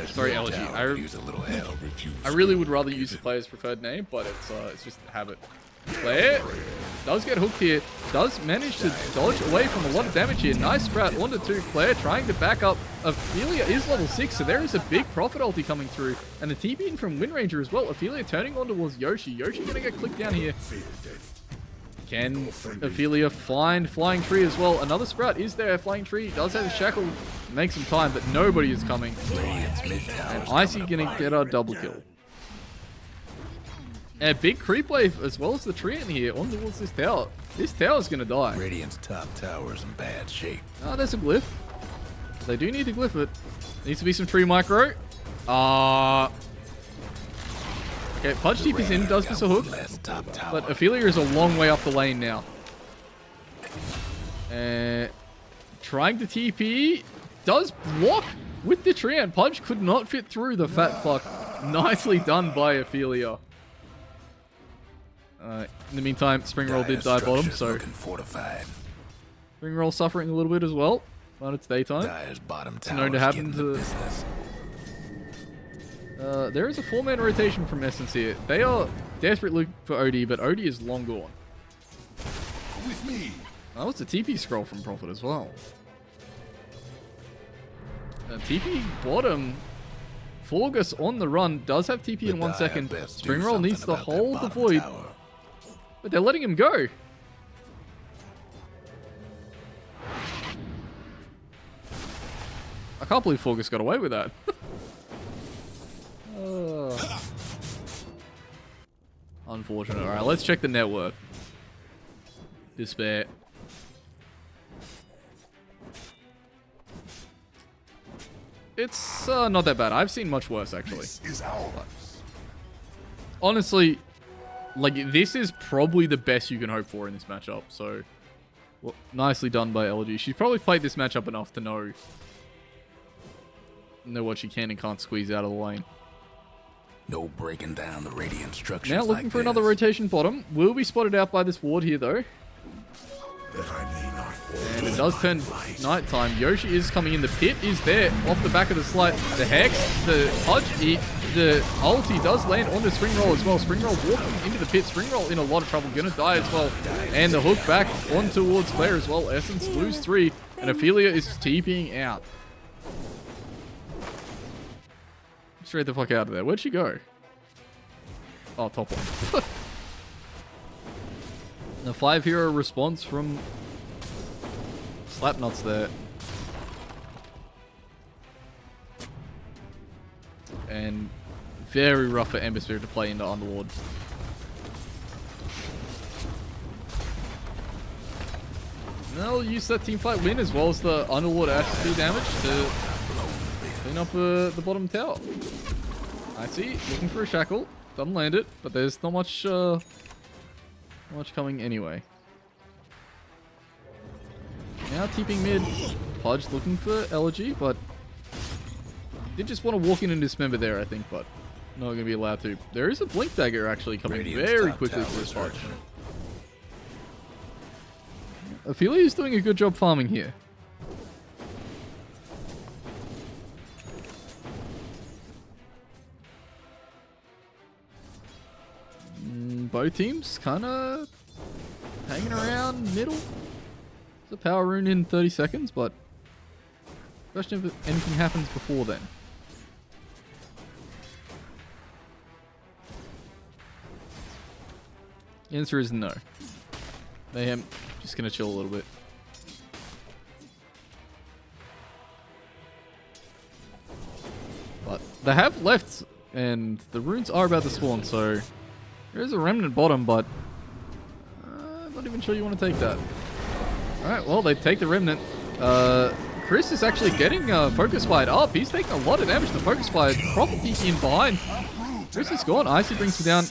Sorry, LG. I really would rather use the player's preferred name, but it's just habit. Claire does get hooked here. Does manage to dodge away from a lot of damage here. Nice sprout onto 2. Claire trying to back up. Ophelia is level 6, so there is a big Prophet ulti coming through. And the TP in from Windranger as well. Ophelia turning on towards Yoshi. Yoshi gonna get clicked down here. Can Ophelia find Flying Tree as well? Another sprout is there. Flying Tree does have a shackle. Makes some time, but nobody is coming. And Icy gonna get a double kill. And a big creep wave as well as the tree in here on towards this tower. This tower's gonna die. Radiant's top tower is in bad shape. Oh, there's a glyph. They do need to glyph it. Needs to be some tree micro. Okay, Pudge TP's in, does miss a hook. But Ophelia is a long way up the lane now. Trying to TP. Does block with the tree, and Pudge could not fit through the fat fuck. Nicely done by Ophelia. In the meantime, Spring Roll did die bottom, so Spring Roll suffering a little bit as well. But it's daytime. It's known to happen to... there is a 4-man rotation from Essence here. They are desperate looking for OD, but OD is long gone. With me. That was the TP scroll from Prophet as well. TP bottom. Forgus on the run. Does have TP in 1 second. Spring Roll needs to hold the void. But they're letting him go. I can't believe Forgus got away with that. Unfortunate. Alright, let's check the net worth. Despair. It's not that bad. I've seen much worse, actually. This is ours. Honestly, like, this is probably the best you can hope for in this matchup. So, well, nicely done by LG. She's probably played this matchup enough to know what she can and can't squeeze out of the lane. No breaking down the radiant structures. Now looking for another rotation bottom. Will be spotted out by this ward here, though. And it does turn nighttime. Yoshi is coming in. The pit is there off the back of the slide. The Hex, the Pudge, the ulti does land onto Spring Roll as well. Spring Roll walking into the pit. Spring Roll in a lot of trouble. Gonna die as well. And the hook back on towards Claire as well. Essence lose 3. And Ophelia is TPing out. Straight the fuck out of there. Where'd she go? Oh, top one. The 5-hero response from Slapnuts there. And very rough for Ember Spirit to play into Underlord. And they'll use that teamfight win as well as the Underlord Ashes damage to clean up the bottom tower. I see, looking for a shackle. Doesn't land it, but there's not much coming anyway. Now TPing mid. Pudge looking for Elegy, but did just want to walk in and dismember there, I think, but not going to be allowed to. There is a Blink Dagger actually coming Radiant's very top quickly tower for this is Pudge. hurting. Ophelia is doing a good job farming here. Both teams kind of hanging around middle. It's a power rune in 30 seconds, but question if anything happens before then. The answer is no. Mayhem just gonna chill a little bit. But they have left, and the runes are about to spawn, so there is a remnant bottom, but I'm not even sure you want to take that. Alright, well, they take the remnant. Chris is actually getting focus fired up. He's taking a lot of damage to focus fire. Prophet TP in behind. Chris is gone. Icy brings him down.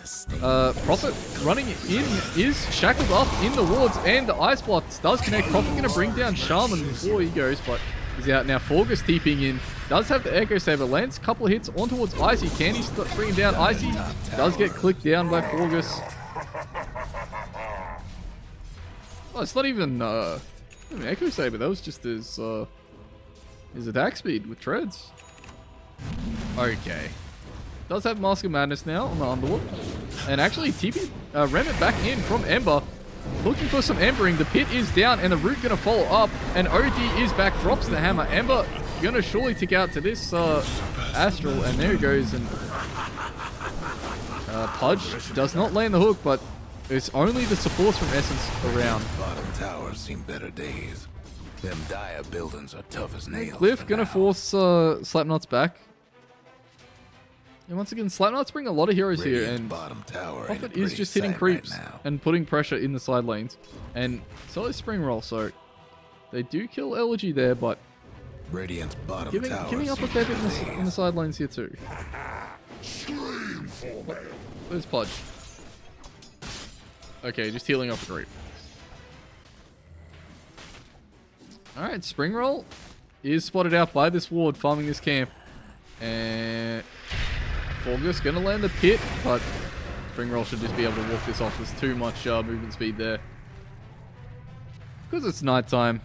Prophet running in is shackled up in the wards, and the ice block does connect. Prophet going to bring down Shaman before he goes, but he's out now. Forgus TPing in. Does have the Echo Saber. Lands a couple of hits on towards Icy. Can he bring him down? Icy does get clicked down by Forgus. Oh, it's not even Echo Saber. That was just his attack speed with treads. Okay. Does have Mask of Madness now on the Underlord. And actually, TP Remnant back in from Ember. Looking for some Embering. The pit is down and the root going to follow up. And OD is back, drops the hammer. Ember going to surely tick out to this Astral. And there he goes. And Pudge does not land the hook, but it's only the supports from Essence around. Bottom towers seen better days. Them dire buildings are tough as nails. Cliff going to force Slapnuts back. And once again, Slapnuts bring a lot of heroes here, and bottom tower Prophet is just hitting creeps and putting pressure in the side lanes. And so is Spring Roll, so they do kill Elegy there, but Radiant's bottom giving up a fair bit in the side lanes here too. Where's Pudge? Okay, just healing off a creep. Alright, Spring Roll is spotted out by this ward farming this camp. And Forgus gonna land the pit, but Spring Roll should just be able to walk this off. There's too much movement speed there. Because it's nighttime.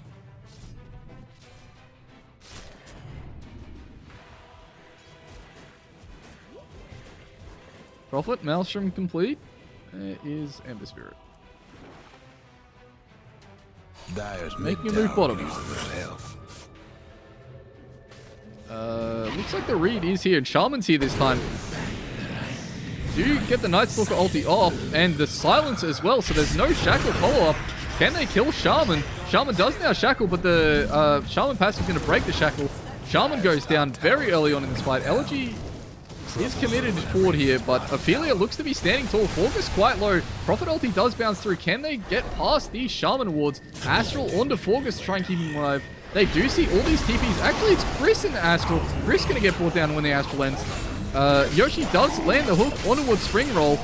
Prophet, Maelstrom complete. Is Ember Spirit. Dyer's making a move bottom. Looks like the read is here, and Shaman's here this time. Do get the Night Stalker ulti off, and the silence as well, so there's no Shackle follow-up. Can they kill Shaman? Shaman does now Shackle, but the Shaman passive is going to break the Shackle. Shaman goes down very early on in this fight. Elegy is committed forward here, but Ophelia looks to be standing tall. Forgus quite low. Prophet ulti does bounce through. Can they get past these Shaman wards? Astral onto Forgus to try and keep him alive. They do see all these TPs. Actually, it's Chris in the Astral. Chris going to get brought down when the Astral ends. Yoshi does land the hook on towards Spring Roll.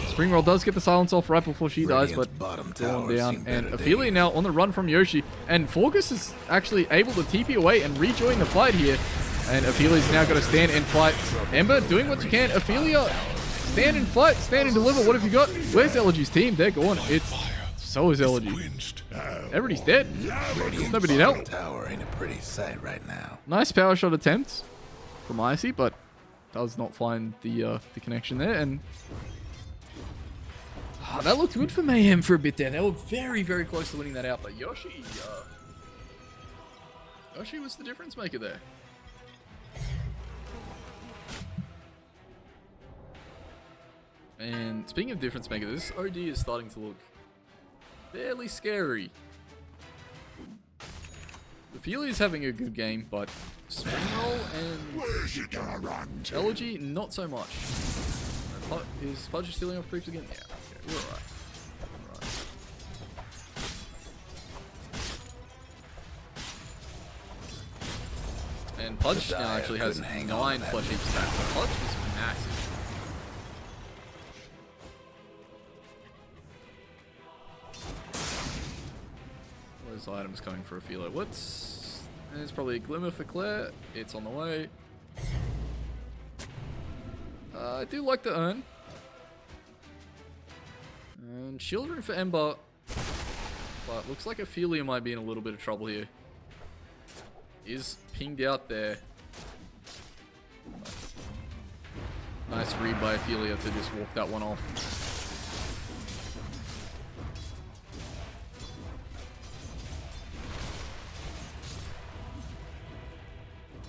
Spring Roll does get the silence off right before she dies, but drawn down. And Ophelia now on the run from Yoshi. And Forgus is actually able to TP away and rejoin the fight here. And Ophelia's now got to stand and fight. Ember doing what you can. Ophelia, stand and fight, stand and deliver. What have you got? Where's Elegy's team? They're gone. So is Elegy. Everybody's dead. There's nobody to help. Tower ain't a pretty sight right now. Nice power shot attempt from Icy, but does not find the connection there. And that looked good for Mayhem for a bit there. They were very, very close to winning that out. But Yoshi was the difference maker there. And speaking of difference maker, this OD is starting to look fairly scary. Ophelia is having a good game, but Spring Roll and Elegy, not so much. Is Pudge stealing off creeps again? Yeah, okay, we're alright. And Pudge now actually has 9 flesh heap stats. So Pudge is massive. Where's items coming for Ophelia? There's probably a Glimmer for Claire. It's on the way. I do like the urn. And shield room for Ember. But looks like Ophelia might be in a little bit of trouble here. Is pinged out there. Nice read by Ophelia to just walk that one off.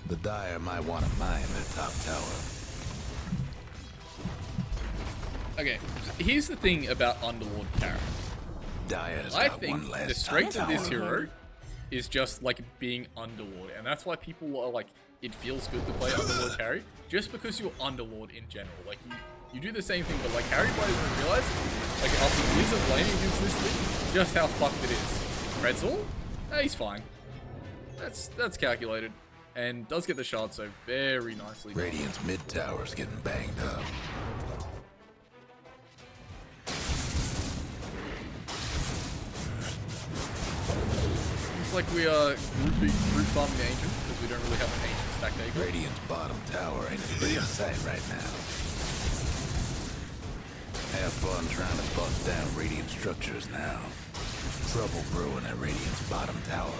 The Dire might want to mine their top tower. Okay, so here's the thing about Underlord Kara. Dire's I got think one last the strength top of this tower. hero is just like being Underlord, and that's why people are like, it feels good to play Underlord carry, just because you're Underlord in general. Like you do the same thing, but like carry players don't realize, like after years of laning against this thing, just how fucked it is. Pretzel, he's fine. That's calculated. And does get the shard, so very nicely done. Radiant's mid tower's getting banged up. Looks like we are group farming the ancient, because we don't really have an ancient stack there. Radiant's bottom tower ain't a pretty sight right now. Have fun trying to bust down Radiant structures now. Trouble brewing at Radiant's bottom tower.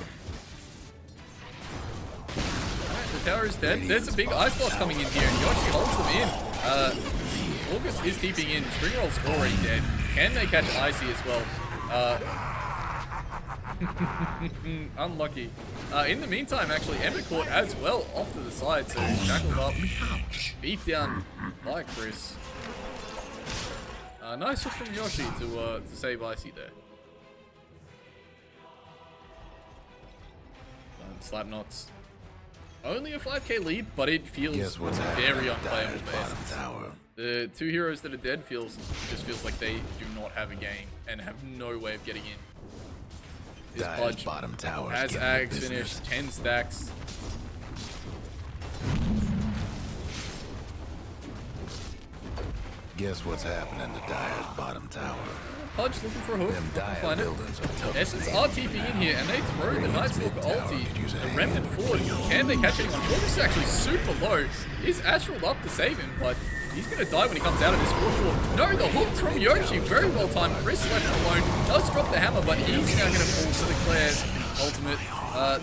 The tower is dead. There's a big ice blast coming in here, and Yoshi holds them in. August is deeping in. Springroll's already dead. Can they catch Icy as well? Unlucky. In the meantime, actually, Ember caught as well off to the side, so shackled up, beat down by Chris. Nice hook from Yoshi to save Icy there. Slapnuts. Only a 5k lead, but it feels very unplayable for Essence. The two heroes that are dead just feels like they do not have a game and have no way of getting in. This Pudge bottom tower has Ags finished, 10 stacks. Guess what's happening to Dire's bottom tower? Pudge looking for a hook. Them Dire Find it. buildings are tough. Essence are TPing in here, and they throw the Night Stalker ulti, the Remnant forward. Can they catch anyone? Focus is actually super low. Is Astral up to save him, but he's going to die when he comes out of this for sure. No, the hooks from Yoshi, very well timed. Chris left alone, does drop the hammer, but he's now going to fall to the Claire's ultimate.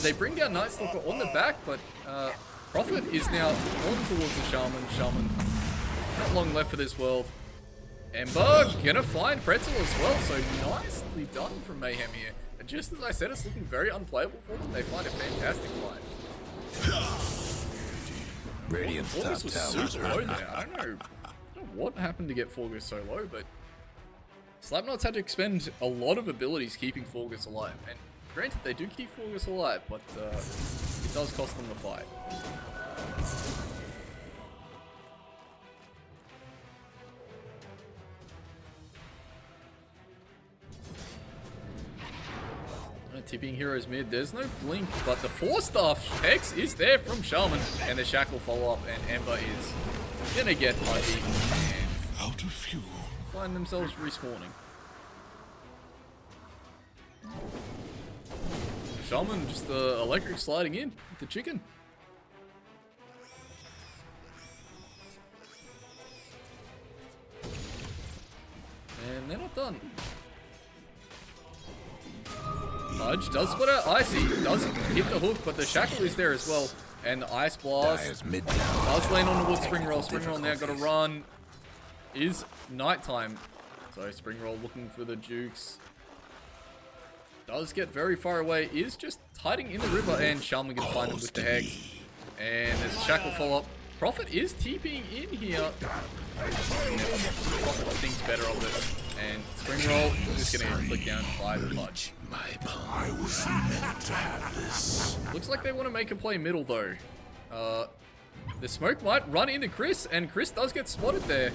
They bring down Night Stalker on the back, but Prophet is now on towards the Shaman. Shaman, not long left for this world. Ember gonna find Pretzel as well, so nicely done from Mayhem here. And just as I said, it's looking very unplayable for them. They find a fantastic fight. Radiant's top Forgus was towers super are low there. I don't know what happened to get Forgus so low, but Slapnuts had to expend a lot of abilities keeping Forgus alive. And granted, they do keep Forgus alive, but it does cost them the fight. Tipping heroes mid. There's no blink, but the 4-star Hex is there from Shaman, and the Shackle follow up, and Ember is gonna get Pudgy and Out of fuel. find themselves respawning. Shaman just electric sliding in with the chicken. And they're not done. Pudge does spot out Icy, does hit the hook, but the Shackle is there as well. And the Ice Blast does land on the wood. Springroll. Springroll now got to run. Is nighttime. So Springroll looking for the Jukes. Does get very far away. Is just hiding in the river, and Shaman can find him with the Hex. And there's a Shackle follow-up. Prophet is TPing in here. Prophet thinks better of it. And Springroll is going to click down by the Pudge. I was meant to have this. Looks like they want to make a play middle though. The smoke might run into Chris, and Chris does get spotted there.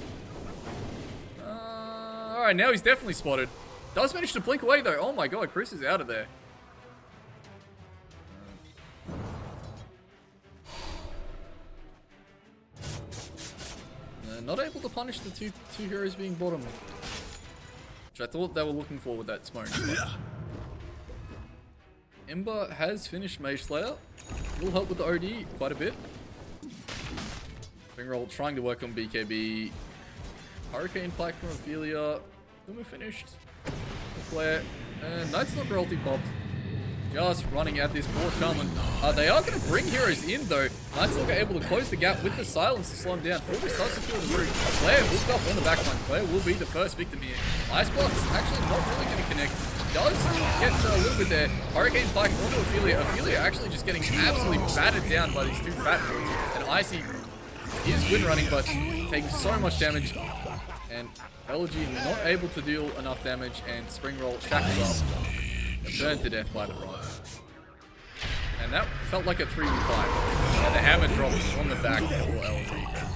Alright, now he's definitely spotted. Does manage to blink away though. Oh my god, Chris is out of there. Not able to punish the two heroes being bottom. Which I thought they were looking for with that smoke. Ember has finished Mage Slayer. Will help with the OD quite a bit. Springroll trying to work on BKB. Hurricane Plaque from Ophelia. Then we're finished. Claire. And Nightstalker ulti popped. Just running at this poor Shaman. They are going to bring heroes in though. Nightstalker able to close the gap with the silence to slow him down. Forgus does secure the root. Claire hooked up on the backline. Claire will be the first victim here. Icebox actually not really going to connect. Does get a little bit there. Hurricane Plaque onto Ophelia. Ophelia actually just getting absolutely battered down by these two fat boys. And Icy is win running, but taking so much damage. And LG not able to deal enough damage, and Spring Roll shackled up and burned to death by the rod. And that felt like a 3v5. And the hammer dropped on the back for LG.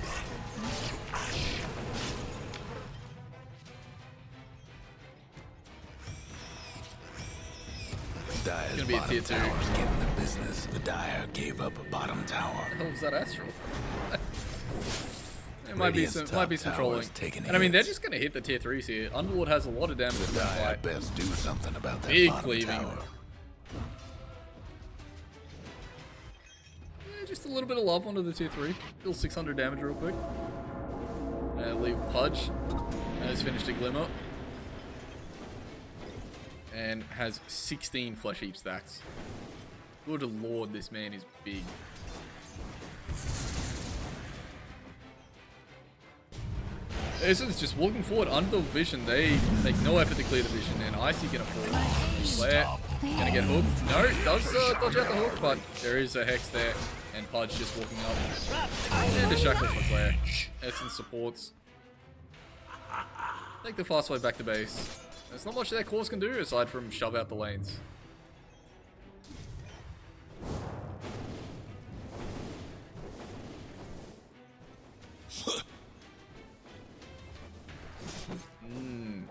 Dyer's Gonna be a tier 2. Getting the business. The Dyer gave up a bottom tower. What the hell was that Astral? There might be some trolling. And I mean, they're just gonna hit the tier 3s here. Underlord has a lot of damage in the Dyer fight. best do something about that Big bottom cleaving. tower. Yeah, just a little bit of love onto the tier 3. Deal 600 damage real quick. And leave Pudge. Has finished a Glimmer. And has 16 flesh heap stacks. Good lord, this man is big. Essence just walking forward under the vision. They make no effort to clear the vision, and Icy gonna fall. Claire gonna get hooked. No, does dodge out the hook, but there is a Hex there, and Pudge just walking up. And a shackle for Claire. Essence supports. Take the fast way back to base. There's not much that Claws can do aside from shove out the lanes.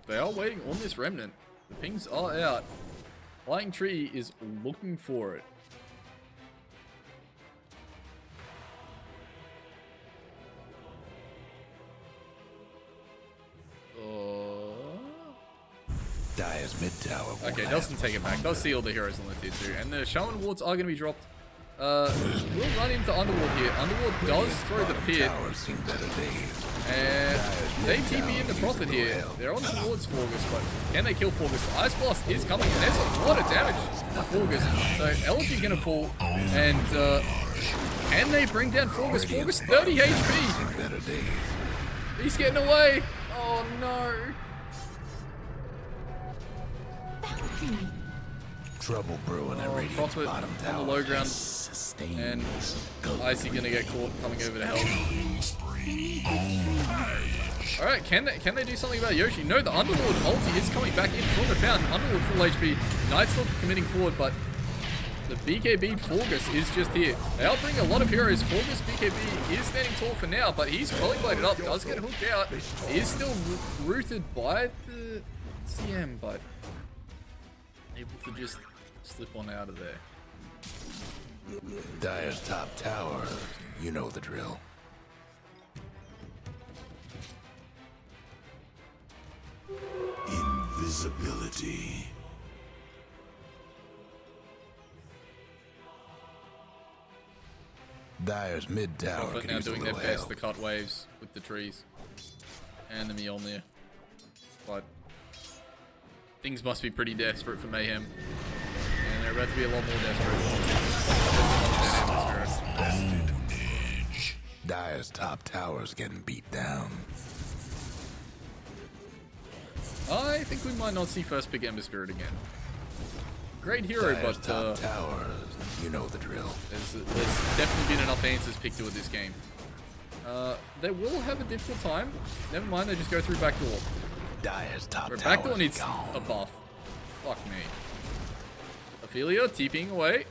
They are waiting on this remnant. The pings are out. Flying Tree is looking for it. Dyer's mid tower. Okay, doesn't take it back. Does see all the heroes on the tier 2. And the Shaman wards are going to be dropped. We'll run into Underworld here. Underworld does throw the pit. And they TP in the Prophet here. They're on towards Forgus, but can they kill Forgus? The Ice Blast is coming, and there's a lot of damage to Forgus. So LG gonna fall, and can they bring down Forgus? Forgus 30 HP. He's getting away. Oh no. Trouble brewing at Radiant's Prophet bottom on tower. the low ground, and Icy gonna get caught coming over to help. Alright, can they do something about Yoshi? No, the Underlord ulti is coming back in from the fountain. Underlord full HP. Nightstalker committing forward, but the BKB Forgus is just here. They are bringing a lot of heroes. Forgus BKB is standing tall for now, but he's rolling bladed up. Does get hooked out. He is still rooted by the CM, but able to just slip on out of there. Dyer's top tower. You know the drill. Invisibility. Dyer's mid tower. Prophet now doing their best to cut waves with the trees and the Mjolnir, but things must be pretty desperate for Mayhem, and they're about to be a lot more desperate. Dyer's top tower's getting beat down. I think we might not see first pick Ember Spirit again. Great hero, Dyer's but top tower, you know the drill. there's definitely been enough answers picked to it this game. They will have a difficult time. Never mind, they just go through backdoor. Dyer's top tower. Backdoor needs a buff. Fuck me. Ophelia TPing away.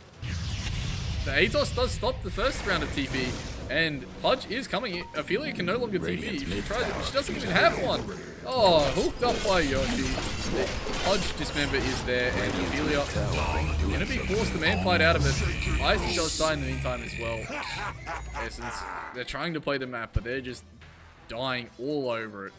The Atos does stop the first round of TP, and Pudge is coming. Ophelia can no longer TP. She tries it, but she doesn't even have one. Oh, hooked up by Yoshi. The Pudge Dismember is there, and Ophelia gonna be forced to man fight out of it. Icy does die in the meantime as well. Essence, they're trying to play the map, but they're just dying all over it.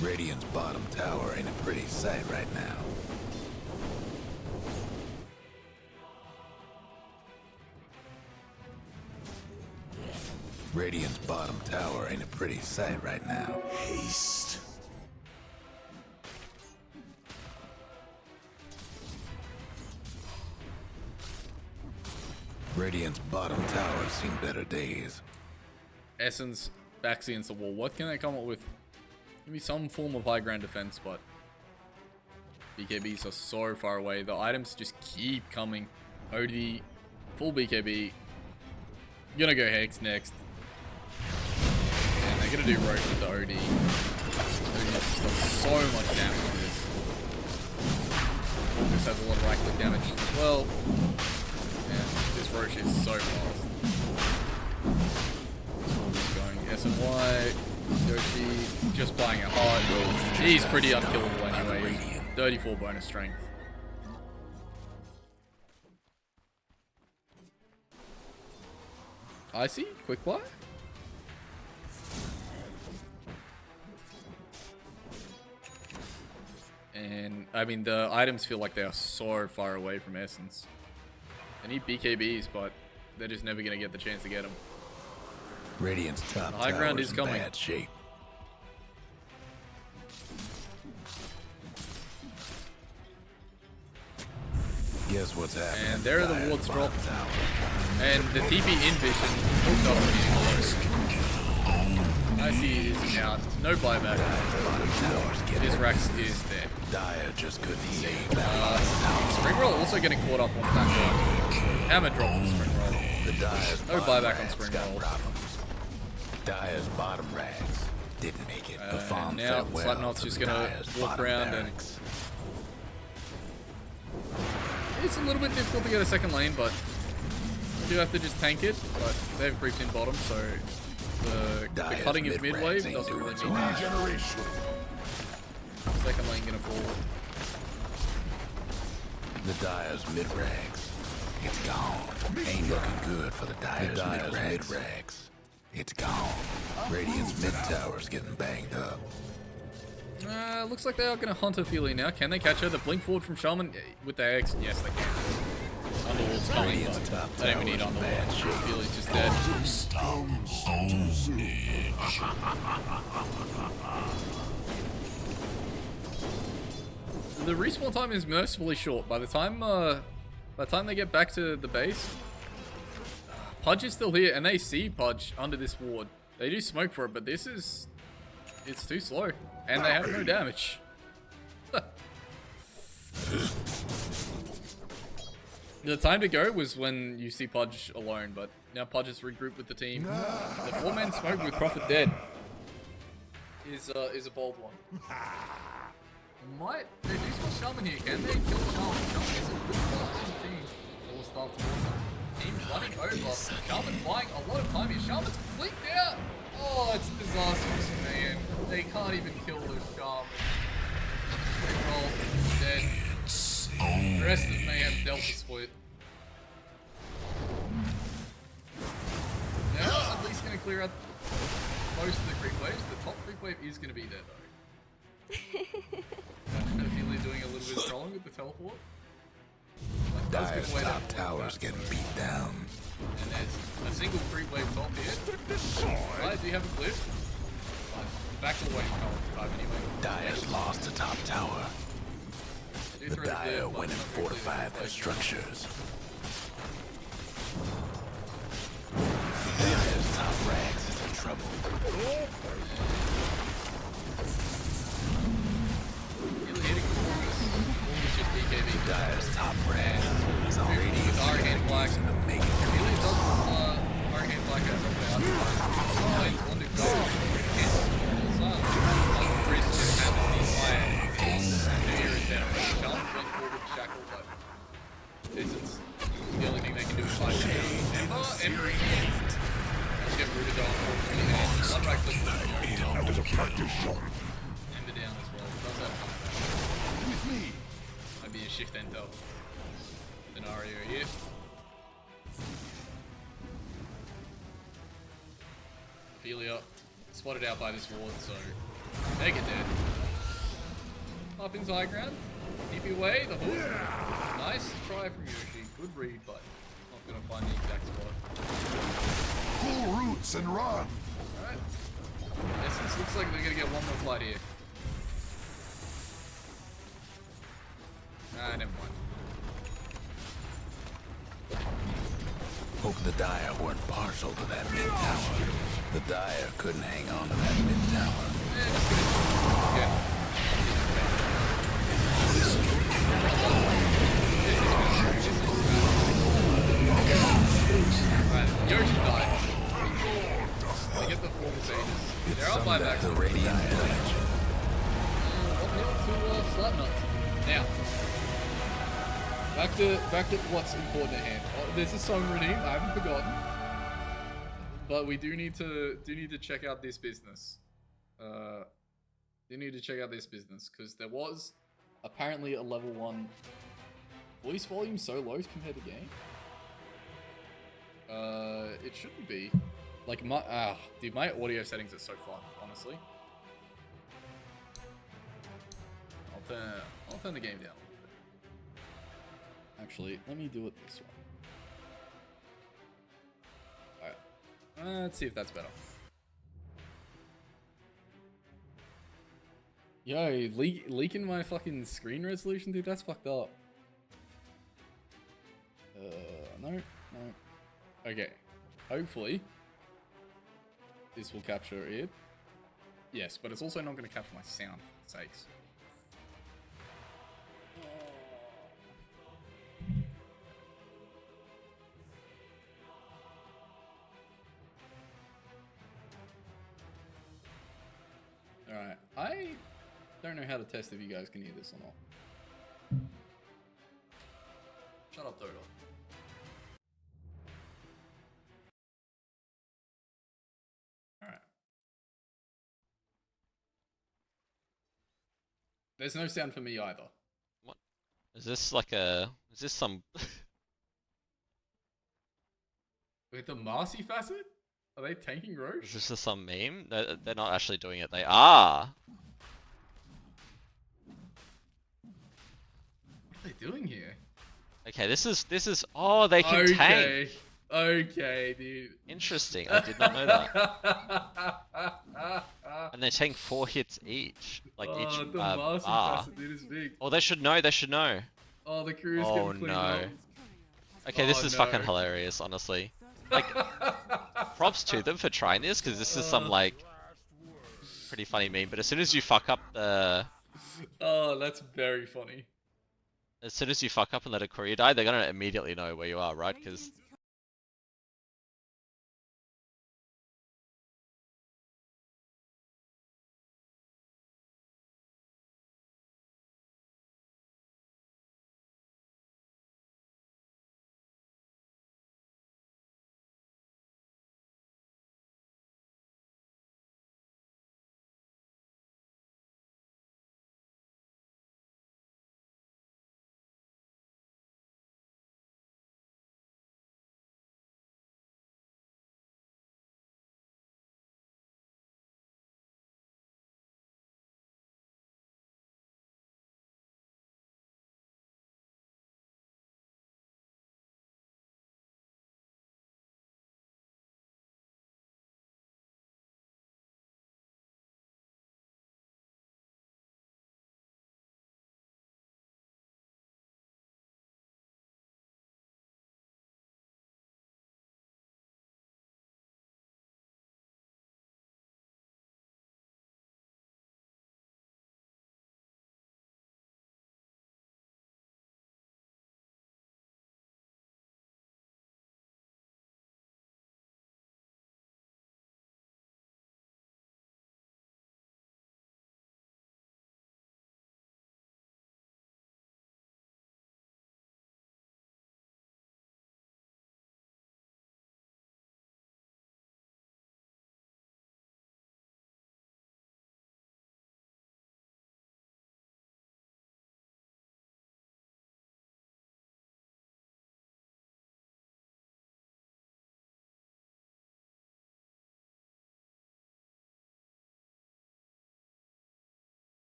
Radiant's bottom tower ain't a pretty sight right now. Radiant's bottom tower ain't a pretty sight right now. Haste. Radiant's bottom tower's seen better days. Essence backs against the wall. What can they come up with? Maybe some form of high ground defense, but BKBs are so far away. The items just keep coming. OD, full BKB. Gonna go Hex next. And they're gonna do Roach with the OD. OD just does so much damage on this. This has a lot of right click damage as well. And this Roach is so fast. Just going S and Y. Yoshi just buying a heart. He's pretty unkillable anyway. 34 bonus strength. Icy, quick buy. And I mean, the items feel like they are so far away from Essence. They need BKBs, but they're just never gonna get the chance to get them. Radiant's top High ground is in coming. bad shape. Guess what's happening? And there are the Dire's wards bottom dropped. tower. And the TP in vision hooked up with I see is out. No buyback. Bottom tower's getting This Rax is there. Dire just couldn't save that. Spring Roll also getting caught up on back row. Hammer drop on Spring Roll. The Dire's No bottom buyback on rags Spring got Roll. problems. Dire's bottom rags didn't make it. The farm Now fed well Slapnuts for just the gonna Dire's walk bottom around and barracks. it's a little bit difficult to get a second lane, but you do have to just tank it. But they have creeps in bottom, so the Dire's cutting of mid mid rags wave ain't doesn't doing really so mean hot. much. Second lane gonna fall. The Dire's mid rags. It's gone. Ain't looking good for the Dire's mid rags. It's gone. Radiant's mid tower's getting banged up. Looks like they are going to hunt Ophelia now. Can they catch her? The blink forward from Shaman with the X. Yes, they can. Underworld's coming, Radiant's but top they don't even need tower's in Underworld. bad shape. Ophelia's just dead. The respawn time is mercifully short. By the time they get back to the base, Pudge is still here, and they see Pudge under this ward. They do smoke for it, but it's too slow, and they have no damage. The time to go was when you see Pudge alone, but now Pudge is regrouped with the team. The 4-man smoke with Prophet dead is a bold one. They do spot Shaman here, can they? Kill Shaman. Shaman is a good part of the team. All staff towards them. Team running over. Shaman buying a lot of time here. Shaman's flicked out. Oh, it's disastrous, man. They can't even kill the Shaman. Roll, dead. The rest of Mayhem Delta split. Now, at least going to clear out most of the creep waves. The top creep wave is going to be there, though. Ophelia doing a little bit of trolling with the teleport. Dire's top tower's getting beat down. And there's a single creep wave top here. Right, do you have a cliff? Back to the wave type anyway. Dire's lost the top tower. The Dire went and fortified their structures. Dire's top rags is in trouble. Dire's top rags is already Hurricane Black. to make it Really does Hurricane Black has something out. Signs on the go. The only thing they can do is fight down. Ember. Let's get rooted on. One right click. Ember down as well. Does that with me? Might be a shift enter scenario here. Ophelia spotted out by this ward, so they get dead. Up into high ground. Keep you away, the hook. Nice try from Yoshi. Good read, but not gonna find the exact spot. Full roots Essence and run. Alright. Essence looks like they're gonna get one more flight here. Ah, never mind. Hope the Dire weren't partial to that mid tower. The Dire couldn't hang on to that mid tower. Okay. Alright, Yoshi died. They get the full stages. It's They're on summed buyback. up the Radiant Village. To slapnuts. Now, back to what's important at hand. Oh, there's a song redeem. I haven't forgotten, but we do need to check out this business. Because there was apparently a level 1 voice volume so low compared to game. It shouldn't be. Like dude, my audio settings are so fun, honestly. I'll turn the game down a little bit. Actually, let me do it this way. Alright. Let's see if that's better. Yo, leaking my fucking screen resolution, dude, that's fucked up. No. Okay. Hopefully, this will capture it. Yes, but it's also not going to capture my sound, for sakes. Alright, I don't know how to test if you guys can hear this or not. Shut up, Dodo. Alright. There's no sound for me either. What? Is this like a... Is this some... With the Marcy facet? Are they tanking Roche? Is this just some meme? They're not actually doing it. They are. What are they doing here? Okay, this is. Oh, they can tank. Okay, dude. Interesting. I did not know that. And they tank 4 hits each. Like each the Marcy bar. facet, dude, is big. Oh, they should know. They should know. Oh, the crew is Oh getting cleaned no. up. Okay, this Oh, is no. fucking hilarious, honestly. Like, props to them for trying this, because this is some, like, pretty funny meme. But as soon as you fuck up the... Oh, that's very funny. As soon as you fuck up and let a courier die, they're gonna immediately know where you are, right? Because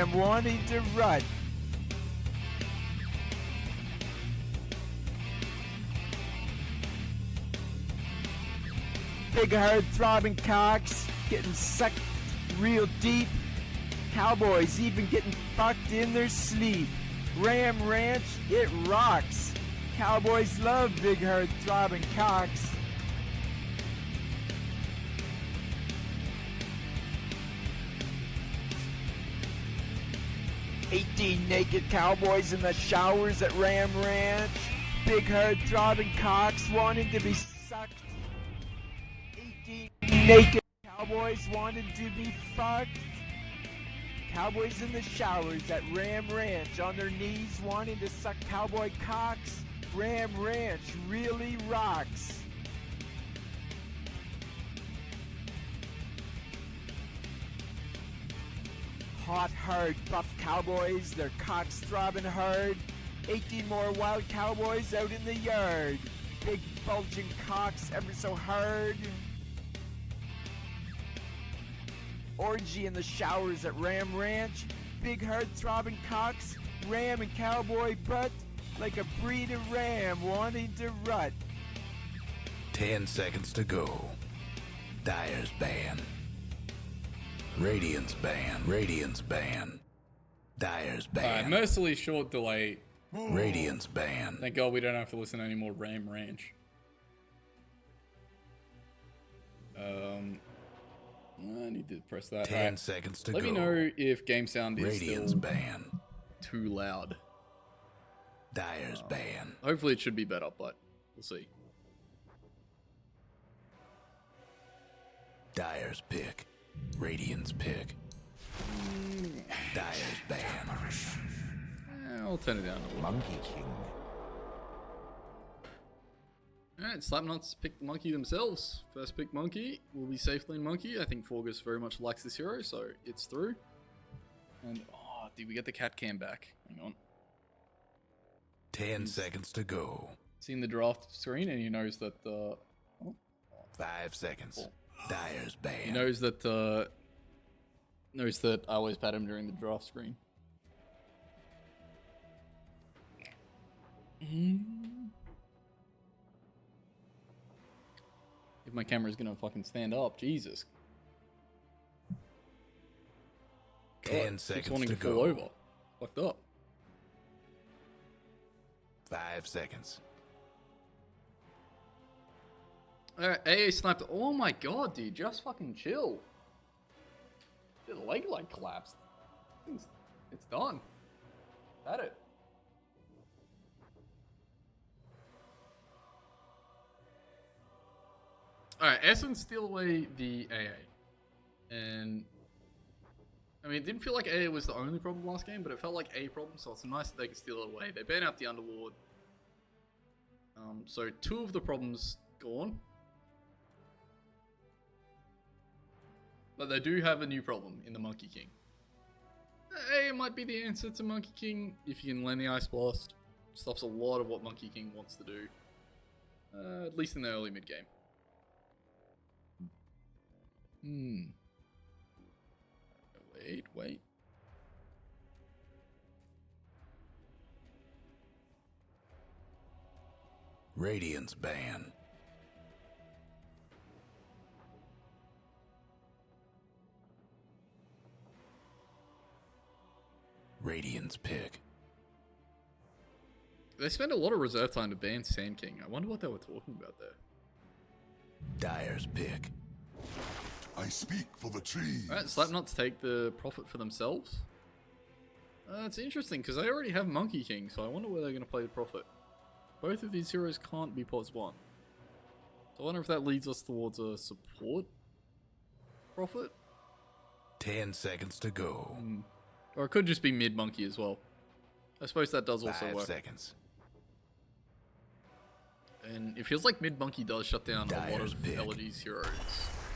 ram wanting to run. Big hard throbbing cocks getting sucked real deep. Cowboys even getting fucked in their sleep. Ram Ranch, it rocks. Cowboys love big hard throbbing cocks. "18 naked cowboys in the showers at Ram Ranch. Big hard throbbing cocks wanting to be sucked. 18 naked cowboys wanting to be fucked. Cowboys in the showers at Ram Ranch on their knees wanting to suck cowboy cocks. Ram Ranch really rocks." Hot, hard, buff cowboys, their cocks throbbing hard. 18 more wild cowboys out in the yard. Big bulging cocks ever so hard. Orgy in the showers at Ram Ranch. Big hard throbbing cocks, ram and cowboy butt. Like a breed of ram wanting to rut. 10 seconds to go. Dyer's ban. Radiant's ban. Radiant's ban. Dyer's ban. Mercilessly short delay. Radiant's ban. Thank God we don't have to listen to any more Ram Ranch. I need to press that. 10 seconds to Let go. me know if game sound is Radiant's still ban. too loud. Dyer's ban. Hopefully it should be better, but we'll see. Dyer's pick. Radiant's pick. Dyer's ban. I'll turn it down a little. Monkey King. Alright, Slapnuts picked the monkey themselves. First pick monkey will be Safe Lane Monkey. I think Forgus very much likes this hero, so it's through. And, oh, did we get the cat cam back? Hang on. 10 seconds to go. Seen the draft screen and he knows that, 5 seconds. Dyer's ban. He knows that, I always pat him during the draft screen. If my camera's gonna fucking stand up, Jesus. 10 Keeps seconds wanting to to fall go. over. Fucked up. 5 seconds. Alright, AA sniped. Oh my god, dude, just fucking chill. The leg like collapsed. It's done. That it. Alright, Essence steal away the AA. And I mean, it didn't feel like AA was the only problem last game, but it felt like a problem, so it's nice that they could steal it away. They ban out the Underlord. So 2 of the problems gone. But they do have a new problem in the Monkey King. AA might be the answer to Monkey King if you can land the Ice Blast. Stops a lot of what Monkey King wants to do. At least in the early mid game. Wait. Radiant's ban. Radiant's pick. They spend a lot of reserve time to ban Sand King. I wonder what they were talking about there. Dyer's pick. I speak for the trees. Alright, Slapnuts take the profit for themselves. It's interesting, because they already have Monkey King, so I wonder where they're going to play the profit. Both of these heroes can't be POS 1. So I wonder if that leads us towards a support profit? 10 seconds to go. Or it could just be mid-monkey as well. I suppose that does also 5 work. seconds. And it feels like mid-monkey does shut down a lot Dyer's of pick. LG's heroes.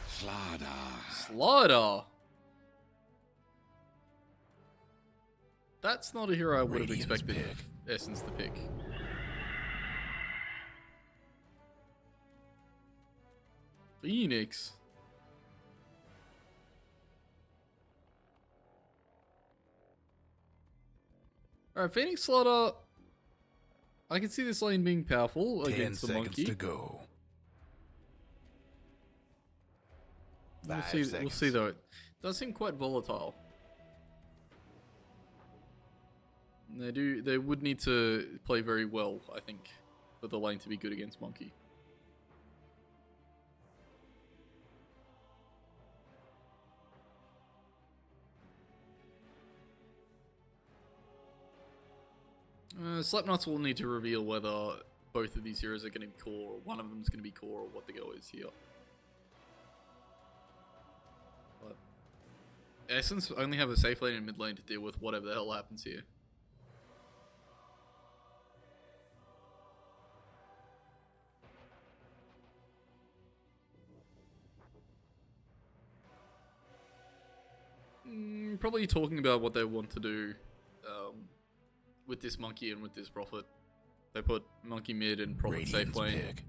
Slada. Slaughter! That's not a hero I would have Radiant's expected pick. Essence to pick. Phoenix. Alright, Phoenix Slaughter. I can see this lane being powerful 10 against the seconds monkey. to go. We'll 5 see, seconds. we'll see though. It does seem quite volatile. They would need to play very well, I think, for the lane to be good against monkey. Slapnuts will need to reveal whether both of these heroes are going to be core, or one of them is going to be core, or what the go is here. But Essence only have a safe lane and mid lane to deal with whatever the hell happens here. Probably talking about what they want to do with this monkey and with this prophet. They put monkey mid and prophet safe lane. Pick.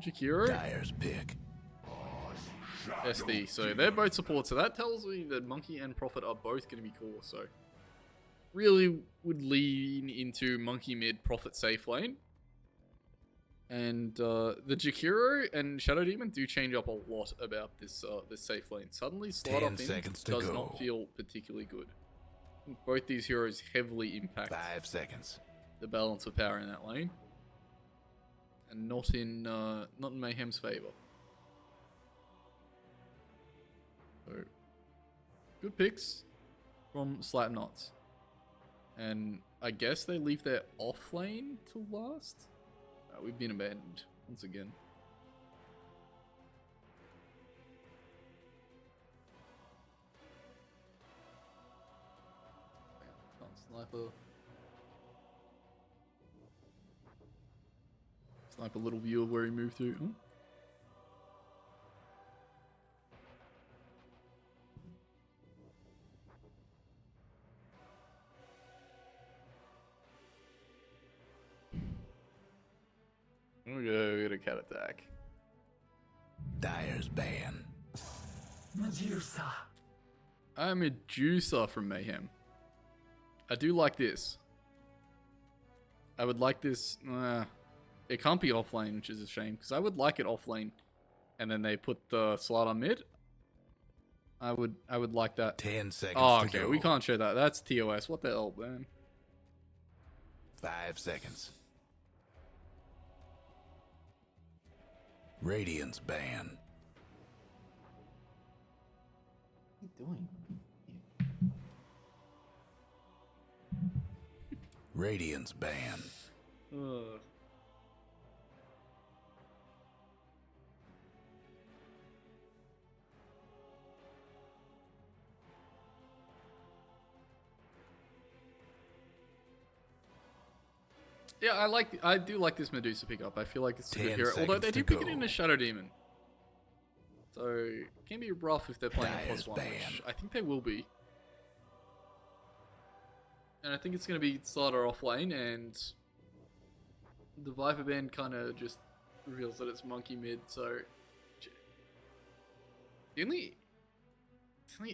Jakiro. Dyer's pick. SD. So they're both support. So that tells me that monkey and prophet are both going to be core. So really would lean into monkey mid, prophet safe lane. And the Jakiro and Shadow Demon do change up a lot about this this safe lane. Suddenly, Slaughter Phoenix does not feel particularly good. Both these heroes heavily impact 5 seconds. the balance of power in that lane, and not in Mayhem's favor. So, good picks from Slapnuts, and I guess they leave their off lane to last. We've been abandoned once again. Sniper little view of where he moved to. Oh. We get a cat attack. Dyer's ban. Medusa. I'm a juicer from Mayhem. I do like this. I would like this. It can't be offlane, which is a shame, because I would like it offlane. And then they put the slot on mid. I would like that. 10 seconds. Oh, to okay. go. We can't show that. That's TOS. What the hell, man? 5 seconds. Radiance ban. What are you doing? Radiance ban. Yeah, I do like this Medusa pickup. I feel like it's a good 10 hero. Although they seconds do to pick it go. in a Shadow Demon. So it can be rough if they're playing a Dyer's +1, ban. which I think they will be. And I think it's going to be Slaughter off lane, and the Viper Band kind of just reveals that it's monkey mid. So the only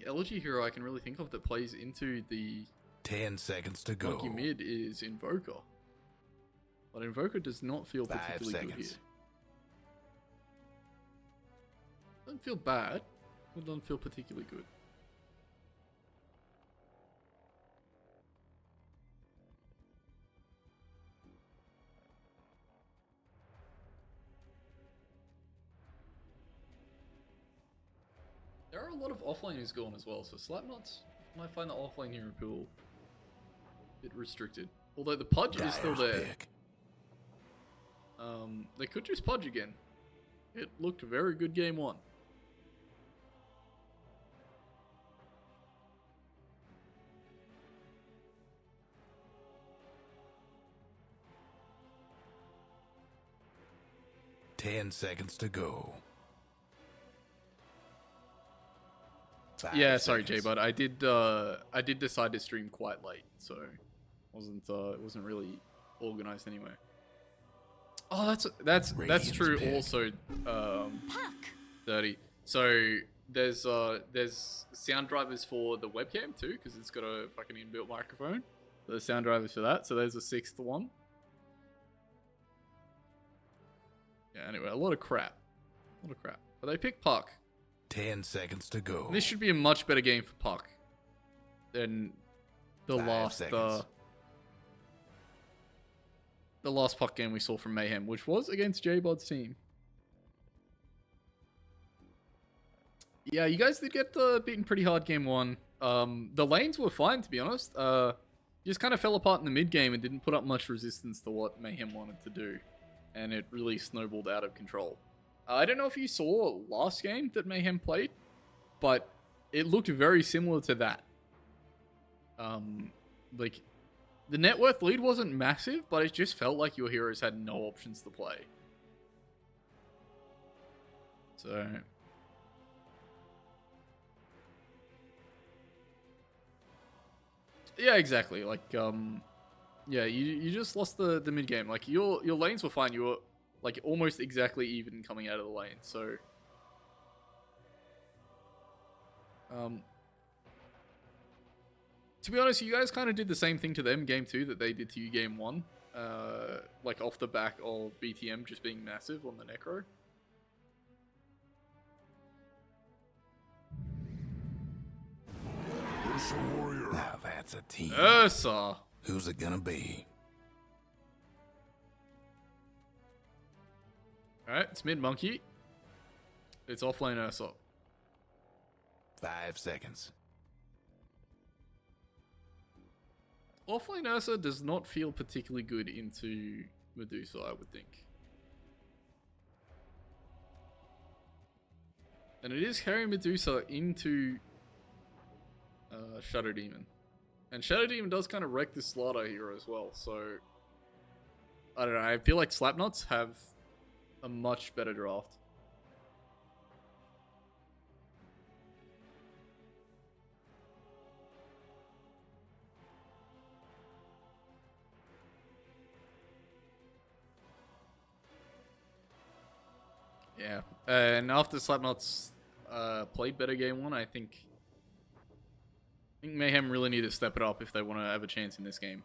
elegy hero I can really think of that plays into the 10 seconds to go. monkey mid is Invoker. But Invoker does not feel 5 particularly good seconds. here. Doesn't feel bad, but doesn't feel particularly good. There are a lot of offlaners gone as well, so Slapnuts might find the offlane hero pool a bit restricted. Although the Pudge is still Dyer's there. pick. They could just Pudge again. It looked very good game one. Ten seconds to go. Yeah, sorry, J-Bud. I did decide to stream quite late, so it wasn't really organized anyway. Oh, that's true. Pick. Also, 30. So there's sound drivers for the webcam too, because it's got a fucking inbuilt microphone. There's sound drivers for that, so there's a 6th one. Yeah, anyway, a lot of crap. But they picked Puck. 10 seconds to go. This should be a much better game for Puck than the 5 last seconds. the last Puck game we saw from Mayhem, which was against J-Bod's team. Yeah, you guys did get beaten pretty hard game 1. The lanes were fine, to be honest. You just kind of fell apart in the mid game and didn't put up much resistance to what Mayhem wanted to do. And it really snowballed out of control. I don't know if you saw last game that Mayhem played, but it looked very similar to that. Like, the net worth lead wasn't massive, but it just felt like your heroes had no options to play. So... yeah, exactly. Like, yeah, you just lost the mid game. Like, your lanes were fine. You were like almost exactly even coming out of the lane. So, to be honest, you guys kind of did the same thing to them game 2 that they did to you game 1. Like off the back of BTM just being massive on the Necro. Ursa Warrior. Now that's a team. Ursa. Who's it gonna be? Alright, it's mid Monkey. It's offlane Ursa. 5 seconds. Offlane Ursa does not feel particularly good into Medusa, I would think. And it is carrying Medusa into Shadow Demon. And Shadow Demon does kind of wreck this Slaughter here as well, so... I don't know, I feel like Slapnuts have a much better draft. Yeah, and after Slapnuts played better game 1, I think Mayhem really need to step it up if they want to have a chance in this game.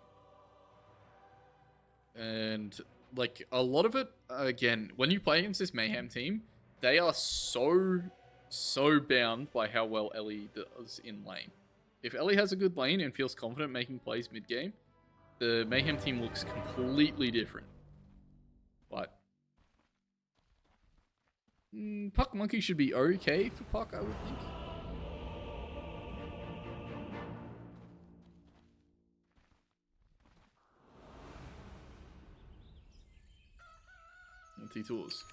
And like a lot of it, again, when you play against this Mayhem team, they are so bound by how well Ellie does in lane. If Ellie has a good lane and feels confident making plays mid game, the Mayhem team looks completely different. But Puck Monkey should be okay for Puck, I would think. T-Tools.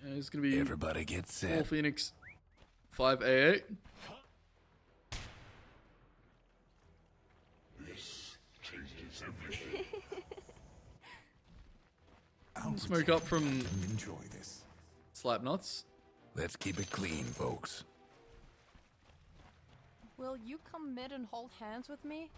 And it's gonna be everybody get set. 4 Phoenix, 5 AA. This changes everything. Smoke up from Enjoy this. Slapnuts. Let's keep it clean, folks. Will you come mid and hold hands with me?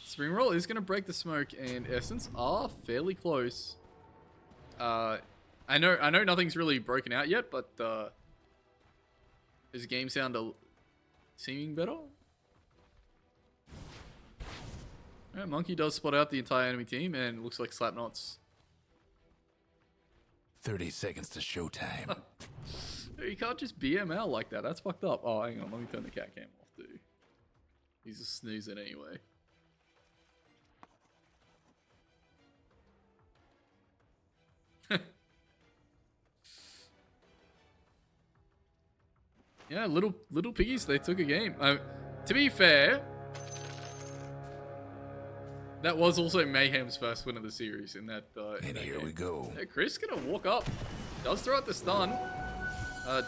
Spring Roll is going to break the smoke, and Essence are fairly close. I know nothing's really broken out yet, but is game sound seeming better? Yeah, Monkey does spot out the entire enemy team, and it looks like Slapnuts. 30 seconds to showtime. You can't just BML like that. That's fucked up. Oh, hang on. Let me turn the cat cam off, dude. He's just snoozing anyway. Yeah, little piggies, they took a game. To be fair, that was also Mayhem's first win of the series in that. And here we go. Yeah, Chris gonna walk up, does throw out the stun,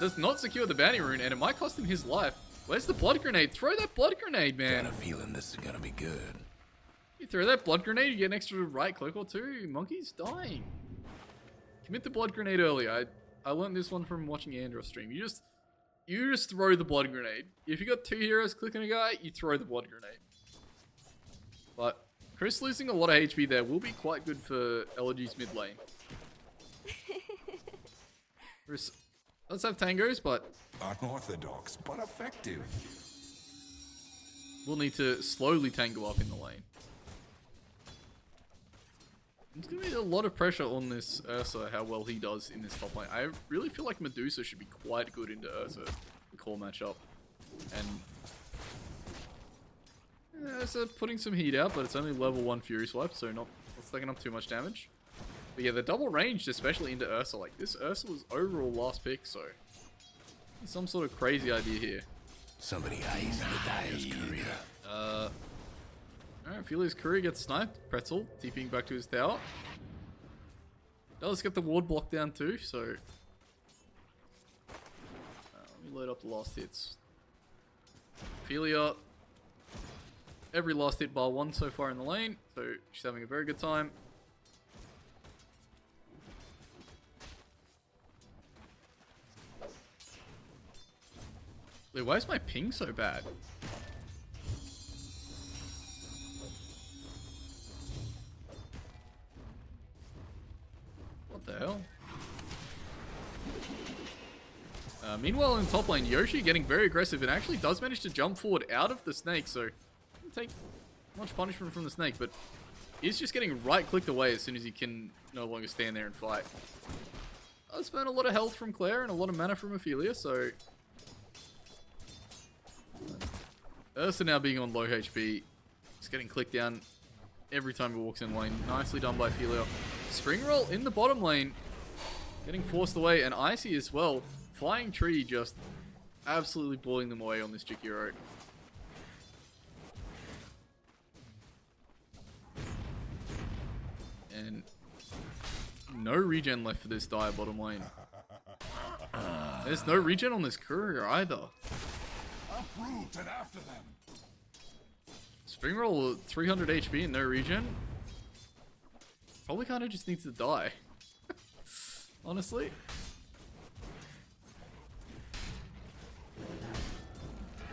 does not secure the bounty rune, and it might cost him his life. Where's the blood grenade? Throw that blood grenade, man. Got a feeling this is gonna be good. You throw that blood grenade, you get an extra right click or two. Monkey's dying. Commit the blood grenade early. I learned this one from watching Andros stream. You just throw the blood grenade. If you got 2 heroes clicking a guy, you throw the blood grenade. But Chris losing a lot of HP there will be quite good for Elegy's mid lane. Chris does have tangos, but Unorthodox, but effective. we'll need to slowly tango up in the lane. There's going to be a lot of pressure on this Ursa, how well he does in this top lane. I really feel like Medusa should be quite good into Ursa, the core matchup. And Ursa putting some heat out, but it's only level 1 Fury Swipe, so not taking up too much damage. But yeah, the double ranged, especially into Ursa. Like, this Ursa was overall last pick, so some sort of crazy idea here. Somebody ice the Dyer's career. Alright, Felia's courier gets sniped. Pretzel, TPing back to his tower. Does get the ward block down too, so... let me load up the last hits. Ophelia, every last hit bar 1 so far in the lane, so she's having a very good time. Wait, why is my ping so bad? What the hell? Meanwhile, in top lane, Yoshi getting very aggressive and actually does manage to jump forward out of the snake, so doesn't take much punishment from the snake, but is just getting right-clicked away as soon as he can no longer stand there and fight. Does spend a lot of health from Claire and a lot of mana from Ophelia, so... Ursa now being on low HP, just getting clicked down every time he walks in lane. Nicely done by Ophelia. Spring roll in the bottom lane, getting forced away, and Icy as well. Flying Tree just absolutely blowing them away on this Jakiro. And no regen left for this Dire bottom lane. There's no regen on this courier either. Uproot and after them. Spring roll 300 HP and no regen. Probably kind of just needs to die. Honestly.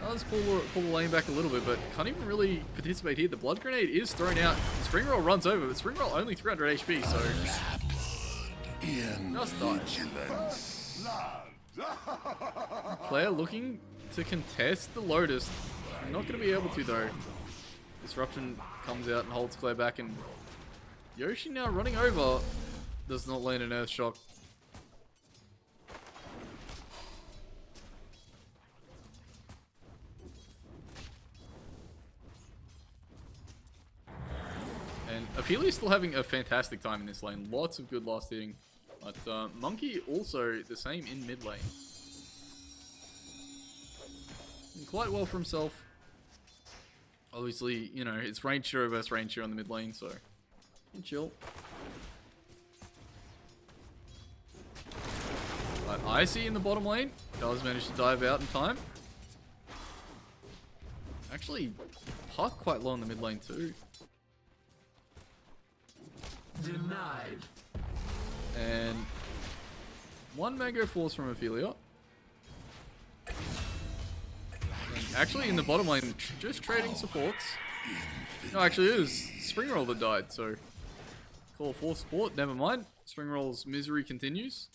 Let's pull the lane back a little bit, but can't even really participate here. The blood grenade is thrown out. Spring roll runs over, but spring roll only 300 HP, so just die. Claire looking to contest the Lotus. Not going to be able to though. Disruption comes out and holds Claire back, and Yoshi now running over. Does not land an Earth Shock. And Ophelia's still having a fantastic time in this lane. Lots of good last hitting. But Monkey also the same in mid lane. Doing quite well for himself. Obviously, you know, it's range hero versus range hero on the mid lane, so you can chill. But Icy in the bottom lane does manage to dive out in time. Actually, Puck quite low in the mid lane too. Denied. And one Mango Force from Ophelia. And actually in the bottom lane, just trading supports. No, actually it was Spring Roll that died, so call for support, never mind. Spring Roll's misery continues.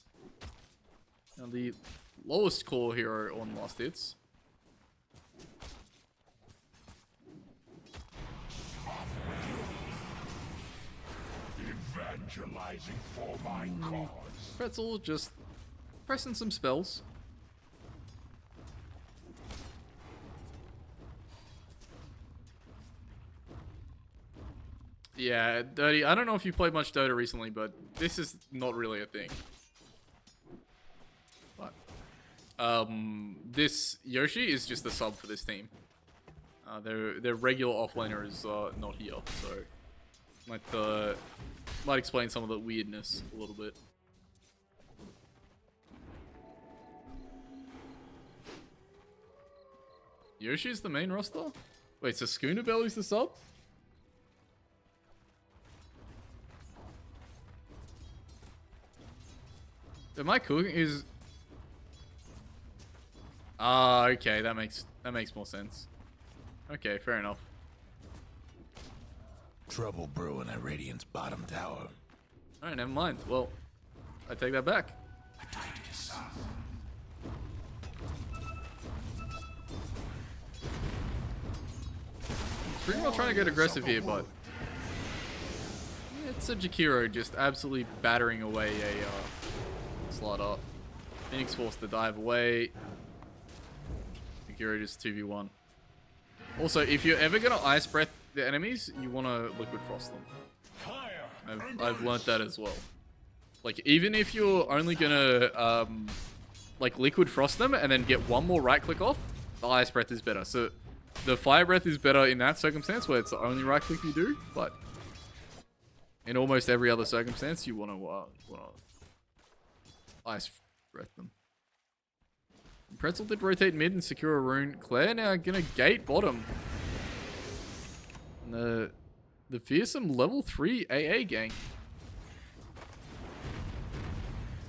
Now the lowest core hero on last hits. Evangelizing for my cause. Pretzel just pressing some spells. Yeah, Dirty, I don't know if you played much Dota recently, but this is not really a thing. But, this Yoshi is just a sub for this team. Their regular offlaner is not here, so might explain some of the weirdness a little bit. Yoshi's the main roster? Wait, so Schooner Belly's the sub? Am I cooking? Is okay, that makes more sense. Okay, fair enough. Trouble brewing at Radiant's bottom tower. Alright, never mind. Well, I take that back. Springwell trying to get aggressive here, but it's a Jakiro just absolutely battering away a Slider. Phoenix forced to dive away. Jakiro just 2v1. Also, if you're ever gonna Ice Breath the enemies, you want to Liquid Frost them. I've learnt that as well. Like, even if you're only gonna like Liquid Frost them and then get one more right click off, the Ice Breath is better. So the Fire Breath is better in that circumstance where it's the only right click you do, but in almost every other circumstance you want to Ice Breath them. Pretzel did rotate mid and secure a rune. Claire now gonna gate bottom. And the fearsome level 3 AA gang.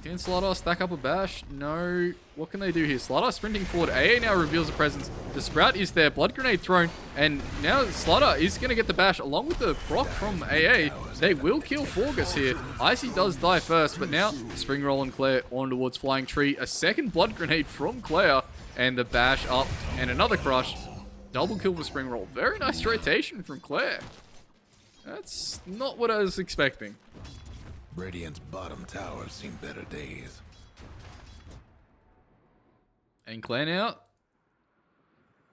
Can Slider stack up a bash? No. What can they do here? Slider sprinting forward. AA now reveals a presence. The Sprout is there. Blood Grenade thrown. And now Slider is going to get the bash along with the proc from AA. They will kill Forgus here. Icy does die first, but now Spring Roll and Claire on towards Flying Tree. A second Blood Grenade from Claire. And the bash up. And another crush. Double kill for Spring Roll. Very nice rotation from Claire. That's not what I was expecting. Radiant's bottom tower seen better days. And Claire now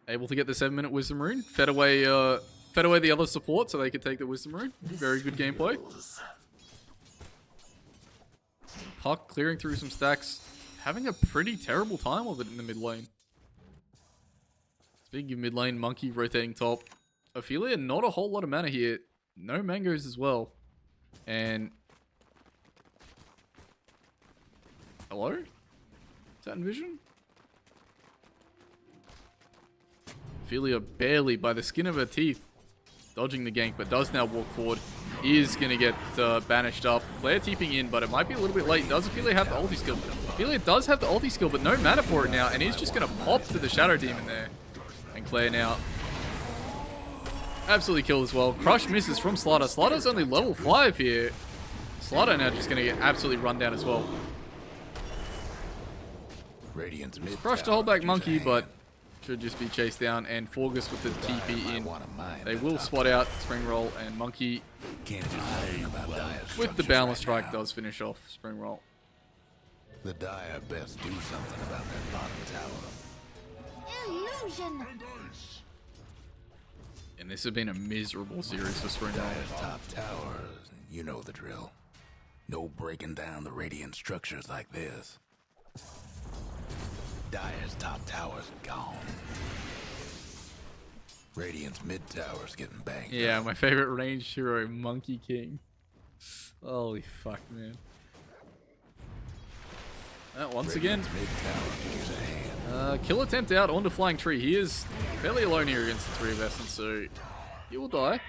able to get the 7-minute Wisdom Rune. Fed away the other support so they could take the Wisdom Rune. Very good gameplay. Puck clearing through some stacks. Having a pretty terrible time of it in the mid lane. Speaking of mid lane, Monkey rotating top. Ophelia, not a whole lot of mana here. No mangoes as well. And hello? Is that Envision? Ophelia barely by the skin of her teeth dodging the gank, but does now walk forward. Is going to get banished up. Claire TPing in, but it might be a little bit late. Does Ophelia have the ulti skill? Ophelia does have the ulti skill, but no mana for it now, and he's just going to pop to the Shadow Demon there. And Claire now absolutely killed as well. Crush misses from Slider. Slider's only level 5 here. Slider now just going to get absolutely run down as well. Crush to hold back Monkey, but should just be chased down. And Forgus with the TP in. They will spot out Spring Roll, and Monkey with the Boundless Strike does finish off Spring Roll. The Dire best do something about that bottom tower. Illusion. And this has been a miserable series for Spring Roll. Dire's top towers, you know the drill. No breaking down the Radiant structures like this. Dire's top tower's gone. Radiant's mid tower's getting banged. Yeah, my favorite ranged hero, Monkey King. Holy fuck, man. Once again, kill attempt out onto Flying Tree. He is fairly alone here against the three of us, and so he will die.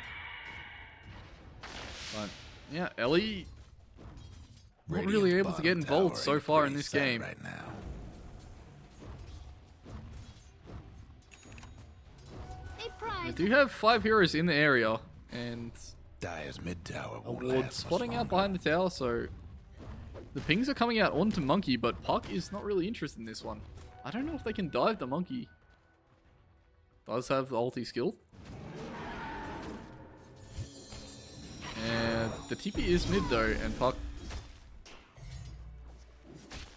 But yeah, Ellie not really able to get involved so far in this game. Right now. I do have 5 heroes in the area, and Dire's mid tower won't Ward last spotting much out behind the tower, so the pings are coming out onto Monkey, but Puck is not really interested in this one. I don't know if they can dive the Monkey. Does have the ulti skill. And the TP is mid though, and Puck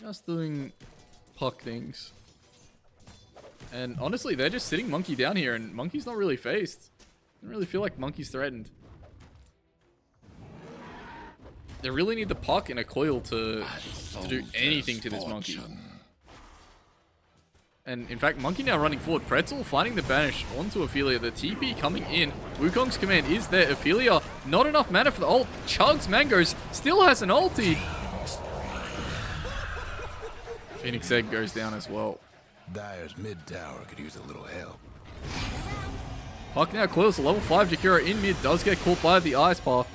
just doing Puck things. And honestly, they're just sitting Monkey down here, and Monkey's not really phased. I don't really feel like Monkey's threatened. They really need the Puck and a coil to do anything to this Monkey. And in fact, Monkey now running forward. Pretzel finding the banish onto Ophelia. The TP coming in. Wukong's command is there. Ophelia, not enough mana for the ult. Chugs Mangoes, still has an ulti. Phoenix Egg goes down as well. Dire's mid tower could use a little help. Puck now coils. Level 5 Jakiro in mid. Does get caught by the Ice Path.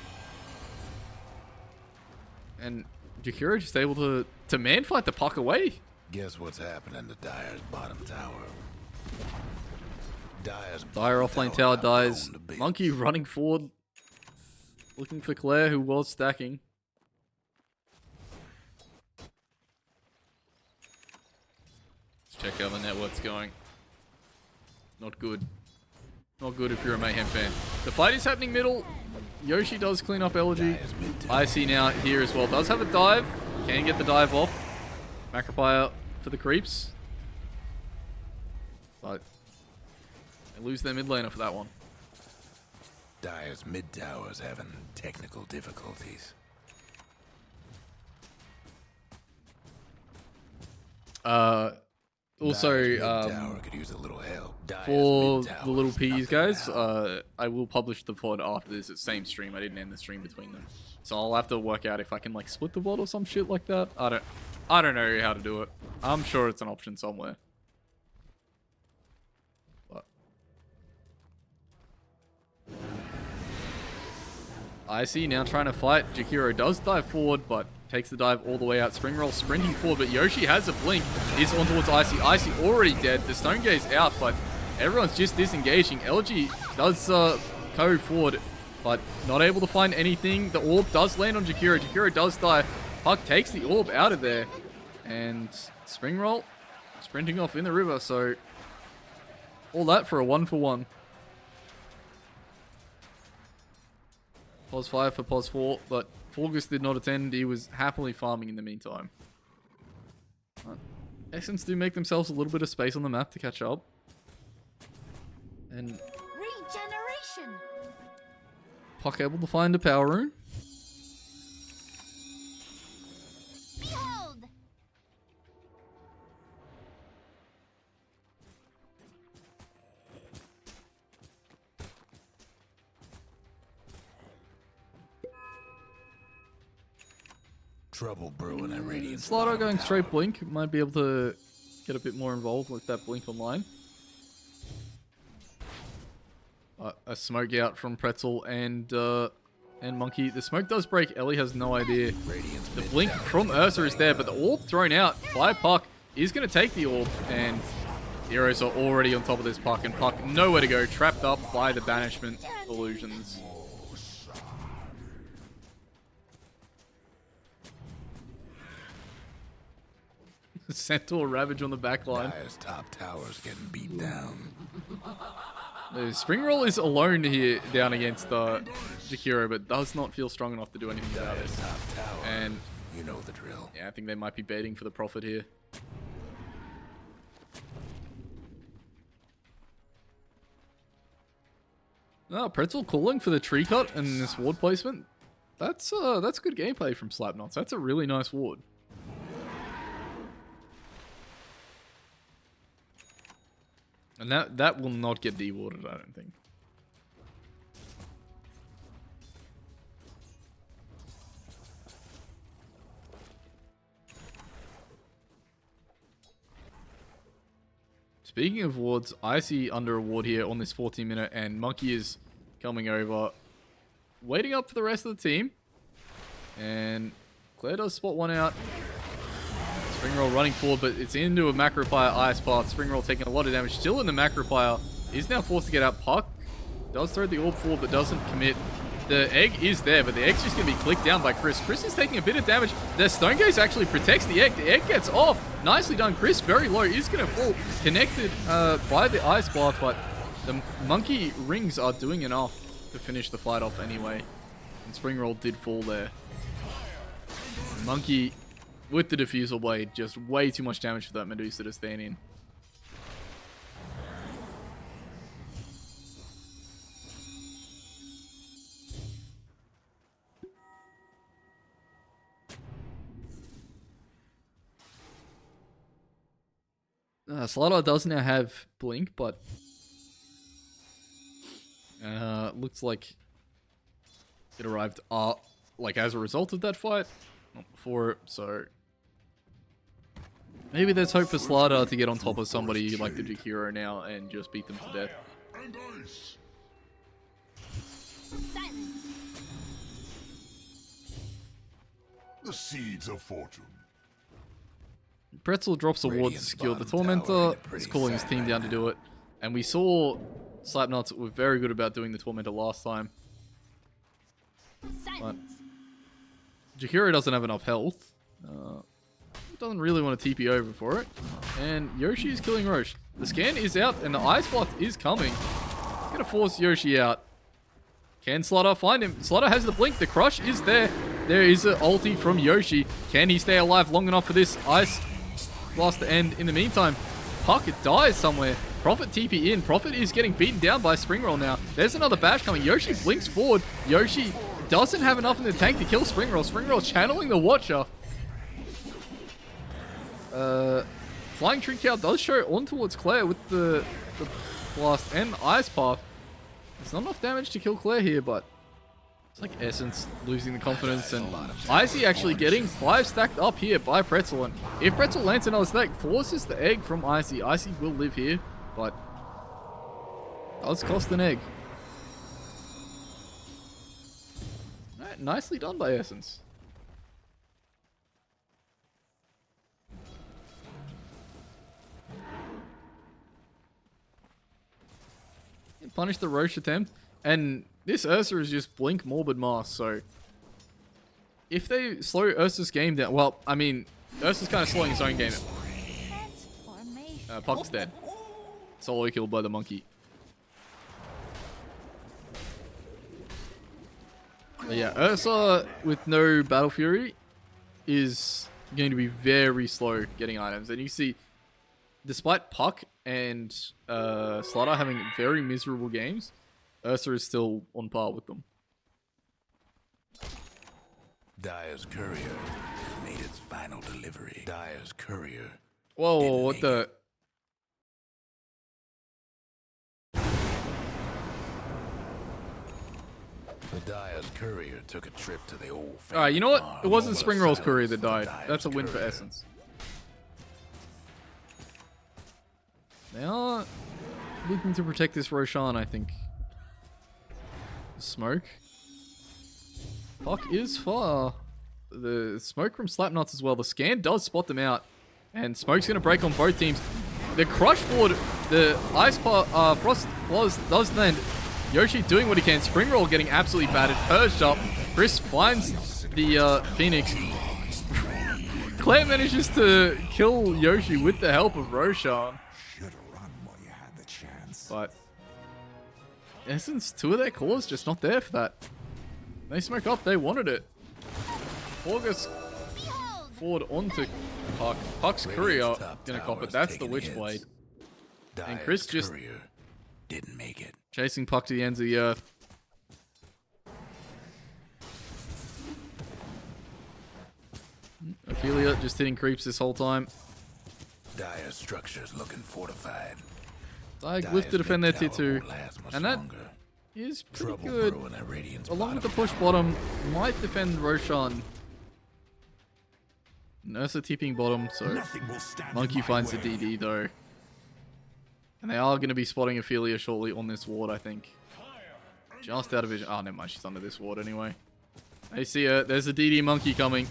And Jakiro just able to man fight the Puck away. Guess what's happening to Dire's bottom tower? Dire offlane tower dies. Monkey running forward. Looking for Claire, who was stacking. Let's check how the network's going. Not good. Not good if you're a Mayhem fan. The fight is happening middle. Yoshi does clean up Elegy. Icy now here as well. Does have a dive. Can get the dive off. Macropire for the creeps. But they lose their mid laner for that one. Dire's mid tower's having technical difficulties. Also, tower could use a little help. for the little piggies, guys, I will publish the VOD after this. It's same stream. I didn't end the stream between them, so I'll have to work out if I can like split the VOD or some shit like that. I don't know how to do it. I'm sure it's an option somewhere. But I see now trying to fight. Jakiro does dive forward, but takes the dive all the way out. Spring Roll sprinting forward, but Yoshi has a blink. Is on towards Icy. Icy already dead. The Stone Gaze out, but everyone's just disengaging. LG does go forward, but not able to find anything. The orb does land on Jakiro. Jakiro does die. Puck takes the orb out of there. And Spring Roll sprinting off in the river, so all that for a 1-for-1. Pos 5 for Pos 4, but Forgus did not attend. He was happily farming in the meantime. Essence do make themselves a little bit of space on the map to catch up. And Regeneration. Puck able to find a power rune. Behold. Trouble brewing at Radiant. Slido going straight blink. Might be able to get a bit more involved with that blink online. A smoke out from Pretzel and Monkey. The smoke does break. Ellie has no idea. The blink from Ursa is there, but the orb thrown out by Puck is going to take the orb, and heroes are already on top of this Puck, and Puck nowhere to go, trapped up by the banishment illusions. Centaur Ravage on the back line. Dire's top tower's getting beat down. The Spring Roll is alone here down against Jakiro, but does not feel strong enough to do anything about it. And you know the drill. Yeah, I think they might be baiting for the profit here. Oh, Pretzel calling for the tree cut and this ward placement. That's good gameplay from Slapnuts. That's a really nice ward. And that will not get dewarded, I don't think. Speaking of wards, Icy under a ward here on this 14-minute, and Monkey is coming over, waiting up for the rest of the team. And Claire does spot one out. Spring Roll running forward, but it's into a Macropire Ice Path. Spring Roll taking a lot of damage. Still in the Macropire. Is now forced to get out. Puck does throw the orb forward, but doesn't commit. The egg is there, but the egg's just going to be clicked down by Chris. Chris is taking a bit of damage. The Stone Gaze actually protects the egg. The egg gets off. Nicely done. Chris very low. Is going to fall. Connected by the Ice Path, but the Monkey rings are doing enough to finish the fight off anyway. And Spring Roll did fall there. Monkey with the Diffusal Blade, just way too much damage for that Medusa to stand in. Slido does now have Blink, but looks like it arrived like as a result of that fight, not before it, so maybe there's hope for Slido to get on top of somebody like the Jakiro now and just beat them to death. Silence. The seeds of fortune. Pretzel drops a ward skill. The Tormentor is calling his team down to do it. And we saw Slapnuts were very good about doing the Tormentor last time. Jakiro doesn't have enough health. Doesn't really want to TP over for it. And Yoshi is killing Roche. The scan is out and the ice block is coming. Gonna force Yoshi out. Can Slaughter find him? Slaughter has the blink. The crush is there. There is an ulti from Yoshi. Can he stay alive long enough for this ice blast to end? In the meantime, Puck dies somewhere. Prophet TP in. Prophet is getting beaten down by Springroll now. There's another bash coming. Yoshi blinks forward. Yoshi doesn't have enough in the tank to kill Springroll. Springroll channeling the Watcher. Flying Trick Cow does show on towards Claire with the blast and the Ice Path. There's not enough damage to kill Claire here, but it's like Essence losing the confidence and Icy actually getting 5 stacked up here by Pretzel. And if Pretzel lands another stack, forces the egg from Icy. Icy will live here, but does cost an egg. Alright, nicely done by Essence. Punish the Roche attempt. And this Ursa is just blink morbid mask, so if they slow Ursa's game down, well, I mean, Ursa's kind of slowing his own game down. Puck's dead. Solo killed by the monkey. But yeah, Ursa with no Battle Fury is going to be very slow getting items. And you see, despite Puck and Slaughter having very miserable games, Ursa is still on par with them. Dire's courier made its final delivery. Dire's courier. Whoa, what the? The Dire's courier took a trip to the old. Alright, you know what? It wasn't Springroll's courier that died. That's a win for Essence. They are looking to protect this Roshan, I think. Smoke. Puck is far. The smoke from Slapnuts as well. The scan does spot them out. And Smoke's going to break on both teams. The crush forward, the Ice Frost does land. Yoshi doing what he can. Springroll getting absolutely battered. Purged up. Chris finds the Phoenix. Claire manages to kill Yoshi with the help of Roshan. But Essence, 2 of their cores just not there for that. They smoke up, they wanted it. August forward onto Puck. Puck's courier gonna cop it. That's the Witchblade. And Chris just didn't make it. Chasing Puck to the ends of the earth. Ophelia just hitting creeps this whole time. Dire structures looking fortified. Diag lift to defend their tier 2, and that is pretty good. Along with the push bottom, might defend Roshan. Ursa tipping bottom, so Monkey finds the DD though. And they are going to be spotting Ophelia shortly on this ward, I think. Just out of vision. Oh, never mind, she's under this ward anyway. I see her. There's a DD Monkey coming.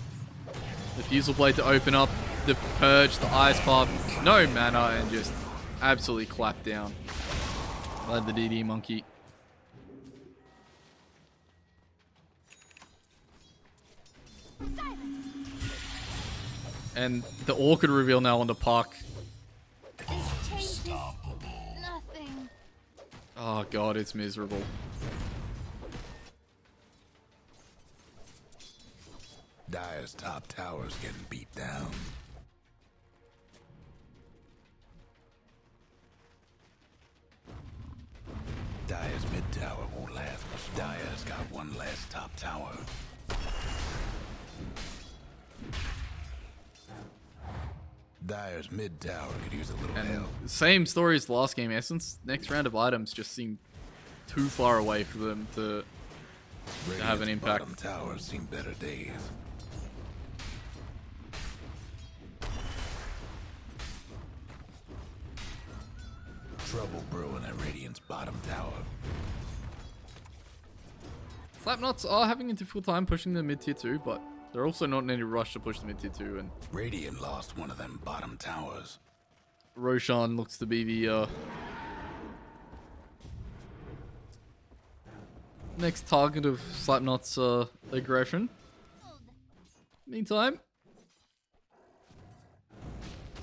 The Fusel Blade to open up. The Purge, the Ice Path. No mana, and just absolutely clapped down by the DD Monkey. And the Orchid reveal now on the Puck. Nothing. Oh god, it's miserable. Dire's top tower's getting beat down. Dire's mid tower won't last much. Dire's got one last top tower. Dire's mid tower could use a little help. Same story as the last game. Essence, next round of items just seem too far away for them to have an impact. Bottom tower's seen better days. Trouble brewing at Radiant's bottom tower. Slapnuts are having a difficult time pushing the mid tier 2, but they're also not in any rush to push the mid tier 2. And Radiant lost one of them bottom towers. Roshan looks to be the next target of Slapnuts' aggression. Meantime,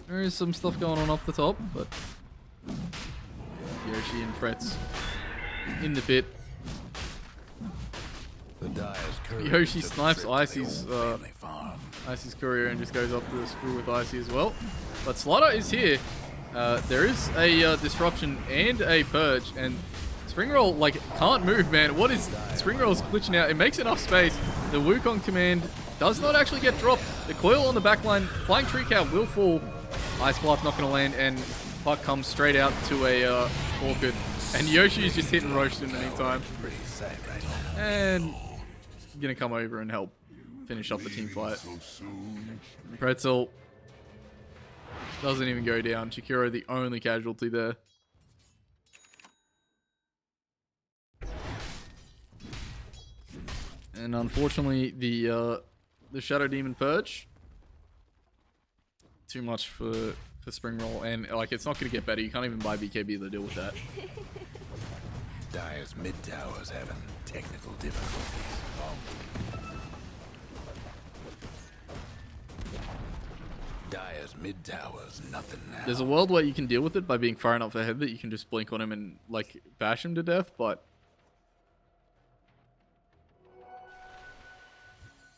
there is some stuff going on up the top, but Yoshi and Pretz in the pit. Yoshi snipes Icy's courier and just goes up to the screw with Icy as well. But Slaughter is here. There is a disruption and a purge, and Springroll like can't move, man. What is Springroll's glitching out? It makes enough space. The Wukong command does not actually get dropped. The coil on the backline, Flying Tree Cow will fall. Ice Blast not going to land, and Puck comes straight out to a Orchid. And Yoshi is just hitting Roast in the meantime. And going to come over and help finish up the team fight. Pretzel doesn't even go down. Chikiro the only casualty there. And unfortunately, the Shadow Demon Purge, too much for Springroll, and like it's not going to get better. You can't even buy BKB to deal with that. Dire's mid tower's having technical difficulties. Dire's mid tower's nothing now. There's a world where you can deal with it by being far enough ahead that you can just blink on him and like bash him to death, but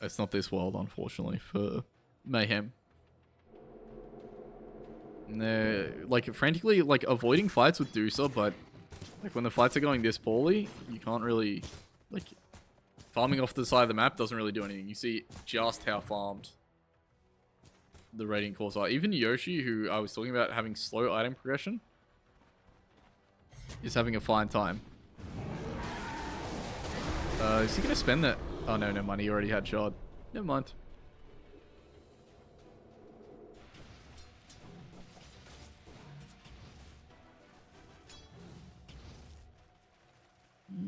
it's not this world, unfortunately, for Mayhem. And they're like frantically like avoiding fights with Dusa, but like when the fights are going this poorly, you can't really like farming off the side of the map doesn't really do anything. You see just how farmed the Radiant cores are. Even Yoshi, who I was talking about having slow item progression, is having a fine time. Is he gonna spend that? Oh no, no money. He already had shard. Never mind.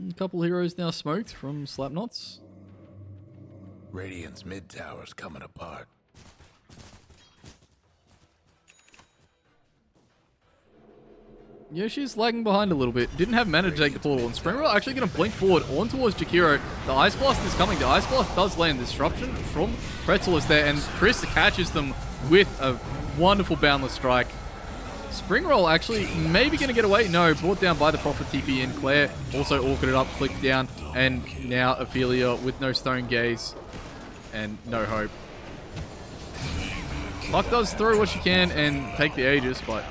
A couple heroes now smoked from Slapnuts. Radiant's mid tower's coming apart. Yoshi's lagging behind a little bit. Didn't have mana to take the portal. And Springroll actually going to blink forward on towards Jakiro. The Ice Blast is coming. The Ice Blast does land. Disruption from Pretzel is there. And Chris catches them with a wonderful Boundless Strike. Springroll actually maybe going to get away. No, brought down by the Prophet TP in. Claire also orchided up, clicked down. And now Ophelia with no Stone Gaze and no hope. Puck does throw what she can and take the Aegis, but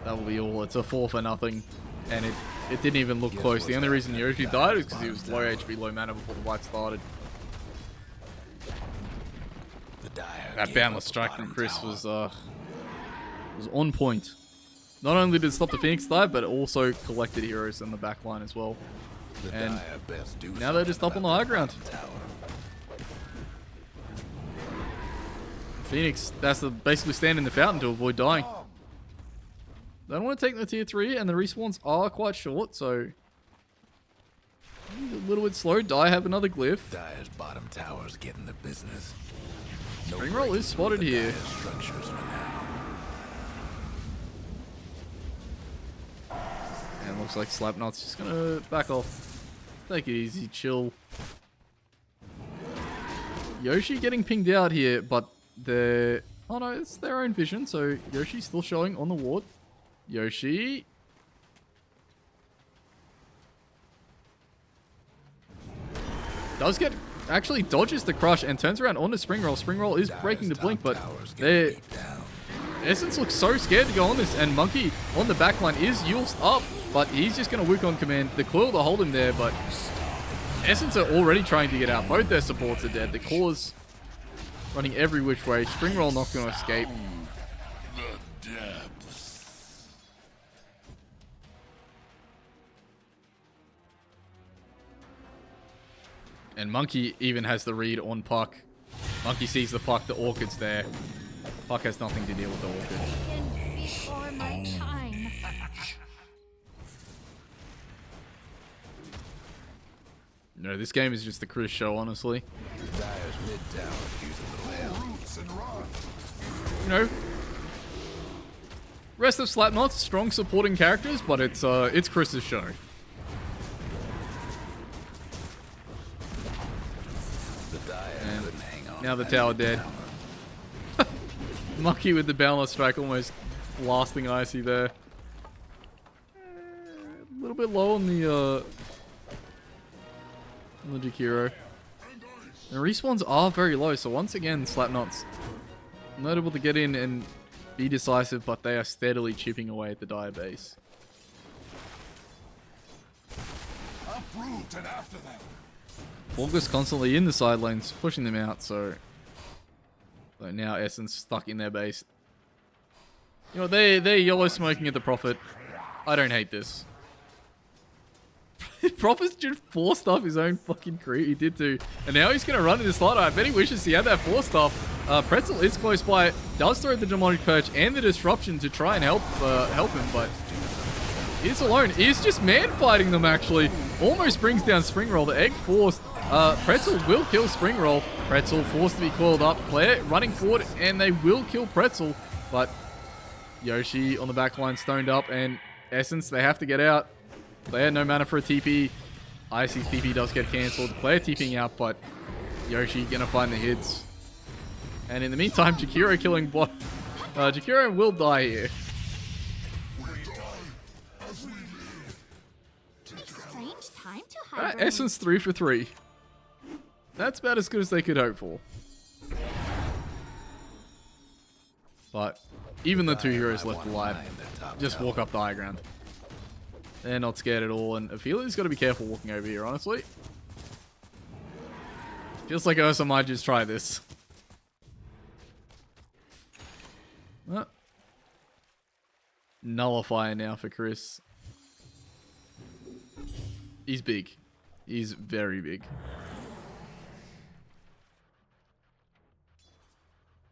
that will be all. It's a 4-0, and it didn't even look close. The only reason Yoshi died is because he was low HP, low mana before the fight started. That Boundless Strike from Chris was on point. Not only did it stop the Phoenix dive, but it also collected heroes in the back line as well. And now they're just up on the high ground. Phoenix has to basically stand in the fountain to avoid dying. They don't want to take the tier 3, and the respawns are quite short, so a little bit slow. Die have another glyph. Dire's bottom tower's getting the business. Springroll is spotted here. And looks like Slapnut's just gonna back off. Take it easy, chill. Yoshi getting pinged out here, but they're... Oh no, it's their own vision, so Yoshi's still showing on the ward. Yoshi. Does get... Actually dodges the crush and turns around onto Springroll. Springroll is breaking the blink, but their Essence looks so scared to go on this, and Monkey on the backline is Yule's up, but he's just going to Wukong command the coil to hold him there, but Essence are already trying to get out. Both their supports are dead. The core's running every which way. Springroll not going to escape. And Monkey even has the read on Puck. Monkey sees the Puck, the Orchid's there. Puck has nothing to deal with the Orchid. Before my time. No, this game is just the Chris show, honestly. You know, rest of Slapnuts, strong supporting characters, but it's Chris's show. And now the tower dead. Monkey with the boundless strike almost blasting Icy there. A little bit low on the Jakiro. And respawns are very low, so once again, Slapnuts not able to get in and be decisive, but they are steadily chipping away at the Dire base. Uproot and after them. Forgus constantly in the side lanes, pushing them out, so now Essence stuck in their base. You know, they're yellow smoking at the Prophet. I don't hate this. Prophet's just forced up his own fucking creep. He did too. And now he's going to run into Slider. I bet he wishes he had that forced up. Pretzel is close by. Does throw the Demonic Perch and the Disruption to try and help him, but he's alone. He's just man fighting them, actually. Almost brings down Spring Roll. The egg forced. Pretzel will kill Spring Roll. Pretzel forced to be coiled up. Claire running forward, and they will kill Pretzel. But Yoshi on the back line stoned up, and Essence, they have to get out. Claire, no mana for a TP. Icy's TP does get cancelled. Claire TPing out, but Yoshi gonna find the hits. And in the meantime, Jakiro killing bot. Jakiro will die here. Strange time to Alright, Essence 3 for 3. That's about as good as they could hope for. But even the two heroes left alive just walk up the high ground. They're not scared at all, and Ophelia's got to be careful walking over here, honestly. Feels like Ursa might just try this. Nullifier now for Chris. He's big. He's very big.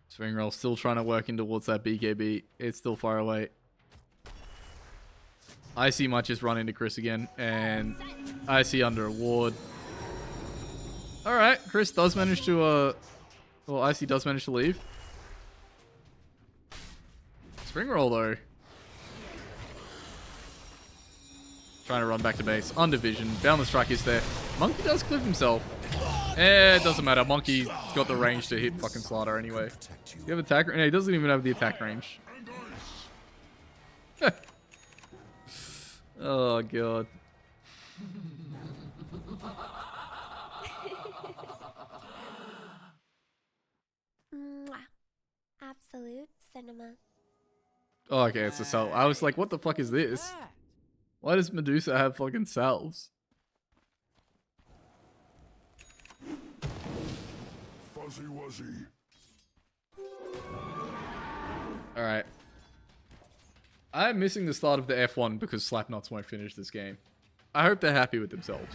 Spring Roll still trying to work in towards that BKB. It's still far away. Icy might just run into Chris again, and Icy under a ward. Alright, Chris does manage to, well, Icy does manage to leave. Spring Roll, though. Trying to run back to base. Under vision. Boundless Strike is there. Monkey does clip himself. It doesn't matter. Monkey's got the range to hit fucking Slaughter anyway. You have attack range? No, he doesn't even have the attack range. Oh, God. Absolute cinema. Oh, okay, it's a cell. I was like, what the fuck is this? Why does Medusa have fucking cells? Fuzzy wuzzy. Alright. I'm missing the start of the F1 because Slapnuts won't finish this game. I hope they're happy with themselves.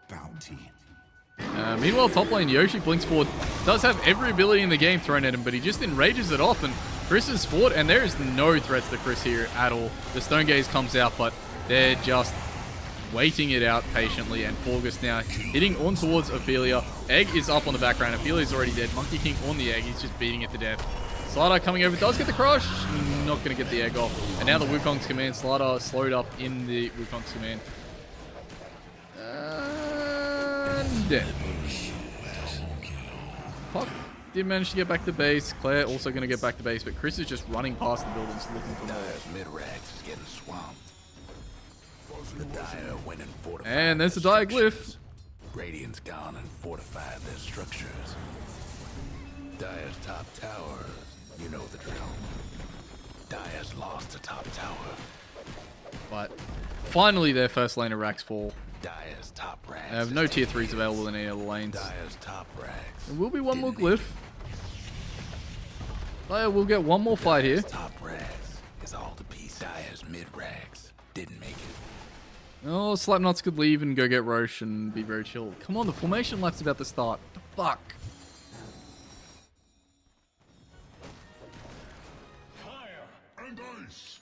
Bounty. Meanwhile, top lane Yoshi blinks forward. Does have every ability in the game thrown at him, but he just enrages it off, and Chris is forward, and there is no threats to Chris here at all. The Stone Gaze comes out, but they're just waiting it out patiently, and Forgus now hitting on towards Ophelia. Egg is up on the background. Ophelia's already dead. Monkey King on the egg. He's just beating it to death. Slider coming over. Does get the crush. Not going to get the egg off. And now the Wukong's command. Slider slowed up in the Wukong's command. And dead. Puck did manage to get back to base. Claire also going to get back to base, but Chris is just running past the buildings looking for more. Mid-ranks is getting swamped. The Dire went and fortified. And there's the Dire glyph. Radiant's gone and fortified their structures. Dire's top tower, you know the drill. Dire's lost the top tower. But finally their first lane of racks fall. Dire's top ranks. They have no tier 3s available in any of the lanes. Dire's top ranks. There will be one more glyph. Dire will get one more fight here. Top ranks is all the piece. Dire's mid ranks didn't make it. Oh, Slapnuts could leave and go get Roche and be very chill. Come on, the formation lap's about to start. What the fuck? Fire and ice.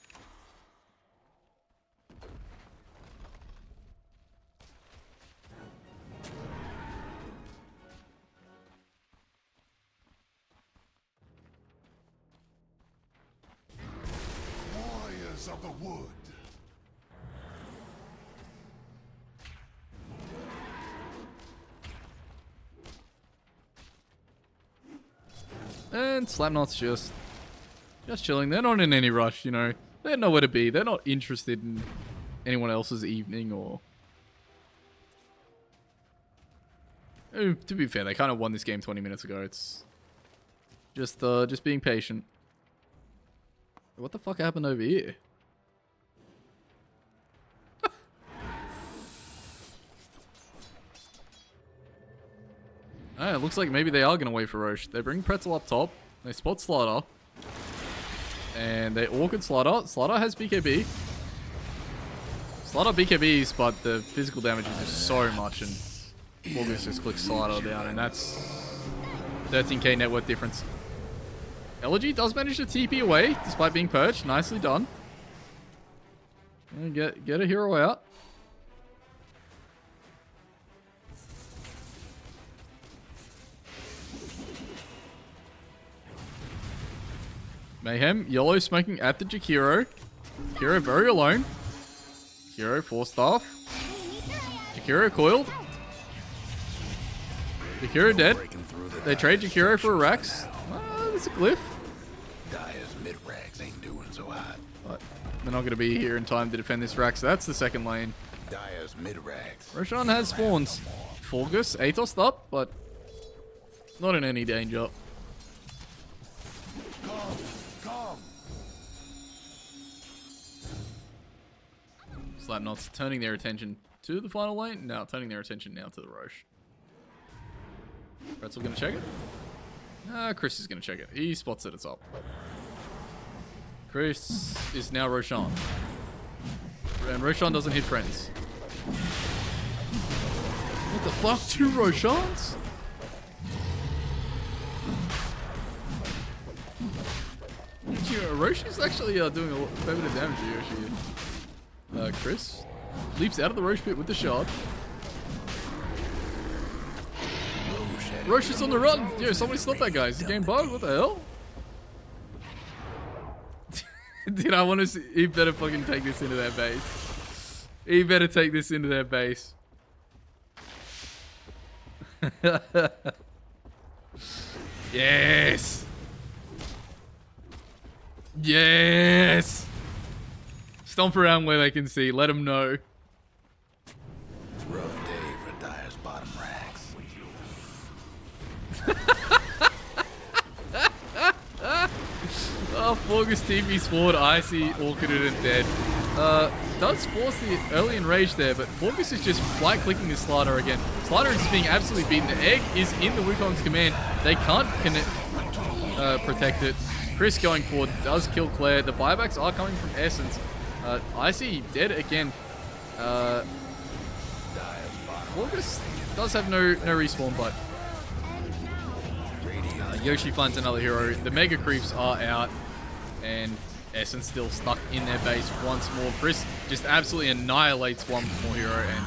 voice of the wood. And Slapnuts just chilling. They're not in any rush, you know. They have nowhere to be. They're not interested in anyone else's evening or... To be fair, they kind of won this game 20 minutes ago. It's just being patient. What the fuck happened over here? Oh, it looks like maybe they are going to wait for Roche. They bring Pretzel up top. They spot Slider. And they orchid Slider. Slider has BKB. Slider BKBs, but the physical damage is just so much. And August just clicks Slider down. And that's 13k net worth difference. Elegy does manage to TP away, despite being perched. Nicely done. And get a hero out. Mayhem, yellow smoking at the Jakiro. Jakiro very alone. Jakiro 4-staff. Jakiro coiled. Jakiro dead. They trade Jakiro for a Rax. There's a glyph. Dire's mid-rags ain't doing so hot. But they're not going to be here in time to defend this Rax. So that's the second lane. Dire's mid-rags. Roshan has spawns. Forgus, Atos up, but not in any danger. Slapnuts turning their attention to the final lane. No, turning their attention now to the Roche. Pretzel gonna check it? Chris is gonna check it. He spots it, it's up. Chris is now Roshan. And Roshan doesn't hit friends. What the fuck? 2 Roshans? Roshi's actually doing a fair bit of damage here. Chris leaps out of the Roche pit with the shard. Roche is on the run. Yo, somebody stop that guy. Is the game bugged? What the hell? Dude, I want to see. He better fucking take this into their base. He better take this into their base. Yes. Yes. Stomp around where they can see. Let them know. Rough day for Dire's bottom racks. Oh, Forgus TP Sword, Icy, Orchided, and dead. Does force the early enrage there, but Forgus is just flight clicking the Slider again. Slider is being absolutely beaten. The egg is in the Wukong's command. They can't protect it. Chris going forward does kill Claire. The buybacks are coming from Essence. Icy dead again. Forgus does have no respawn, but Yoshi finds another hero. The Mega Creeps are out, and Essence still stuck in their base once more. Chris just absolutely annihilates one more hero, and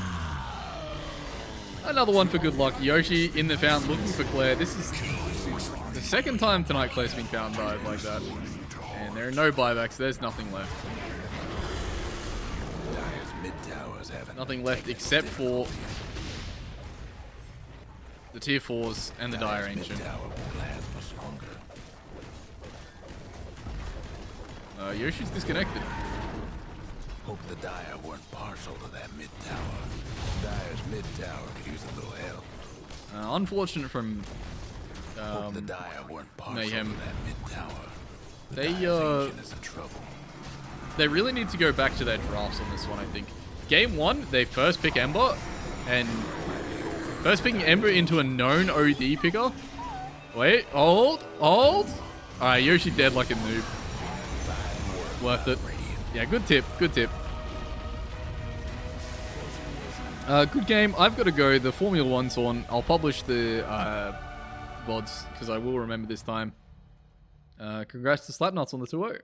another one for good luck. Yoshi in the fountain looking for Claire. This is the second time tonight Claire's been found died like that. And there are no buybacks. There's nothing left. Nothing left except for the tier 4s and the Dire Ancient. Yoshi's disconnected. Hope the Dire weren't partial to that mid tower. Dire's mid tower could use a little help. Unfortunate from Hope the Dire weren't partial Mayhem. to that mid tower. They really need to go back to their drafts on this one, I think. Game 1, they first pick Ember, and first picking Ember into a known OD picker. Wait, hold. Alright, Yoshi dead like a noob. Worth it. Yeah, good tip. Good game. I've got to go. The Formula 1's on. I'll publish the VODs because I will remember this time. Congrats to Slapnuts on the 2-0.